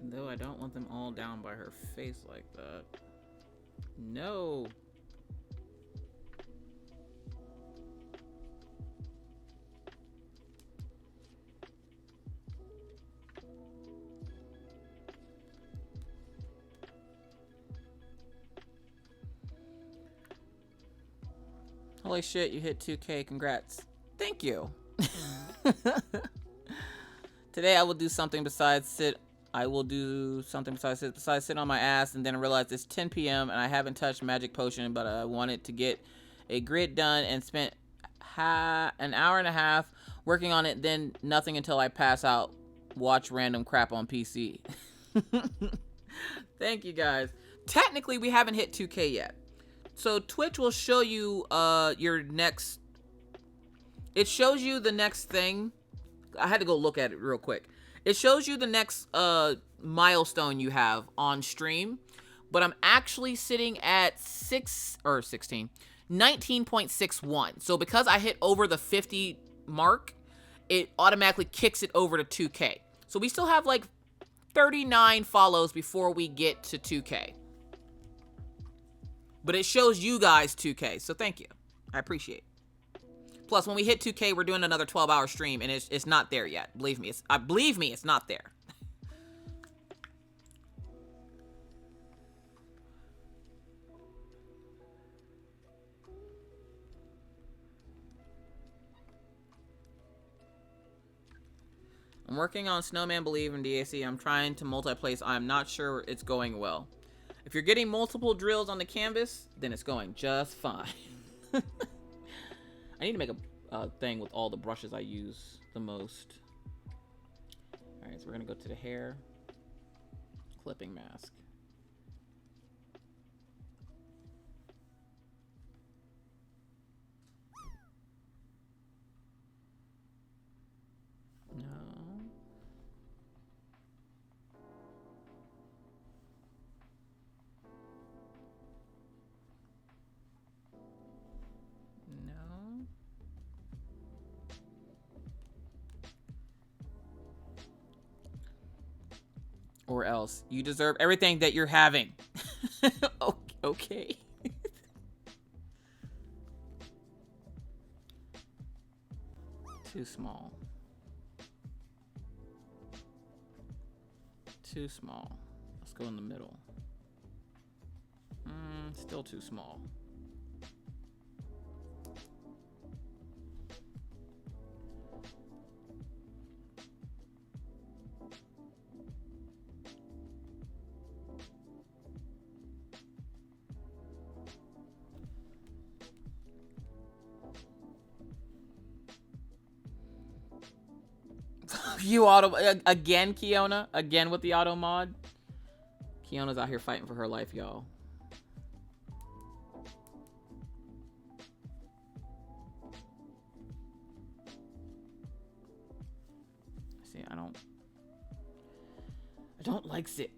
And though I don't want them all down by her face like that. No. Holy shit, you hit 2K. Congrats. Thank you. Today I will do something besides sit. I will do something besides sit on my ass, and then realize it's 10 p.m. and I haven't touched Magic Potion, but I wanted to get a grid done and spent an hour and a half working on it, then nothing until I pass out. Watch random crap on PC. Thank you guys. Technically, we haven't hit 2K yet. So Twitch will show you your next. It shows you the next thing. I had to go look at it real quick. It shows you the next milestone you have on stream, but I'm actually sitting at 19.61. So because I hit over the 50 mark, it automatically kicks it over to 2K. So we still have like 39 follows before we get to 2K. But it shows you guys 2K, so thank you. I appreciate it. Plus, when we hit 2K, we're doing another 12-hour stream, and it's not there yet. Believe me, it's not there. I'm working on Snowman Believe in DAC. I'm trying to multi-place. I'm not sure it's going well. If you're getting multiple drills on the canvas, then it's going just fine. I need to make a thing with all the brushes I use the most. Alright, so we're going to go to the hair. clipping mask. No. No. Or else you deserve everything that you're having. Okay. Too small. Too small. Let's go in the middle. Still too small. You auto again, Kiona? Again with the auto mod? Kiona's out here fighting for her life, y'all. See, I don't like it.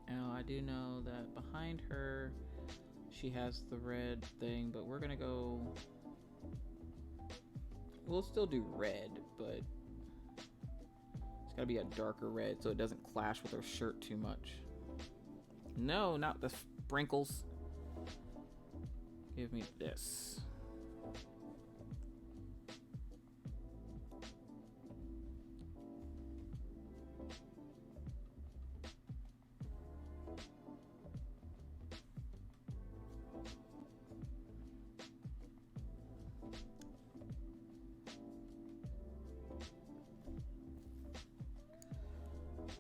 Now, I do know that behind her, she has the red thing, but we're gonna go... We'll still do red, but it's gotta be a darker red so it doesn't clash with her shirt too much. No, not the sprinkles. Give me this.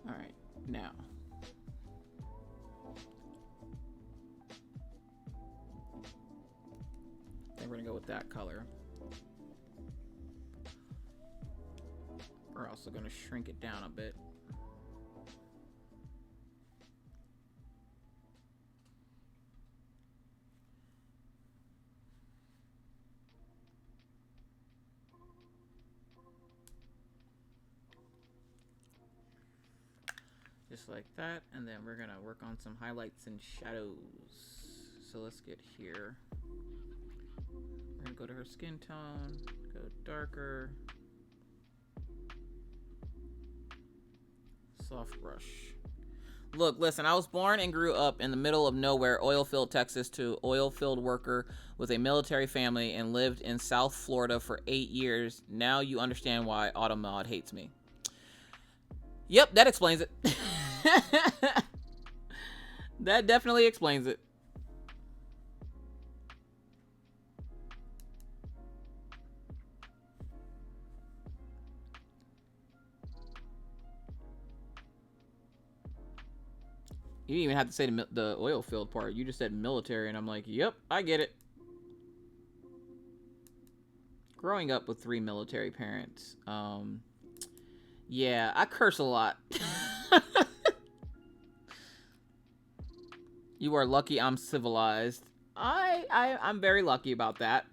All right, now. Then we're gonna go with that color. We're also gonna shrink it down a bit. Just like that, and then we're gonna work on some highlights and shadows. So let's get here. We're gonna go to her skin tone, go darker. Soft brush. Look, listen, I was born and grew up in the middle of nowhere, oil-filled Texas, to oil-filled worker with a military family, and lived in South Florida for 8 years. Now you understand why Automod hates me. Yep, that explains it. That definitely explains it. You didn't even have to say the oil field part. You just said military, and I'm like, yep, I get it. Growing up with 3 military parents, yeah, I curse a lot. You are lucky I'm civilized. I'm very lucky about that.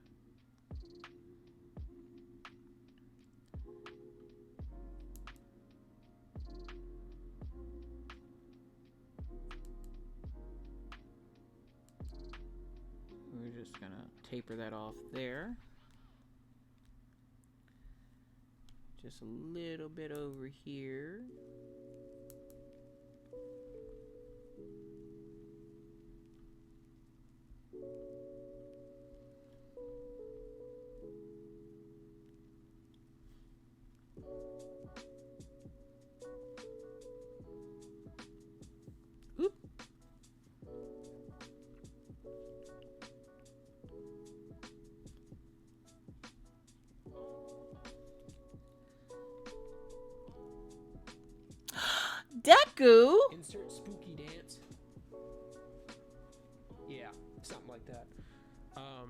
We're just gonna taper that off there. Just a little bit over here. Oop. Deku! Insert spooky dance. Yeah, something like that. Oh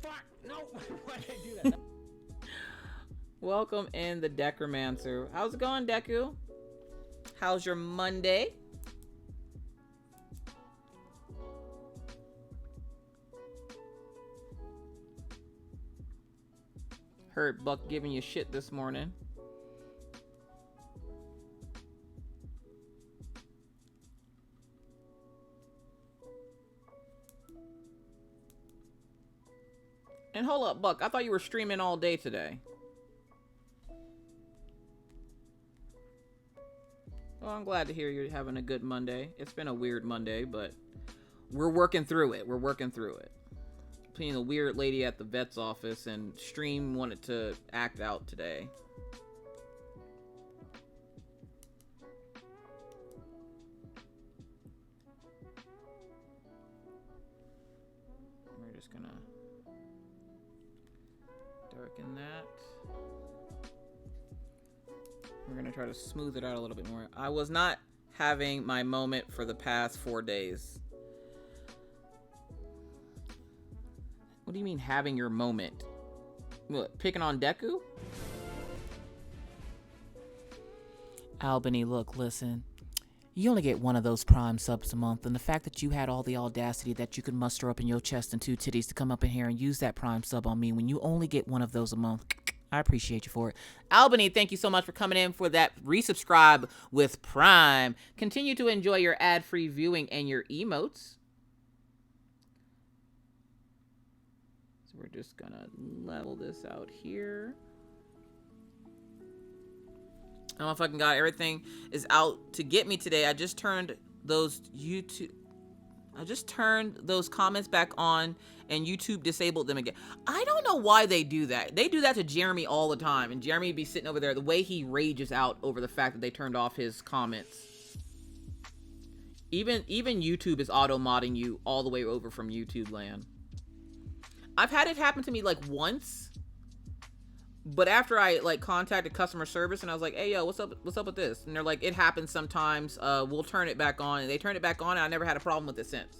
fuck! No! Why did I do that? Welcome in the Decromancer. How's it going, Deku? How's your Monday? Heard Buck giving you shit this morning. And hold up, Buck. I thought you were streaming all day today. Well, I'm glad to hear you're having a good Monday. It's been a weird Monday, but we're working through it. We're working through it. Being a weird lady at the vet's office, and Stream wanted to act out today. We're just gonna darken that. We're gonna try to smooth it out a little bit more. I was not having my moment for the past 4 days. What do you mean having your moment? What, picking on Deku? Albany, look, listen. You only get one of those Prime subs a month, and the fact that you had all the audacity that you could muster up in your chest and 2 titties to come up in here and use that Prime sub on me when you only get one of those a month, I appreciate you for it. Albany, thank you so much for coming in for that resubscribe with Prime. Continue to enjoy your ad-free viewing and your emotes. So we're just gonna level this out here. I don't know if I got everything is out to get me today. I just turned those comments back on, and YouTube disabled them again. I don't know why they do that. They do that to Jeremy all the time, and Jeremy be sitting over there, the way he rages out over the fact that they turned off his comments. Even YouTube is auto-modding you all the way over from YouTube land. I've had it happen to me like once, but after I like contacted customer service and I was like, hey yo, what's up with this? And they're like, it happens sometimes, we'll turn it back on. And they turned it back on, and I never had a problem with it since.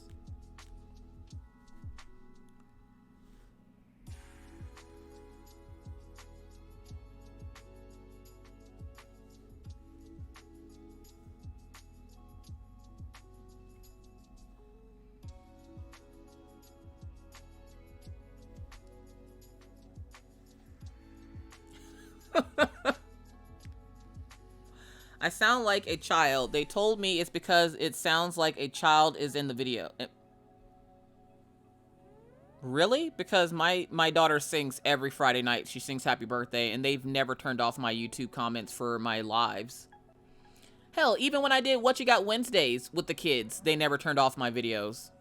I sound like a child. They told me it's because it sounds like a child is in the video. Really? Because my daughter sings every Friday night. She sings Happy Birthday, and they've never turned off my YouTube comments for my lives. Hell, even when I did What You Got Wednesdays with the kids, they never turned off my videos.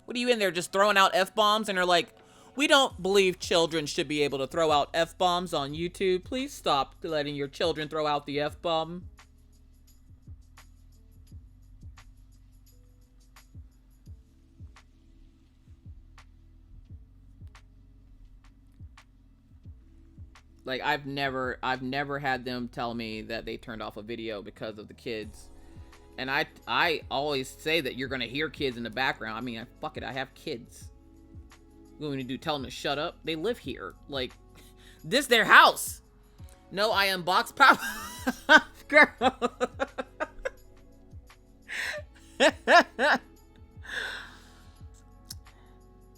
What are you in there just throwing out F-bombs? And they're like, we don't believe children should be able to throw out F-bombs on YouTube. Please stop letting your children throw out the F-bomb. Like, I've never had them tell me that they turned off a video because of the kids. And I always say that you're gonna hear kids in the background. I mean, fuck it, I have kids. What are we gonna do, tell them to shut up? They live here. Like, this their house. No, I unboxed Power Girl.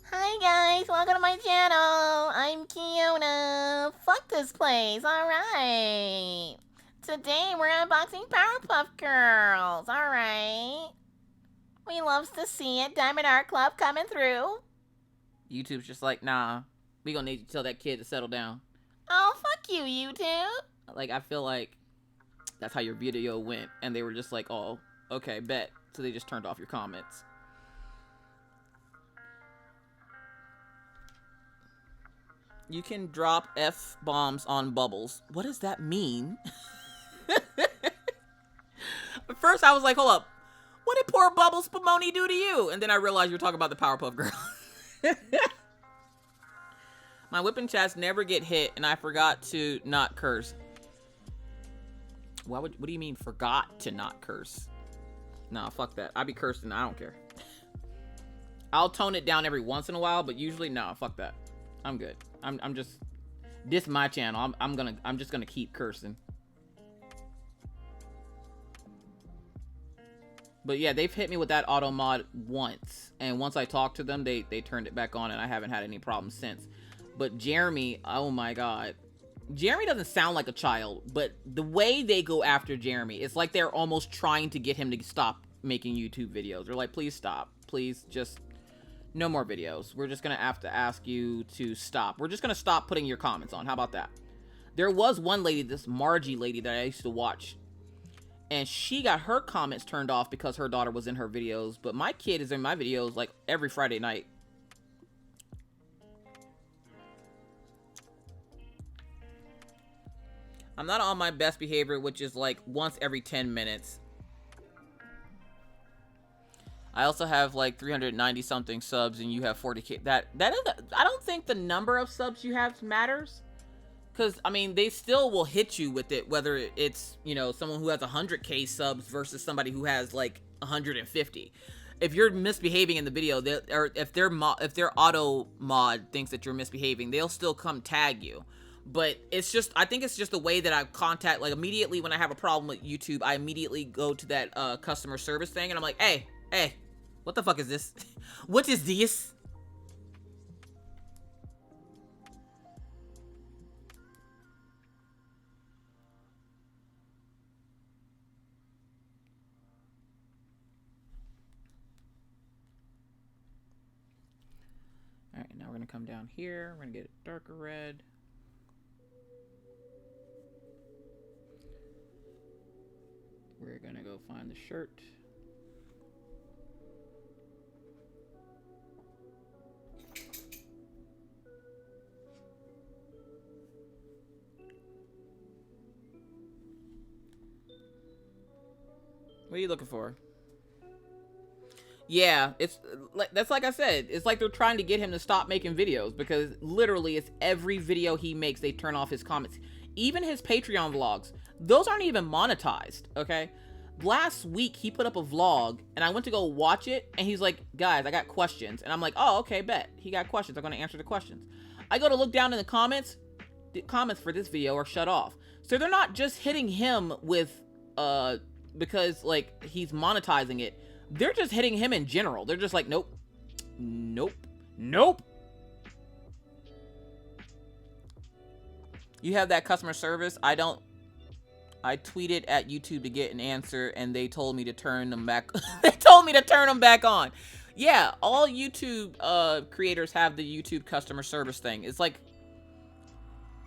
Hi guys, welcome to my channel. I'm Kiona. Fuck this place, alright. Today we're unboxing Powerpuff Girls, alright. We loves to see it. Diamond Art Club coming through. YouTube's just like, nah, we gonna need to tell that kid to settle down. Oh, fuck you, YouTube. Like, I feel like that's how your video went, and they were just like, oh, okay, bet. So they just turned off your comments. You can drop F-bombs on bubbles. What does that mean? At first, I was like, hold up. What did poor Bubbles Spumoni do to you? And then I realized you were talking about the Powerpuff Girl. My whipping chats never get hit, and I forgot to not curse. What do you mean, forgot to not curse? Nah, fuck that. I be cursing. I don't care. I'll tone it down every once in a while, but usually, no, fuck that. I'm good. I'm just This my channel. I'm just gonna keep cursing. But yeah, they've hit me with that auto mod once, and once I talked to them, they turned it back on, and I haven't had any problems since. But Jeremy, oh my god. Jeremy doesn't sound like a child, but the way they go after Jeremy, it's like they're almost trying to get him to stop making YouTube videos. They're like, please stop. Please just, no more videos. We're just gonna have to ask you to stop. We're just gonna stop putting your comments on. How about that? There was one lady, this Margie lady that I used to watch, and she got her comments turned off because her daughter was in her videos. But my kid is in my videos like every Friday night. I'm not on my best behavior, which is like once every 10 minutes. I also have like 390 something subs and you have 40k. That is, I don't think the number of subs you have matters. Because, I mean, they still will hit you with it, whether it's, you know, someone who has 100k subs versus somebody who has, like, 150. If you're misbehaving in the video, or if their auto mod thinks that you're misbehaving, they'll still come tag you. But it's just, I think it's just the way that I contact, like, immediately when I have a problem with YouTube, I immediately go to that customer service thing, and I'm like, hey, what the fuck is this? What is this? All right, now we're gonna come down here. We're gonna get it darker red. We're gonna go find the shirt. What are you looking for? Yeah, it's like, that's like I said, it's like they're trying to get him to stop making videos, because literally it's every video he makes, they turn off his comments. Even his Patreon vlogs, those aren't even monetized, okay? Last week, he put up a vlog, and I went to go watch it, and he's like, guys, I got questions. And I'm like, oh, okay, bet. He got questions. I'm going to answer the questions. I go to look down in the comments for this video are shut off. So they're not just hitting him with, because, like, he's monetizing it. They're just hitting him in general. They're just like, nope, nope, nope. You have that customer service. I tweeted at YouTube to get an answer, and they told me to turn them back. They told me to turn them back on. Yeah, all YouTube creators have the YouTube customer service thing. It's like,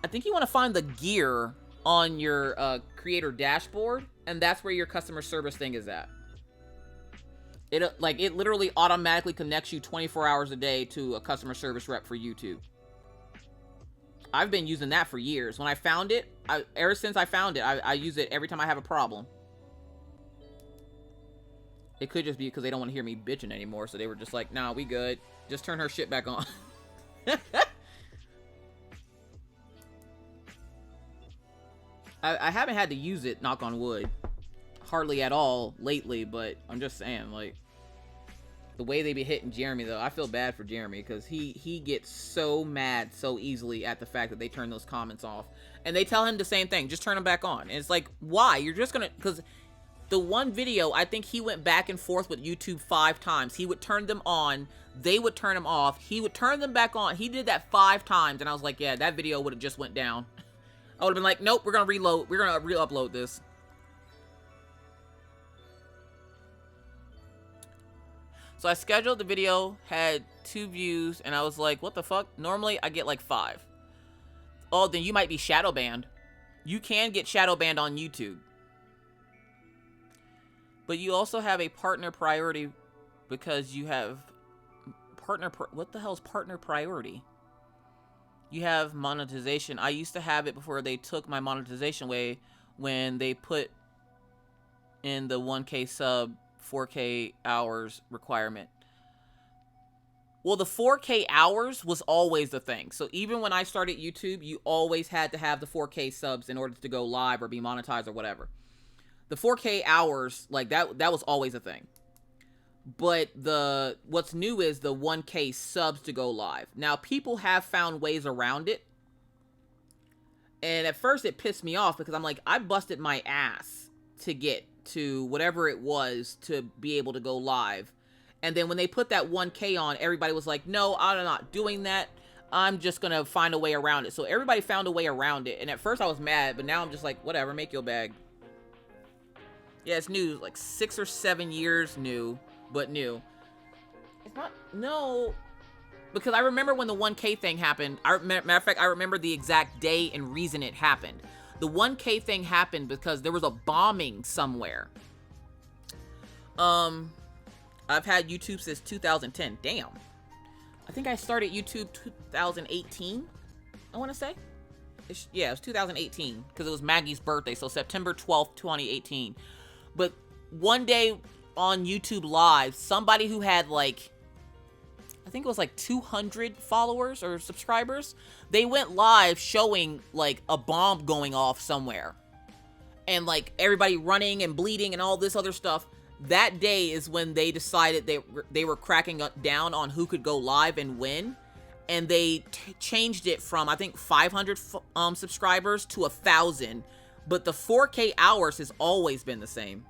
I think you want to find the gear on your creator dashboard, and that's where your customer service thing is at. It literally automatically connects you 24 hours a day to a customer service rep for YouTube. I've been using that for years. When I found it, ever since I found it, I use it every time I have a problem. It could just be because they don't want to hear me bitching anymore, so they were just like, nah, we good. Just turn her shit back on. I haven't had to use it, knock on wood, hardly at all lately, but I'm just saying, like, the way they be hitting Jeremy, though, I feel bad for Jeremy, because he gets so mad so easily at the fact that they turn those comments off. And they tell him the same thing, just turn them back on. And it's like, why? You're just gonna, because the one video, I think he went back and forth with YouTube 5 times. He would turn them on, they would turn them off, he would turn them back on. He did that 5 times, and I was like, yeah, that video would have just went down. I would have been like, nope, we're gonna reload, we're gonna re-upload this. So I scheduled the video, had 2 views, and I was like, what the fuck? Normally, I get like 5. Oh, then you might be shadow banned. You can get shadow banned on YouTube. But you also have a partner priority because you have what the hell is partner priority? You have monetization. I used to have it before they took my monetization away, when they put in the 1K sub 4K hours requirement. Well, the 4K hours was always the thing. So even when I started YouTube, you always had to have the 4K subs in order to go live or be monetized or whatever. The 4K hours, like that was always a thing. But what's new is the 1K subs to go live. Now, people have found ways around it. And at first it pissed me off because I'm like, I busted my ass to get to whatever it was to be able to go live. And then when they put that 1K on, everybody was like, no, I'm not doing that. I'm just going to find a way around it. So everybody found a way around it. And at first I was mad, but now I'm just like, whatever, make your bag. Yeah, it's new, like 6 or 7 years new, but new. It's not, no, because I remember when the 1K thing happened. Matter of fact, I remember the exact day and reason it happened. The 1K thing happened because there was a bombing somewhere. I've had YouTube since 2010. Damn. I think I started YouTube 2018, I want to say. Yeah, it was 2018 because it was Maggie's birthday. So September 12th, 2018. But one day on YouTube Live, somebody who had like, I think it was like 200 followers or subscribers, they went live showing like a bomb going off somewhere. And like everybody running and bleeding and all this other stuff. That day is when they decided they were cracking down on who could go live and win. And they changed it from, I think, 500 subscribers to 1,000. But the 4K hours has always been the same.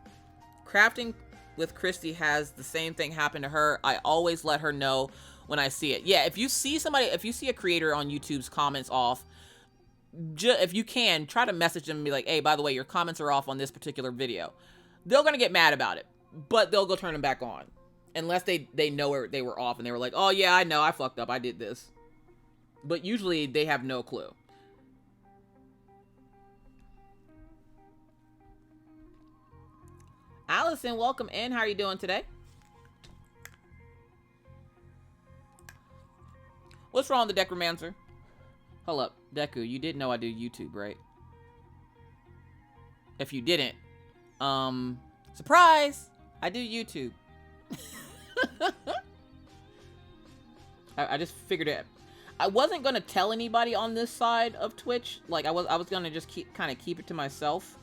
Crafting with Christy has the same thing happen to her. I always let her know when I see it. Yeah, if you see a creator on YouTube's comments off, if you can, try to message them and be like, hey, by the way, your comments are off on this particular video. They're going to get mad about it, but they'll go turn them back on. Unless they know they were off and they were like, oh yeah, I know, I fucked up, I did this. But usually they have no clue. Allison, welcome in. How are you doing today? What's wrong with the Decromancer? Hold up, Deku, you did know I do YouTube, right? If you didn't, surprise! I do YouTube. I just figured it. I wasn't gonna tell anybody on this side of Twitch. Like I was gonna just keep it to myself.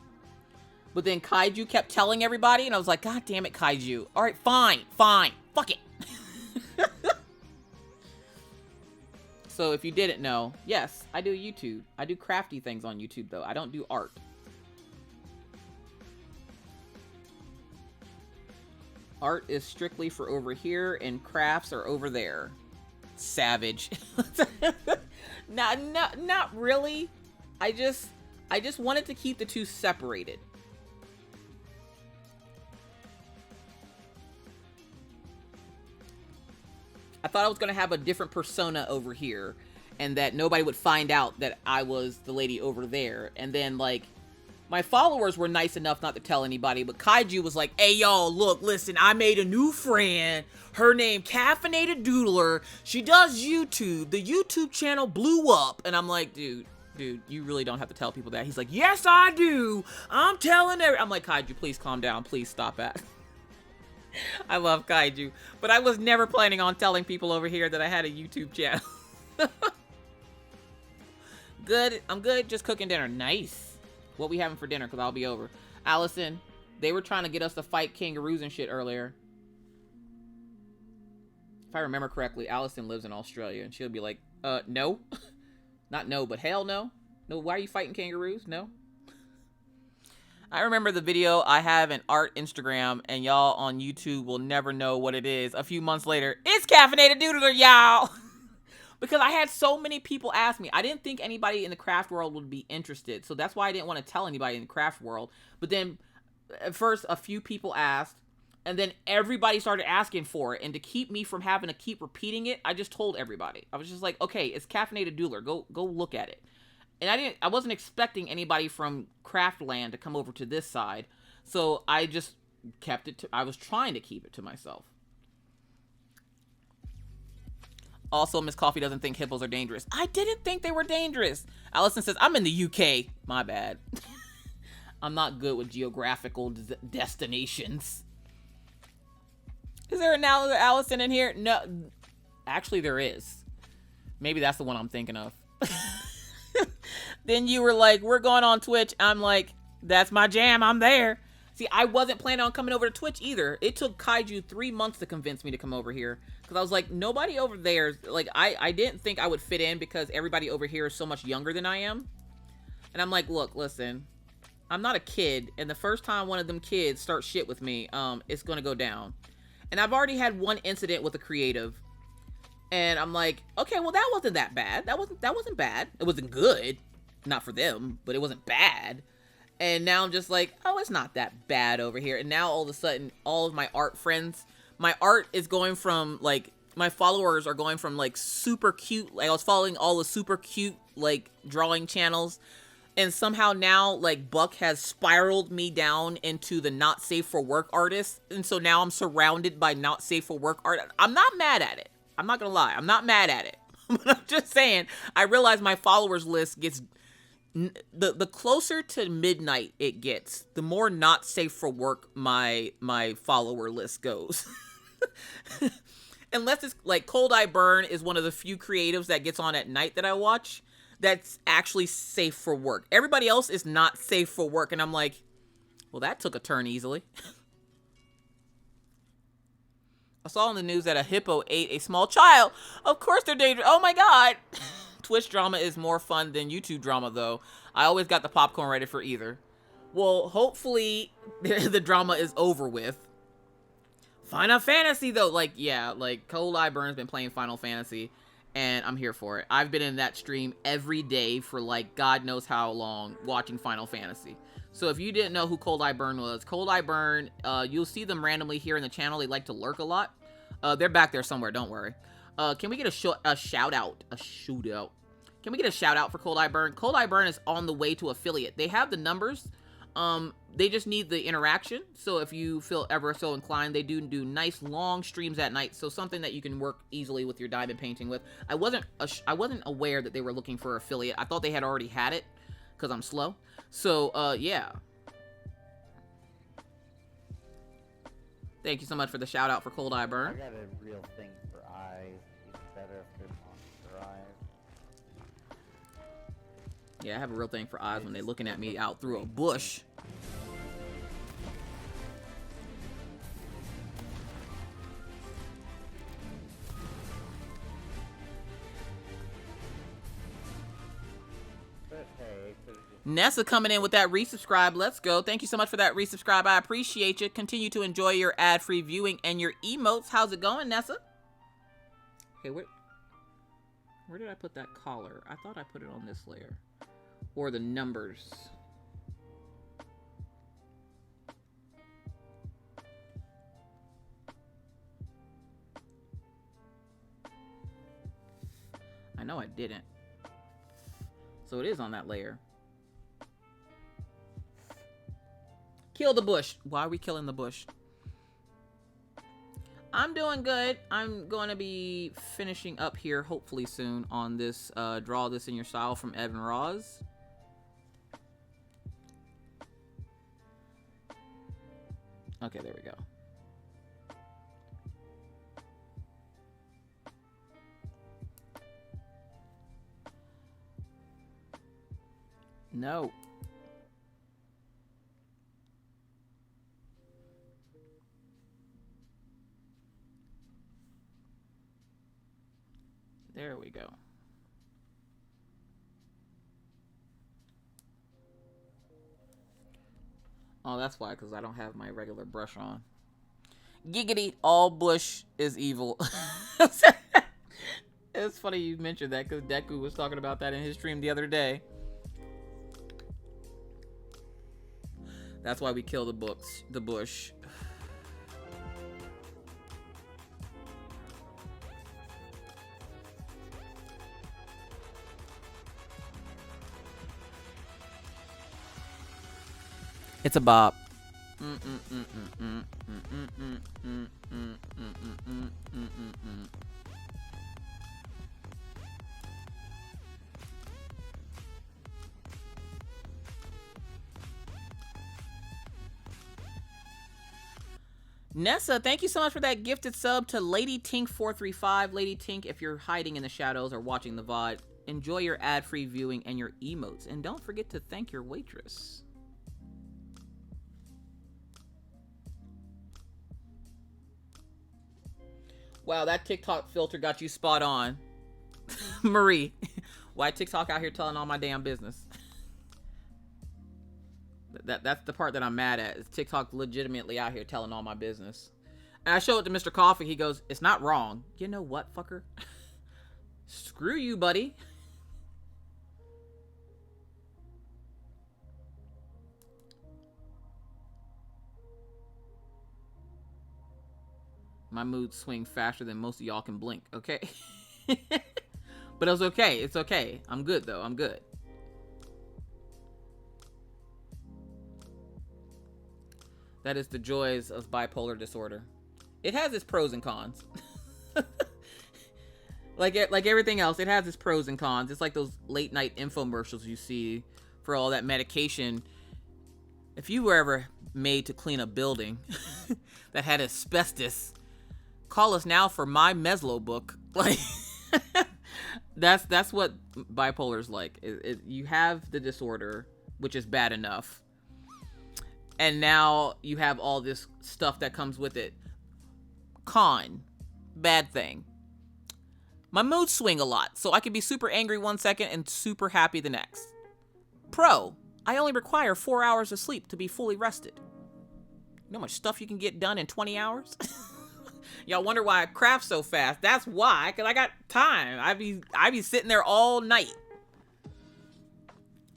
But then Kaiju kept telling everybody, and I was like, God damn it, Kaiju. All right, fine, fuck it. So if you didn't know, yes, I do YouTube. I do crafty things on YouTube though. I don't do art. Art is strictly for over here, and crafts are over there. Savage. Not really. I just wanted to keep the two separated. I thought I was going to have a different persona over here, and that nobody would find out that I was the lady over there. And then, like, my followers were nice enough not to tell anybody, but Kaiju was like, hey, y'all, look, listen, I made a new friend. Her name, Caffeinated Doodler. She does YouTube. The YouTube channel blew up. And I'm like, dude, you really don't have to tell people that. He's like, yes, I do. I'm telling everyone. I'm like, Kaiju, please calm down. Please stop that. I love Kaiju. But I was never planning on telling people over here that I had a YouTube channel. Good. I'm good. Just cooking dinner. Nice. What we having for dinner? Because I'll be over. Allison, they were trying to get us to fight kangaroos and shit earlier. If I remember correctly, Allison lives in Australia. And she'll be like, no. Not no, but hell no. No, why are you fighting kangaroos? No. I remember the video I have in art Instagram, and y'all on YouTube will never know what it is. A few months later, it's Caffeinated Doodler, y'all! Because I had so many people ask me. I didn't think anybody in the craft world would be interested, so that's why I didn't want to tell anybody in the craft world. But then, at first, a few people asked, and then everybody started asking for it, and to keep me from having to keep repeating it, I just told everybody. I was just like, okay, it's Caffeinated Doodler. Go look at it. And I wasn't expecting anybody from Craftland to come over to this side. So I just kept it I was trying to keep it to myself. Also, Miss Coffee doesn't think hippos are dangerous. I didn't think they were dangerous. Allison says, I'm in the UK. My bad. I'm not good with geographical destinations. Is there another Allison in here? No. Actually, there is. Maybe that's the one I'm thinking of. Then you were like, we're going on Twitch. I'm like, that's my jam. I'm there. See, I wasn't planning on coming over to Twitch either. It took Kaiju 3 months to convince me to come over here. Because I was like, nobody over there. Like, I didn't think I would fit in because everybody over here is so much younger than I am. And I'm like, look, listen, I'm not a kid, and the first time one of them kids starts shit with me, it's gonna go down. And I've already had one incident with a creative, and I'm like, okay, well, that wasn't that bad. That wasn't bad. It wasn't good, not for them, but it wasn't bad. And now I'm just like, oh, it's not that bad over here. And now all of a sudden, all of my art friends, my art is going from, like, my followers are going from, like, super cute. Like, I was following all the super cute, like, drawing channels. And somehow now, like, Buck has spiraled me down into the not safe for work artists. And so now I'm surrounded by not safe for work art. I'm not mad at it. I'm not going to lie. I'm not mad at it. But I'm just saying, I realize my followers list gets... The closer to midnight it gets, the more not safe for work my follower list goes. Unless it's like Cold Eye Burn is one of the few creatives that gets on at night that I watch that's actually safe for work. Everybody else is not safe for work, and I'm like, well, that took a turn easily. I saw on the news that a hippo ate a small child. Of course they're dangerous. Oh my god. Twitch drama is more fun than YouTube drama, though. I always got the popcorn ready for either. Well, hopefully the drama is over with. Final Fantasy, though. Like, yeah, like, Cold Eye Burn's been playing Final Fantasy, and I'm here for it. I've been in that stream every day for, like, God knows how long, watching Final Fantasy. So if you didn't know who Cold Eye Burn was, Cold Eye Burn, you'll see them randomly here in the channel. They like to lurk a lot. They're back there somewhere, don't worry. Can we get a shout out? A shootout. Can we get a shout out for Cold Eye Burn? Cold Eye Burn is on the way to affiliate. They have the numbers. They just need the interaction. So if you feel ever so inclined, they do nice long streams at night. So something that you can work easily with your diamond painting with. I wasn't aware that they were looking for affiliate. I thought they had already had it because I'm slow. So yeah. Thank you so much for the shout out for Cold Eye Burn. I got a real thing for eyes. It's better if they're monster eyes. Yeah, I have a real thing for eyes when they're looking at me out through a bush. Nessa coming in with that resubscribe. Let's go. Thank you so much for that resubscribe. I appreciate you. Continue to enjoy your ad-free viewing and your emotes. How's it going, Nessa? Hey, where did I put that collar? I thought I put it on this layer. Or the numbers. I know I didn't. So it is on that layer. Kill the bush. Why are we killing the bush? I'm doing good. I'm going to be finishing up here hopefully soon on this Draw This in Your Style from Evan Roz. Okay, there we go. No. There we go. Oh, that's why, because I don't have my regular brush on. Giggity, all bush is evil. It's funny you mentioned that, because Deku was talking about that in his stream the other day. That's why we kill the bush. It's a bop. Nessa, thank you so much for that gifted sub to Lady Tink 435. Lady Tink, if you're hiding in the shadows or watching the VOD, enjoy your ad-free viewing and your emotes. And don't forget to thank your waitress. Wow, that TikTok filter got you spot on. Marie, why TikTok out here telling all my damn business? That's the part that I'm mad at. Is TikTok legitimately out here telling all my business. And I show it to Mr. Coffee. He goes, "It's not wrong." You know what, fucker? Screw you, buddy. My moods swing faster than most of y'all can blink, okay? But it was okay. It's okay. I'm good, though. I'm good. That is the joys of bipolar disorder. It has its pros and cons. like everything else, it has its pros and cons. It's like those late night infomercials you see for all that medication. If you were ever made to clean a building that had asbestos, call us now for my Meslo book. Like, that's what bipolar's like. You have the disorder, which is bad enough, and now you have all this stuff that comes with it. Con, bad thing. My moods swing a lot, so I can be super angry one second and super happy the next. Pro, I only require 4 hours of sleep to be fully rested. You know how much stuff you can get done in 20 hours? Y'all wonder why I craft so fast. That's why, because I got time. I be sitting there all night.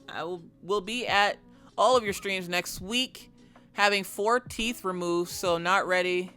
I will be at all of your streams next week, having 4 teeth removed, so not ready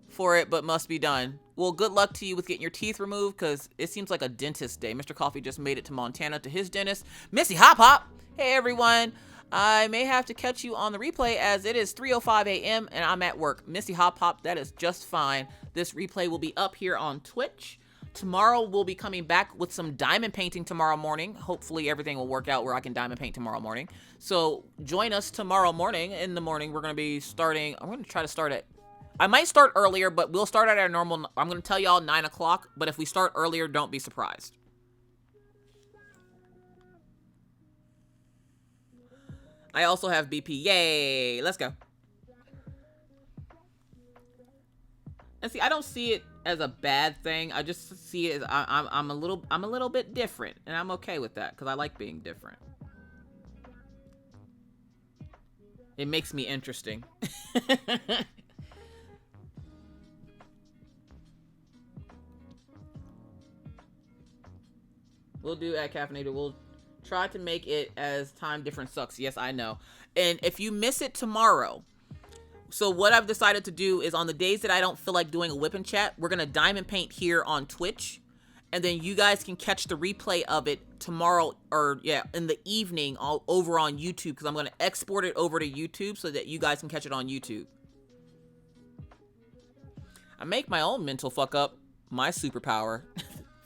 for it, but must be done. Well, good luck to you with getting your teeth removed, because it seems like a dentist day. Mr. Coffee just made it to Montana to his dentist. Missy Hop Hop! Hey, everyone. I may have to catch you on the replay as it is 3:05 a.m. and I'm at work. Missy Hop Hop, that is just fine. This replay will be up here on Twitch. Tomorrow we'll be coming back with some diamond painting tomorrow morning. Hopefully everything will work out where I can diamond paint tomorrow morning. So join us tomorrow morning. In the morning, we're going to be starting. I'm going to try to start at, I might start earlier, but we'll start at our normal, I'm going to tell y'all 9 o'clock. But if we start earlier, don't be surprised. I also have BP. Yay! Let's go. And see, I don't see it as a bad thing. I just see it as I'm a little bit different, and I'm okay with that because I like being different. It makes me interesting. We'll do at Caffeinated. We'll try to make it as time difference sucks. Yes, I know. And if you miss it tomorrow, so what I've decided to do is on the days that I don't feel like doing a whip and chat, we're going to diamond paint here on Twitch. And then you guys can catch the replay of it tomorrow, or yeah, in the evening all over on YouTube, because I'm going to export it over to YouTube so that you guys can catch it on YouTube. I make my own mental fuck up my superpower.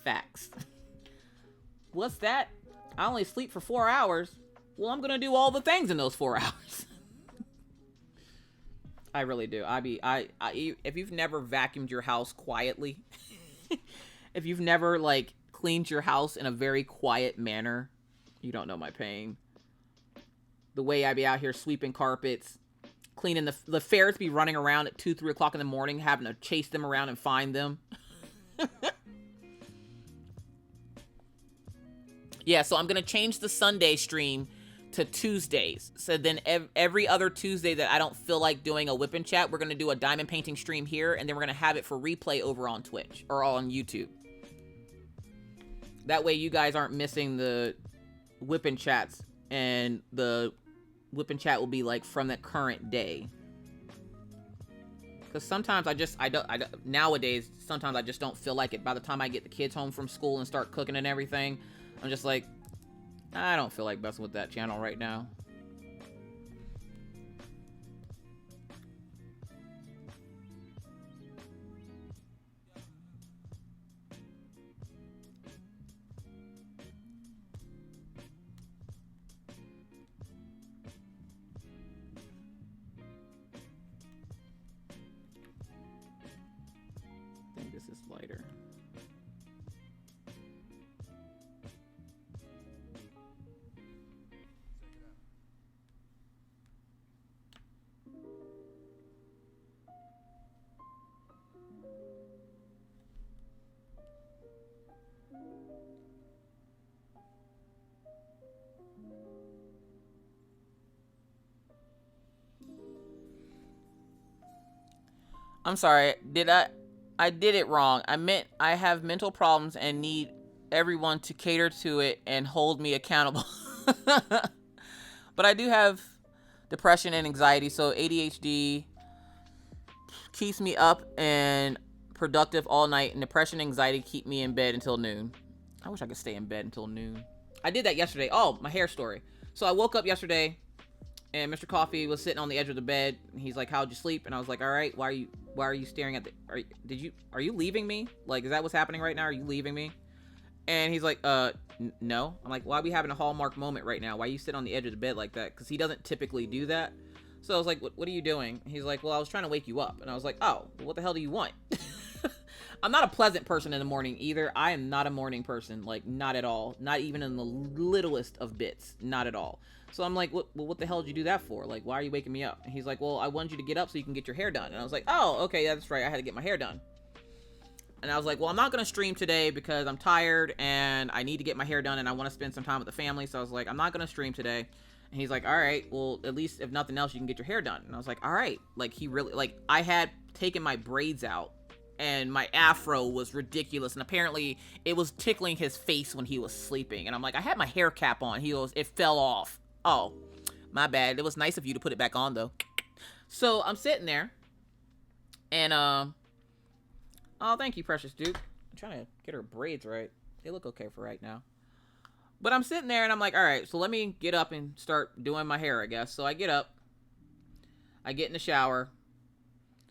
Facts. What's that? I only sleep for 4 hours. Well, I'm gonna do all the things in those 4 hours. I really do. If you've never vacuumed your house quietly, if you've never like cleaned your house in a very quiet manner, you don't know my pain. The way I be out here sweeping carpets, cleaning the ferrets be running around at 2, 3 o'clock in the morning, having to chase them around and find them. Yeah, so I'm going to change the Sunday stream to Tuesdays. So then every other Tuesday that I don't feel like doing a whip and chat, we're going to do a diamond painting stream here, and then we're going to have it for replay over on Twitch or on YouTube. That way you guys aren't missing the whip and chats, and the whip and chat will be like from the current day. Because sometimes nowadays, sometimes I just don't feel like it. By the time I get the kids home from school and start cooking and everything, I'm just like, I don't feel like messing with that channel right now. I think this is lighter. I'm sorry. I did it wrong. I meant I have mental problems and need everyone to cater to it and hold me accountable. But I do have depression and anxiety, so ADHD keeps me up and productive all night, and depression and anxiety keep me in bed until noon. I wish I could stay in bed until noon. I did that yesterday. Oh, my hair story. So I woke up yesterday and Mr. Coffee was sitting on the edge of the bed, and he's like, "How'd you sleep?" And I was like, "All right, why are you staring at the are you leaving me? Like, is that what's happening right now? Are you leaving me?" And he's like, no." I'm like, "Why are we having a Hallmark moment right now? Why you sit on the edge of the bed like that?" Because he doesn't typically do that. So I was like, what are you doing? He's like, "Well, I was trying to wake you up." And I was like, "Oh, well, what the hell do you want?" I'm not a pleasant person in the morning either. I am not a morning person, like, not at all. Not even in the littlest of bits. Not at all. So I'm like, what the hell did you do that for? Like, why are you waking me up? And he's like, "Well, I wanted you to get up so you can get your hair done." And I was like, "Oh, okay, that's right. I had to get my hair done." And I was like, "Well, I'm not going to stream today because I'm tired and I need to get my hair done and I want to spend some time with the family." So I was like, "I'm not going to stream today." And he's like, "All right, well, at least if nothing else, you can get your hair done." And I was like, "All right." Like, he really, like, I had taken my braids out and my afro was ridiculous. And apparently it was tickling his face when he was sleeping. And I'm like, "I had my hair cap on." He goes, "It fell off." Oh, my bad. It was nice of you to put it back on, though. So I'm sitting there and, oh, thank you, precious Duke. I'm trying to get her braids right. They look okay for right now. But I'm sitting there and I'm like, all right, so let me get up and start doing my hair, I guess. So I get up. I get in the shower.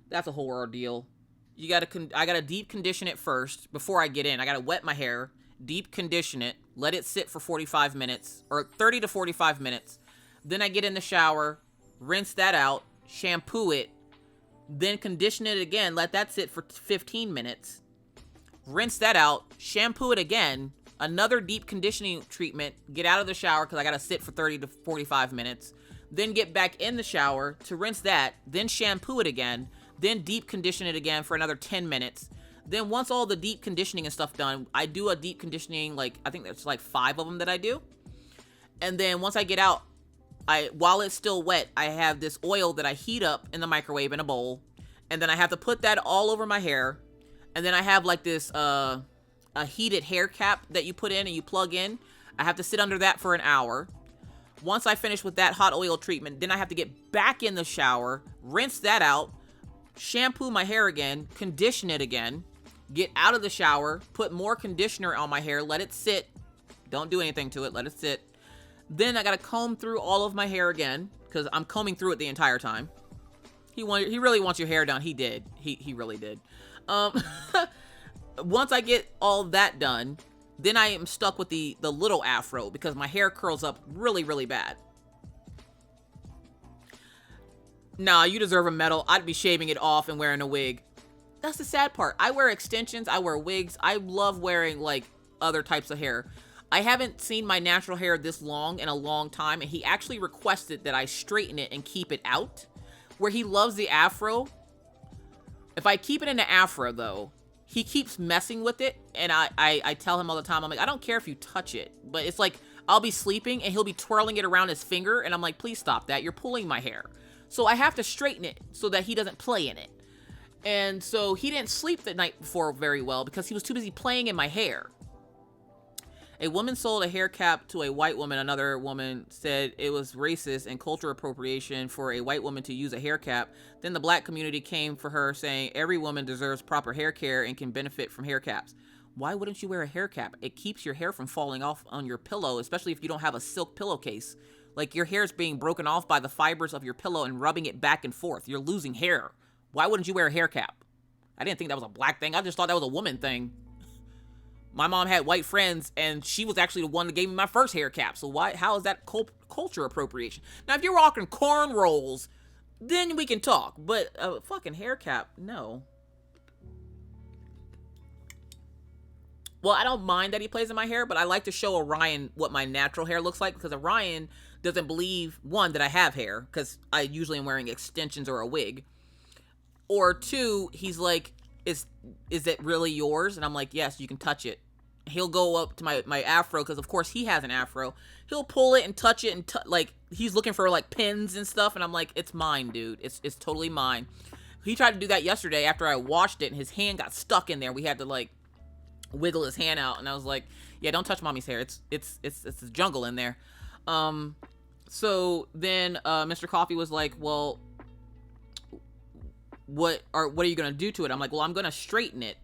That's a whole ordeal. I gotta deep condition it first before I get in. I gotta wet my hair, deep condition it, let it sit for 45 minutes or 30 to 45 minutes. Then I get in the shower, rinse that out, shampoo it, then condition it again, let that sit for 15 minutes, rinse that out, shampoo it again, another deep conditioning treatment, get out of the shower because I gotta sit for 30 to 45 minutes, then get back in the shower to rinse that, then shampoo it again, then deep condition it again for another 10 minutes. Then once all the deep conditioning and stuff done, I do a deep conditioning, like, I think there's like 5 of them that I do. And then once I get out, while it's still wet, I have this oil that I heat up in the microwave in a bowl. And then I have to put that all over my hair. And then I have like this, a heated hair cap that you put in and you plug in. I have to sit under that for an hour. Once I finish with that hot oil treatment, then I have to get back in the shower, rinse that out, shampoo my hair again, condition it again, get out of the shower, put more conditioner on my hair, let it sit. Don't do anything to it, let it sit. Then I gotta comb through all of my hair again, because I'm combing through it the entire time. He really wants your hair done. He did. He really did. Once I get all that done, then I am stuck with the little afro because my hair curls up really, really bad. Nah, you deserve a medal. I'd be shaving it off and wearing a wig. That's the sad part. I wear extensions. I wear wigs. I love wearing, like, other types of hair. I haven't seen my natural hair this long in a long time, and he actually requested that I straighten it and keep it out, where he loves the afro. If I keep it in the afro, though, he keeps messing with it, and I tell him all the time, I'm like, "I don't care if you touch it," but it's like, I'll be sleeping, and he'll be twirling it around his finger, and I'm like, "Please stop that. You're pulling my hair." So I have to straighten it so that he doesn't play in it. And so he didn't sleep the night before very well because he was too busy playing in my hair. A woman sold a hair cap to a white woman. Another woman said it was racist and cultural appropriation for a white woman to use a hair cap. Then the black community came for her saying every woman deserves proper hair care and can benefit from hair caps. Why wouldn't you wear a hair cap? It keeps your hair from falling off on your pillow, especially if you don't have a silk pillowcase. Like, your hair is being broken off by the fibers of your pillow and rubbing it back and forth. You're losing hair. Why wouldn't you wear a hair cap? I didn't think that was a black thing. I just thought that was a woman thing. My mom had white friends, and she was actually the one that gave me my first hair cap. So how is that culture appropriation? Now, if you're rocking cornrows, then we can talk. But a fucking hair cap, no. Well, I don't mind that he plays in my hair, but I like to show Orion what my natural hair looks like, because Orion doesn't believe, one, that I have hair, because I usually am wearing extensions or a wig. Or two, he's like, is it really yours? And I'm like, yes, you can touch it. He'll go up to my afro, because of course he has an afro. He'll pull it and touch it, and like, he's looking for like pins and stuff, and I'm like, it's mine, dude. It's totally mine. He tried to do that yesterday after I washed it, and his hand got stuck in there. We had to like wiggle his hand out, and I was like, yeah, don't touch mommy's hair. It's a jungle in there. So then Mr. Coffee was like, well, what are you gonna do to it? I'm like, well, I'm gonna straighten it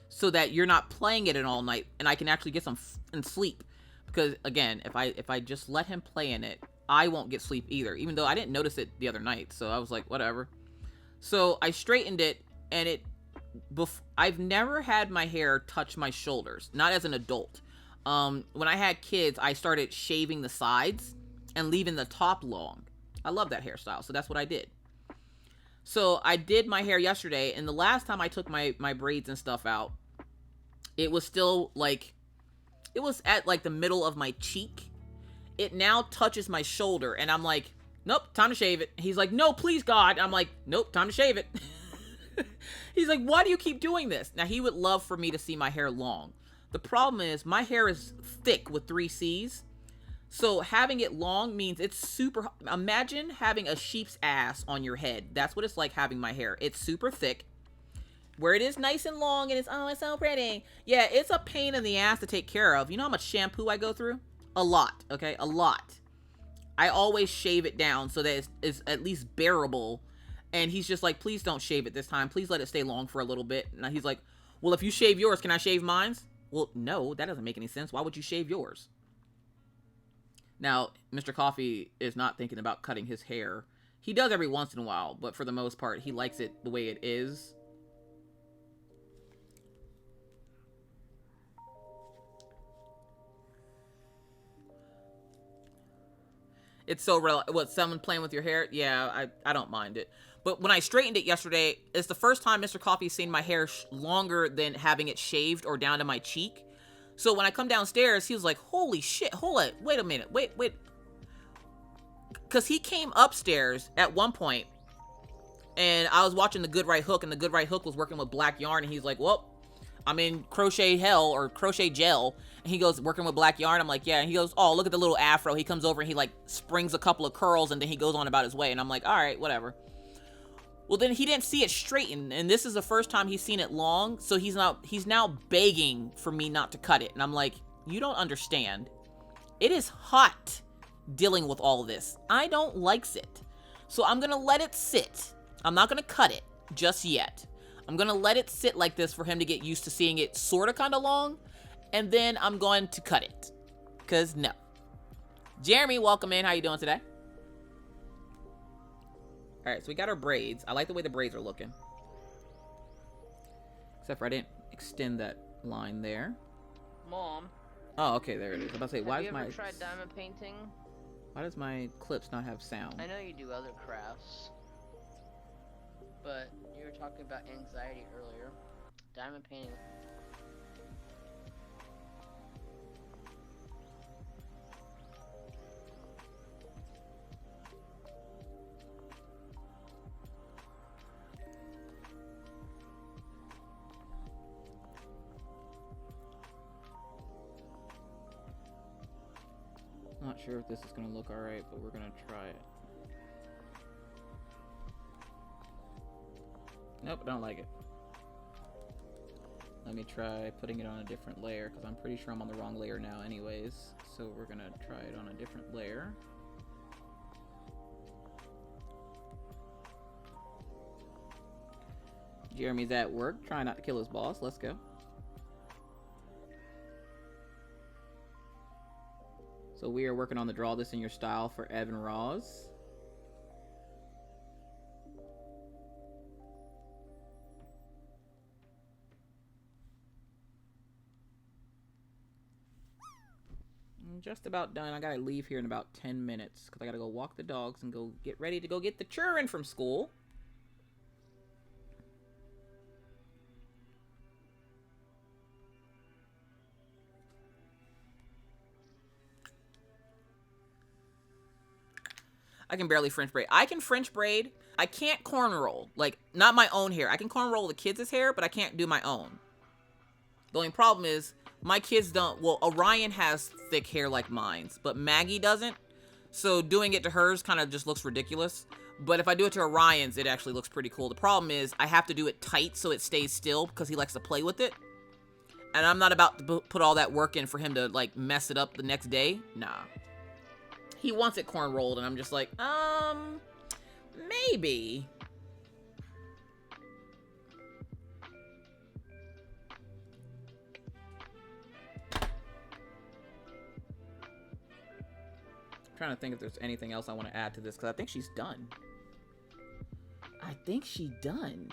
so that you're not playing it all night, and I can actually get some sleep. Because again, if I just let him play in it, I won't get sleep either. Even though I didn't notice it the other night, so I was like, whatever. So I straightened it, and I've never had my hair touch my shoulders, not as an adult. When I had kids, I started shaving the sides and leaving the top long. I love that hairstyle, so that's what I did. So I did my hair yesterday, and the last time I took my braids and stuff out, it was still like, it was at like the middle of my cheek. It now touches my shoulder, and I'm like, nope, time to shave it. He's like, no, please, God. I'm like, nope, time to shave it. He's like, why do you keep doing this? Now, he would love for me to see my hair long. The problem is my hair is thick with 3 C's. So having it long means it's super... Imagine having a sheep's ass on your head. That's what it's like having my hair. It's super thick. Where it is nice and long and it's, oh, it's so pretty. Yeah, it's a pain in the ass to take care of. You know how much shampoo I go through? A lot, okay? A lot. I always shave it down so that it's at least bearable. And he's just like, please don't shave it this time. Please let it stay long for a little bit. And he's like, well, if you shave yours, can I shave mine? Well, no, that doesn't make any sense. Why would you shave yours? Now, Mr. Coffee is not thinking about cutting his hair. He does every once in a while, but for the most part, he likes it the way it is. It's so what, someone playing with your hair? Yeah, I don't mind it. But when I straightened it yesterday, it's the first time Mr. Coffee's seen my hair longer than having it shaved or down to my cheek. So when I come downstairs, he was like, holy shit, hold it, wait a minute, wait. Because he came upstairs at one point, and I was watching The Good Right Hook, and The Good Right Hook was working with black yarn, and he's like, well, I'm in crochet hell, or crochet gel. And he goes, working with black yarn. I'm like, yeah. And he goes, oh, look at the little afro. He comes over and he like springs a couple of curls, and then he goes on about his way. And I'm like, all right, whatever. Well, then he didn't see it straighten, and this is the first time he's seen it long, so he's now begging for me not to cut it. And I'm like, you don't understand. It is hot dealing with all this. I don't like it. So I'm gonna let it sit. I'm not gonna cut it just yet. I'm gonna let it sit like this for him to get used to seeing it sort of kind of long, and then I'm going to cut it. Cause no. Jeremy, welcome in. How you doing today? All right, so we got our braids. I like the way the braids are looking. Except for I didn't extend that line there. Mom. Oh, okay, there it is. I was about to say, why have is you ever tried diamond painting? Why does my clips not have sound? I know you do other crafts, but you were talking about anxiety earlier. Diamond painting. Not sure if this is gonna look alright, but we're gonna try it. Nope, I don't like it. Let me try putting it on a different layer, because I'm pretty sure I'm on the wrong layer now anyways. So we're gonna try it on a different layer. Jeremy's at work, trying not to kill his boss. Let's go. So we are working on the Draw This in Your Style for Evan Roz. I'm just about done. I gotta leave here in about 10 minutes because I gotta go walk the dogs and go get ready to go get the children from school. I can barely French braid. I can French braid. I can't cornroll. Like, not my own hair. I can cornroll the kids' hair, but I can't do my own. The only problem is, my kids don't... Well, Orion has thick hair like mine, but Maggie doesn't. So doing it to hers kind of just looks ridiculous. But if I do it to Orion's, it actually looks pretty cool. The problem is I have to do it tight so it stays still because he likes to play with it. And I'm not about to put all that work in for him to, like, mess it up the next day. Nah. He wants it corn rolled, and I'm just like, maybe. I'm trying to think if there's anything else I want to add to this, because I think she's done. I think she's done.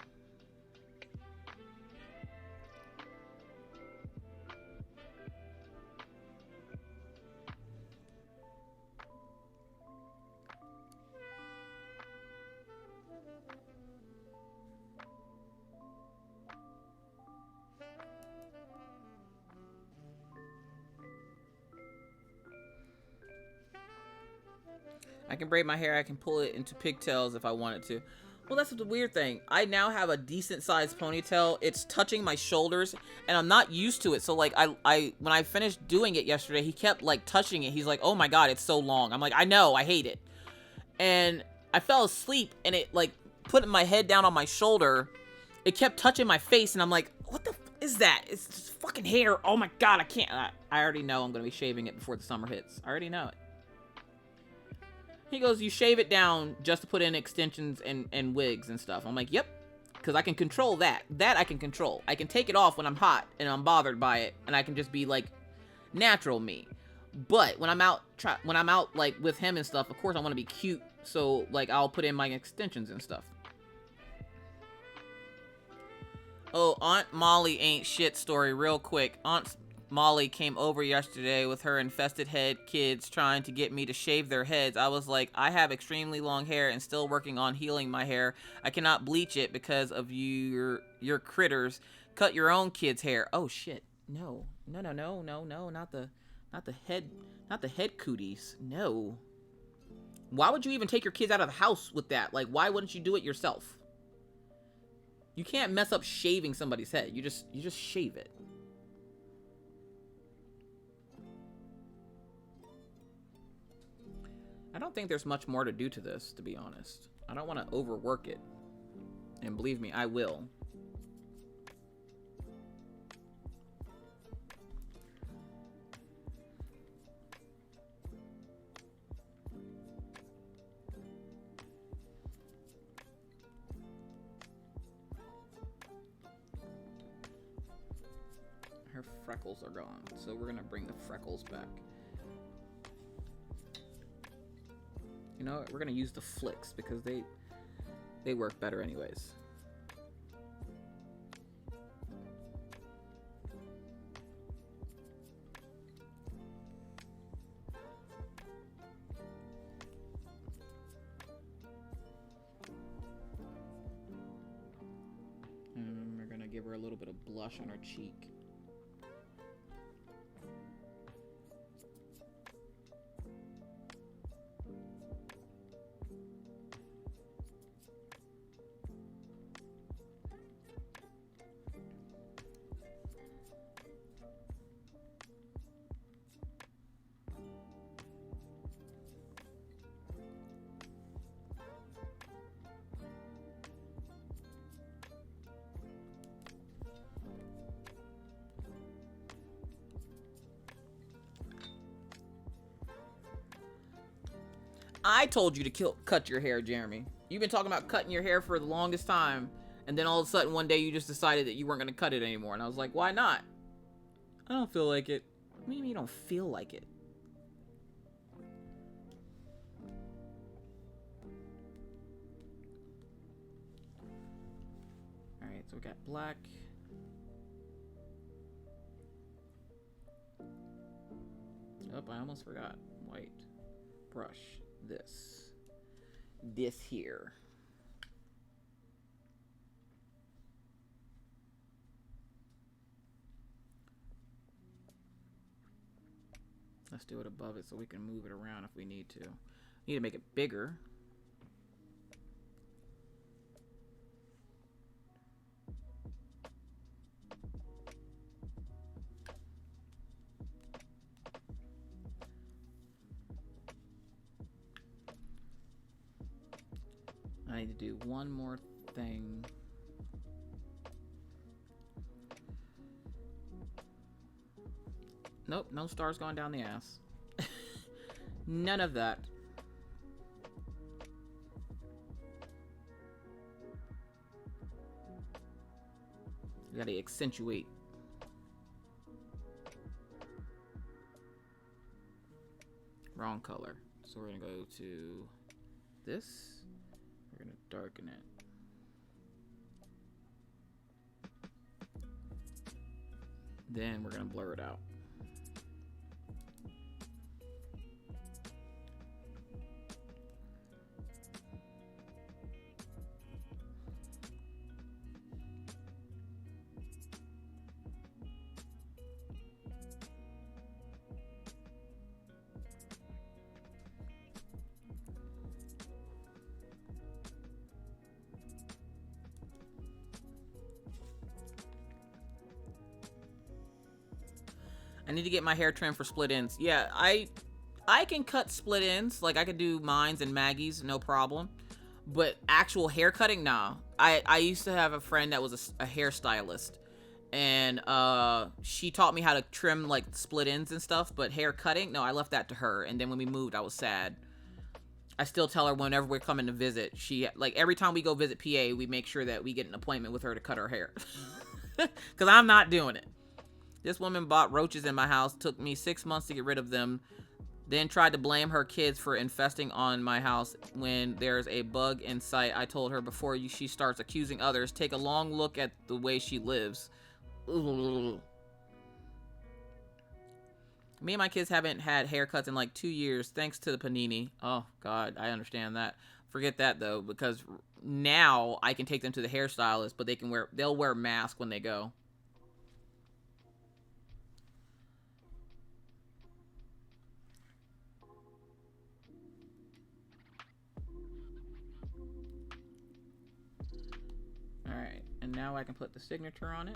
I can braid my hair. I can pull it into pigtails if I wanted to. Well, that's the weird thing. I now have a decent sized ponytail. It's touching my shoulders, and I'm not used to it. So, like, when I finished doing it yesterday, he kept, like, touching it. He's like, oh my God, it's so long. I'm like, I know, I hate it. And I fell asleep, and it, like, putting my head down on my shoulder, it kept touching my face, and I'm like, what the is that? It's just fucking hair. Oh my God, I can't. I already know I'm going to be shaving it before the summer hits. I already know it. He goes, you shave it down just to put in extensions and wigs and stuff. I'm like, yep, because I can control that. That I can control. I can take it off when I'm hot and I'm bothered by it, and I can just be like natural me. But when I'm out, like with him and stuff, of course I want to be cute. So like I'll put in my extensions and stuff. Oh, Aunt Molly ain't shit story real quick. Aunt Molly came over yesterday with her infested head kids trying to get me to shave their heads. I was like, I have extremely long hair and still working on healing my hair. I cannot bleach it because of your critters. Cut your own kids' hair. Oh shit. No, not the head cooties. No. Why would you even take your kids out of the house with that? Like, why wouldn't you do it yourself? You can't mess up shaving somebody's head. You just shave it. I don't think there's much more to do to this, to be honest. I don't want to overwork it. And believe me, I will. Her freckles are gone, so we're gonna bring the freckles back. You know what? We're gonna use the flicks because they work better anyways. And we're gonna give her a little bit of blush on her cheek. I told you to cut your hair, Jeremy. You've been talking about cutting your hair for the longest time, and then all of a sudden one day you just decided that you weren't going to cut it anymore. And I was like, why not? I don't feel like it. What do you mean you don't feel like it? Alright, so we got black. Oh, I almost forgot. White. Brush. This here. Let's do it above it so we can move it around if we need to. Need to make it bigger. I need to do one more thing. Nope, no stars going down the ass. None of that. You gotta accentuate. Wrong color. So we're gonna go to this. We're gonna darken it. Then we're gonna blur it out. I need to get my hair trimmed for split ends. Yeah, I can cut split ends. Like, I could do mines and Maggie's, no problem. But actual hair cutting, nah. I used to have a friend that was a hairstylist. And she taught me how to trim, like, split ends and stuff. But hair cutting, no, I left that to her. And then when we moved, I was sad. I still tell her whenever we're coming to visit. Like, every time we go visit PA, we make sure that we get an appointment with her to cut her hair. Because I'm not doing it. This woman bought roaches in my house, took me 6 months to get rid of them, then tried to blame her kids for infesting on my house when there's a bug in sight. I told her before she starts accusing others, take a long look at the way she lives. Ugh. Me and my kids haven't had haircuts in like 2 years, thanks to the panini. Oh, God, I understand that. Forget that, though, because now I can take them to the hairstylist, but they'll wear masks when they go. Alright, and now I can put the signature on it.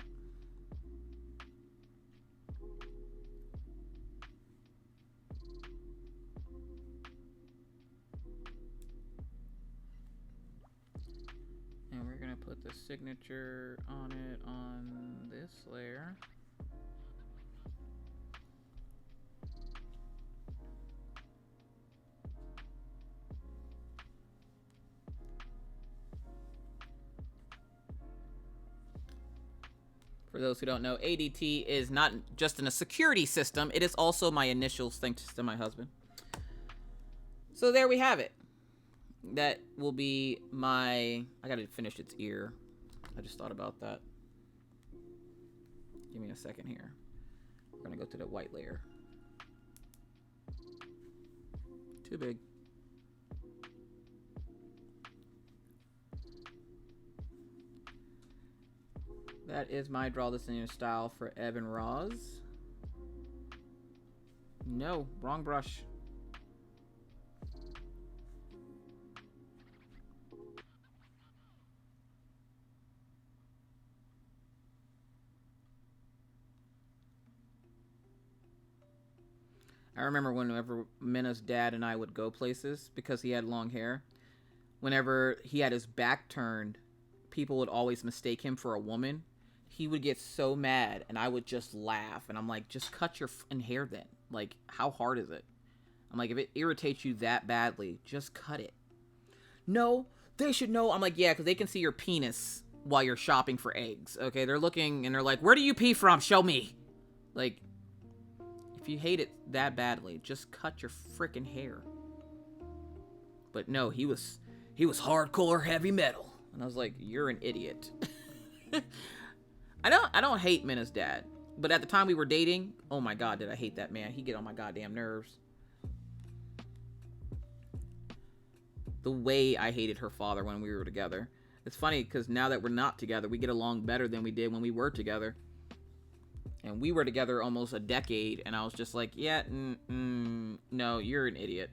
And we're gonna put the signature on it on this layer. For those who don't know, ADT is not just in a security system, it is also my initials, thanks to my husband. So there we have it. That will be my... I gotta finish its ear. I just thought about that. Give me a second here. We're gonna go to the white layer. Too big. That is my draw this in your style for Eb and Roz. No, wrong brush. I remember whenever Minna's dad and I would go places, because he had long hair, whenever he had his back turned, people would always mistake him for a woman. He would get so mad, and I would just laugh. And I'm like, just cut your hair then. Like, how hard is it? I'm like, if it irritates you that badly, just cut it. No, they should know. I'm like, yeah, because they can see your penis while you're shopping for eggs. Okay, they're looking, and they're like, where do you pee from? Show me. Like, if you hate it that badly, just cut your freaking hair. But no, he was hardcore heavy metal. And I was like, you're an idiot. I don't hate Minna's dad, but at the time we were dating, oh my God, did I hate that man. He'd get on my goddamn nerves. The way I hated her father when we were together. It's funny because now that we're not together, we get along better than we did when we were together. And we were together almost a decade, and I was just like, yeah, no, you're an idiot.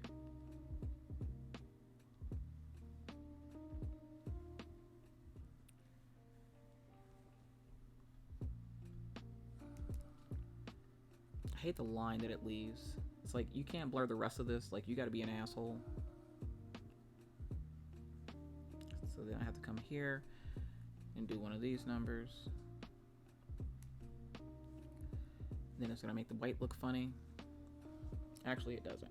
I hate the line that it leaves. It's like, you can't blur the rest of this. Like, you gotta be an asshole. So then I have to come here and do one of these numbers. Then it's gonna make the white look funny. Actually, it doesn't.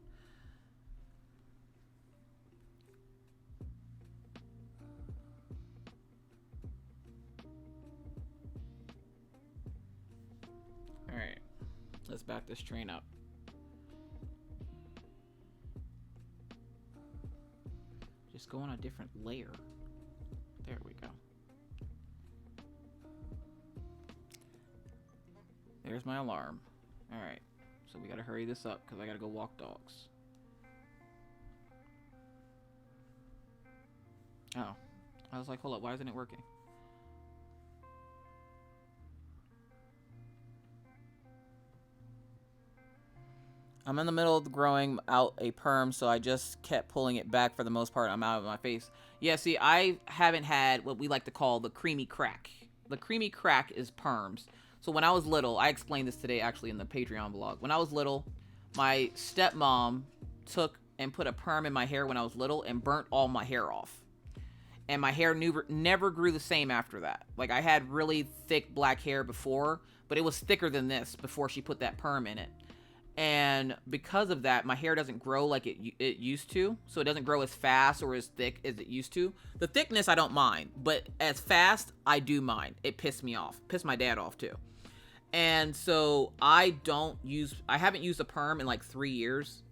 All right, let's back this train up. Just go on a different layer. There we go. There's my alarm. All right, so we gotta hurry this up because I gotta go walk dogs. Oh, I was like, hold up, why isn't it working? I'm in the middle of growing out a perm, so I just kept pulling it back for the most part. I'm out of my face. Yeah, see, I haven't had what we like to call the creamy crack. The creamy crack is perms. So when I was little, I explained this today actually in the Patreon vlog. When I was little, my stepmom took and put a perm in my hair when I was little and burnt all my hair off. And my hair never grew the same after that. Like, I had really thick black hair before, but it was thicker than this before she put that perm in it. And because of that, my hair doesn't grow like it used to. So it doesn't grow as fast or as thick as it used to. The thickness I don't mind, but as fast I do mind. It pissed me off. Pissed my dad off too. And so I haven't used a perm in like 3 years.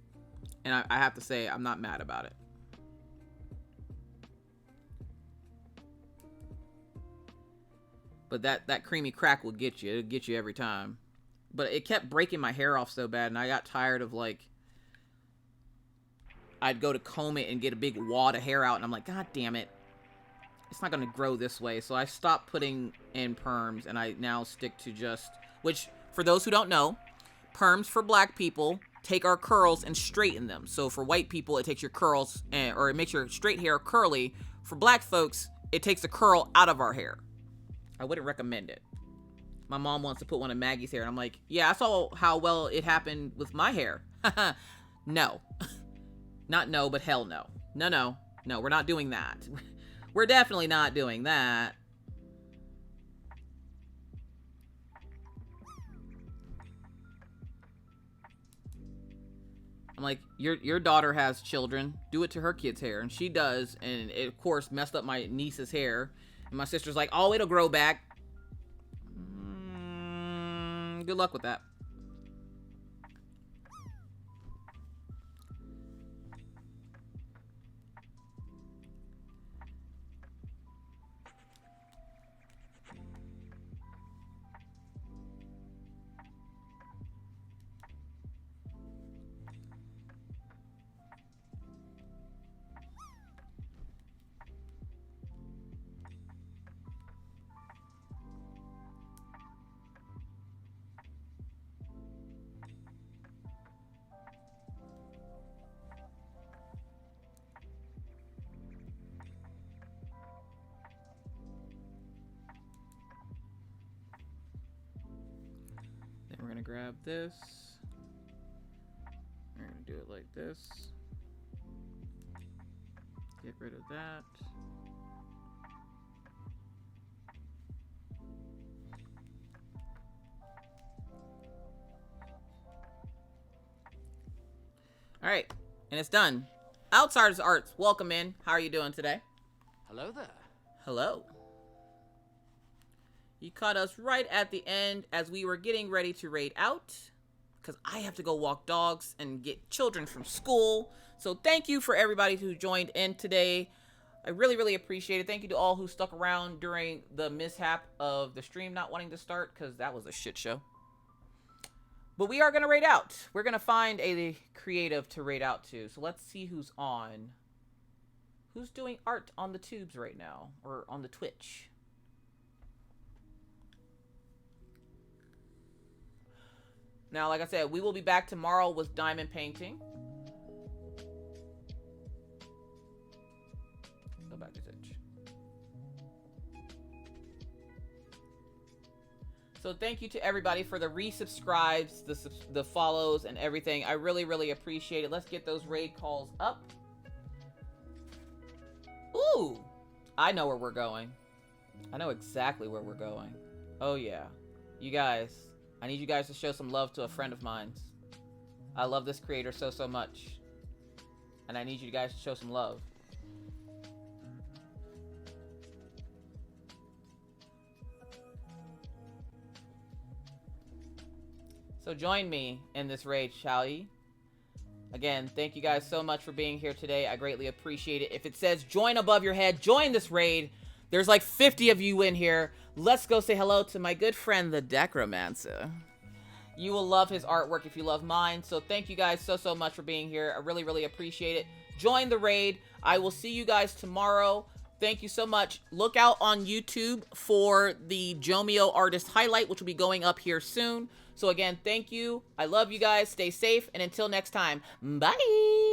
And I have to say, I'm not mad about it. But that creamy crack will get you. It'll get you every time. But it kept breaking my hair off so bad, and I got tired of, like, I'd go to comb it and get a big wad of hair out, and I'm like, God damn it. It's not going to grow this way. So I stopped putting in perms, and I now stick to just, which, for those who don't know, perms for black people take our curls and straighten them. So for white people, it takes your curls, or it makes your straight hair curly. For black folks, it takes the curl out of our hair. I wouldn't recommend it. My mom wants to put one in Maggie's hair. And I'm like, yeah, I saw how well it happened with my hair. No. Not no, but hell no. No, we're not doing that. We're definitely not doing that. I'm like, your daughter has children. Do it to her kid's hair. And she does. And it, of course, messed up my niece's hair. And my sister's like, oh, it'll grow back. Good luck with that. We're gonna grab this. We're gonna do it like this. Get rid of that. All right, and it's done. Outsiders Arts, welcome in. How are you doing today? Hello there. Hello. You caught us right at the end as we were getting ready to raid out, because I have to go walk dogs and get children from school. So thank you for everybody who joined in today. I really appreciate it. Thank you to all who stuck around during the mishap of the stream not wanting to start, because that was a shit show. But we are going to raid out. We're going to find a creative to raid out to. So let's see who's on. Who's doing art on the tubes right now, or on the Twitch? Now, like I said, we will be back tomorrow with diamond painting. Go back to Twitch. So thank you to everybody for the resubscribes, the follows, and everything. I really appreciate it. Let's get those raid calls up. Ooh, I know where we're going. I know exactly where we're going. Oh yeah. You guys, I need you guys to show some love to a friend of mine's. I love this creator so, so much. And I need you guys to show some love. So join me in this raid, shall ye? Again, thank you guys so much for being here today. I greatly appreciate it. If it says join above your head, join this raid. There's like 50 of you in here. Let's go say hello to my good friend, the Decromancer. You will love his artwork if you love mine. So thank you guys so, so much for being here. I really, really appreciate it. Join the raid. I will see you guys tomorrow. Thank you so much. Look out on YouTube for the Jomio artist highlight, which will be going up here soon. So again, thank you. I love you guys. Stay safe. And until next time, bye.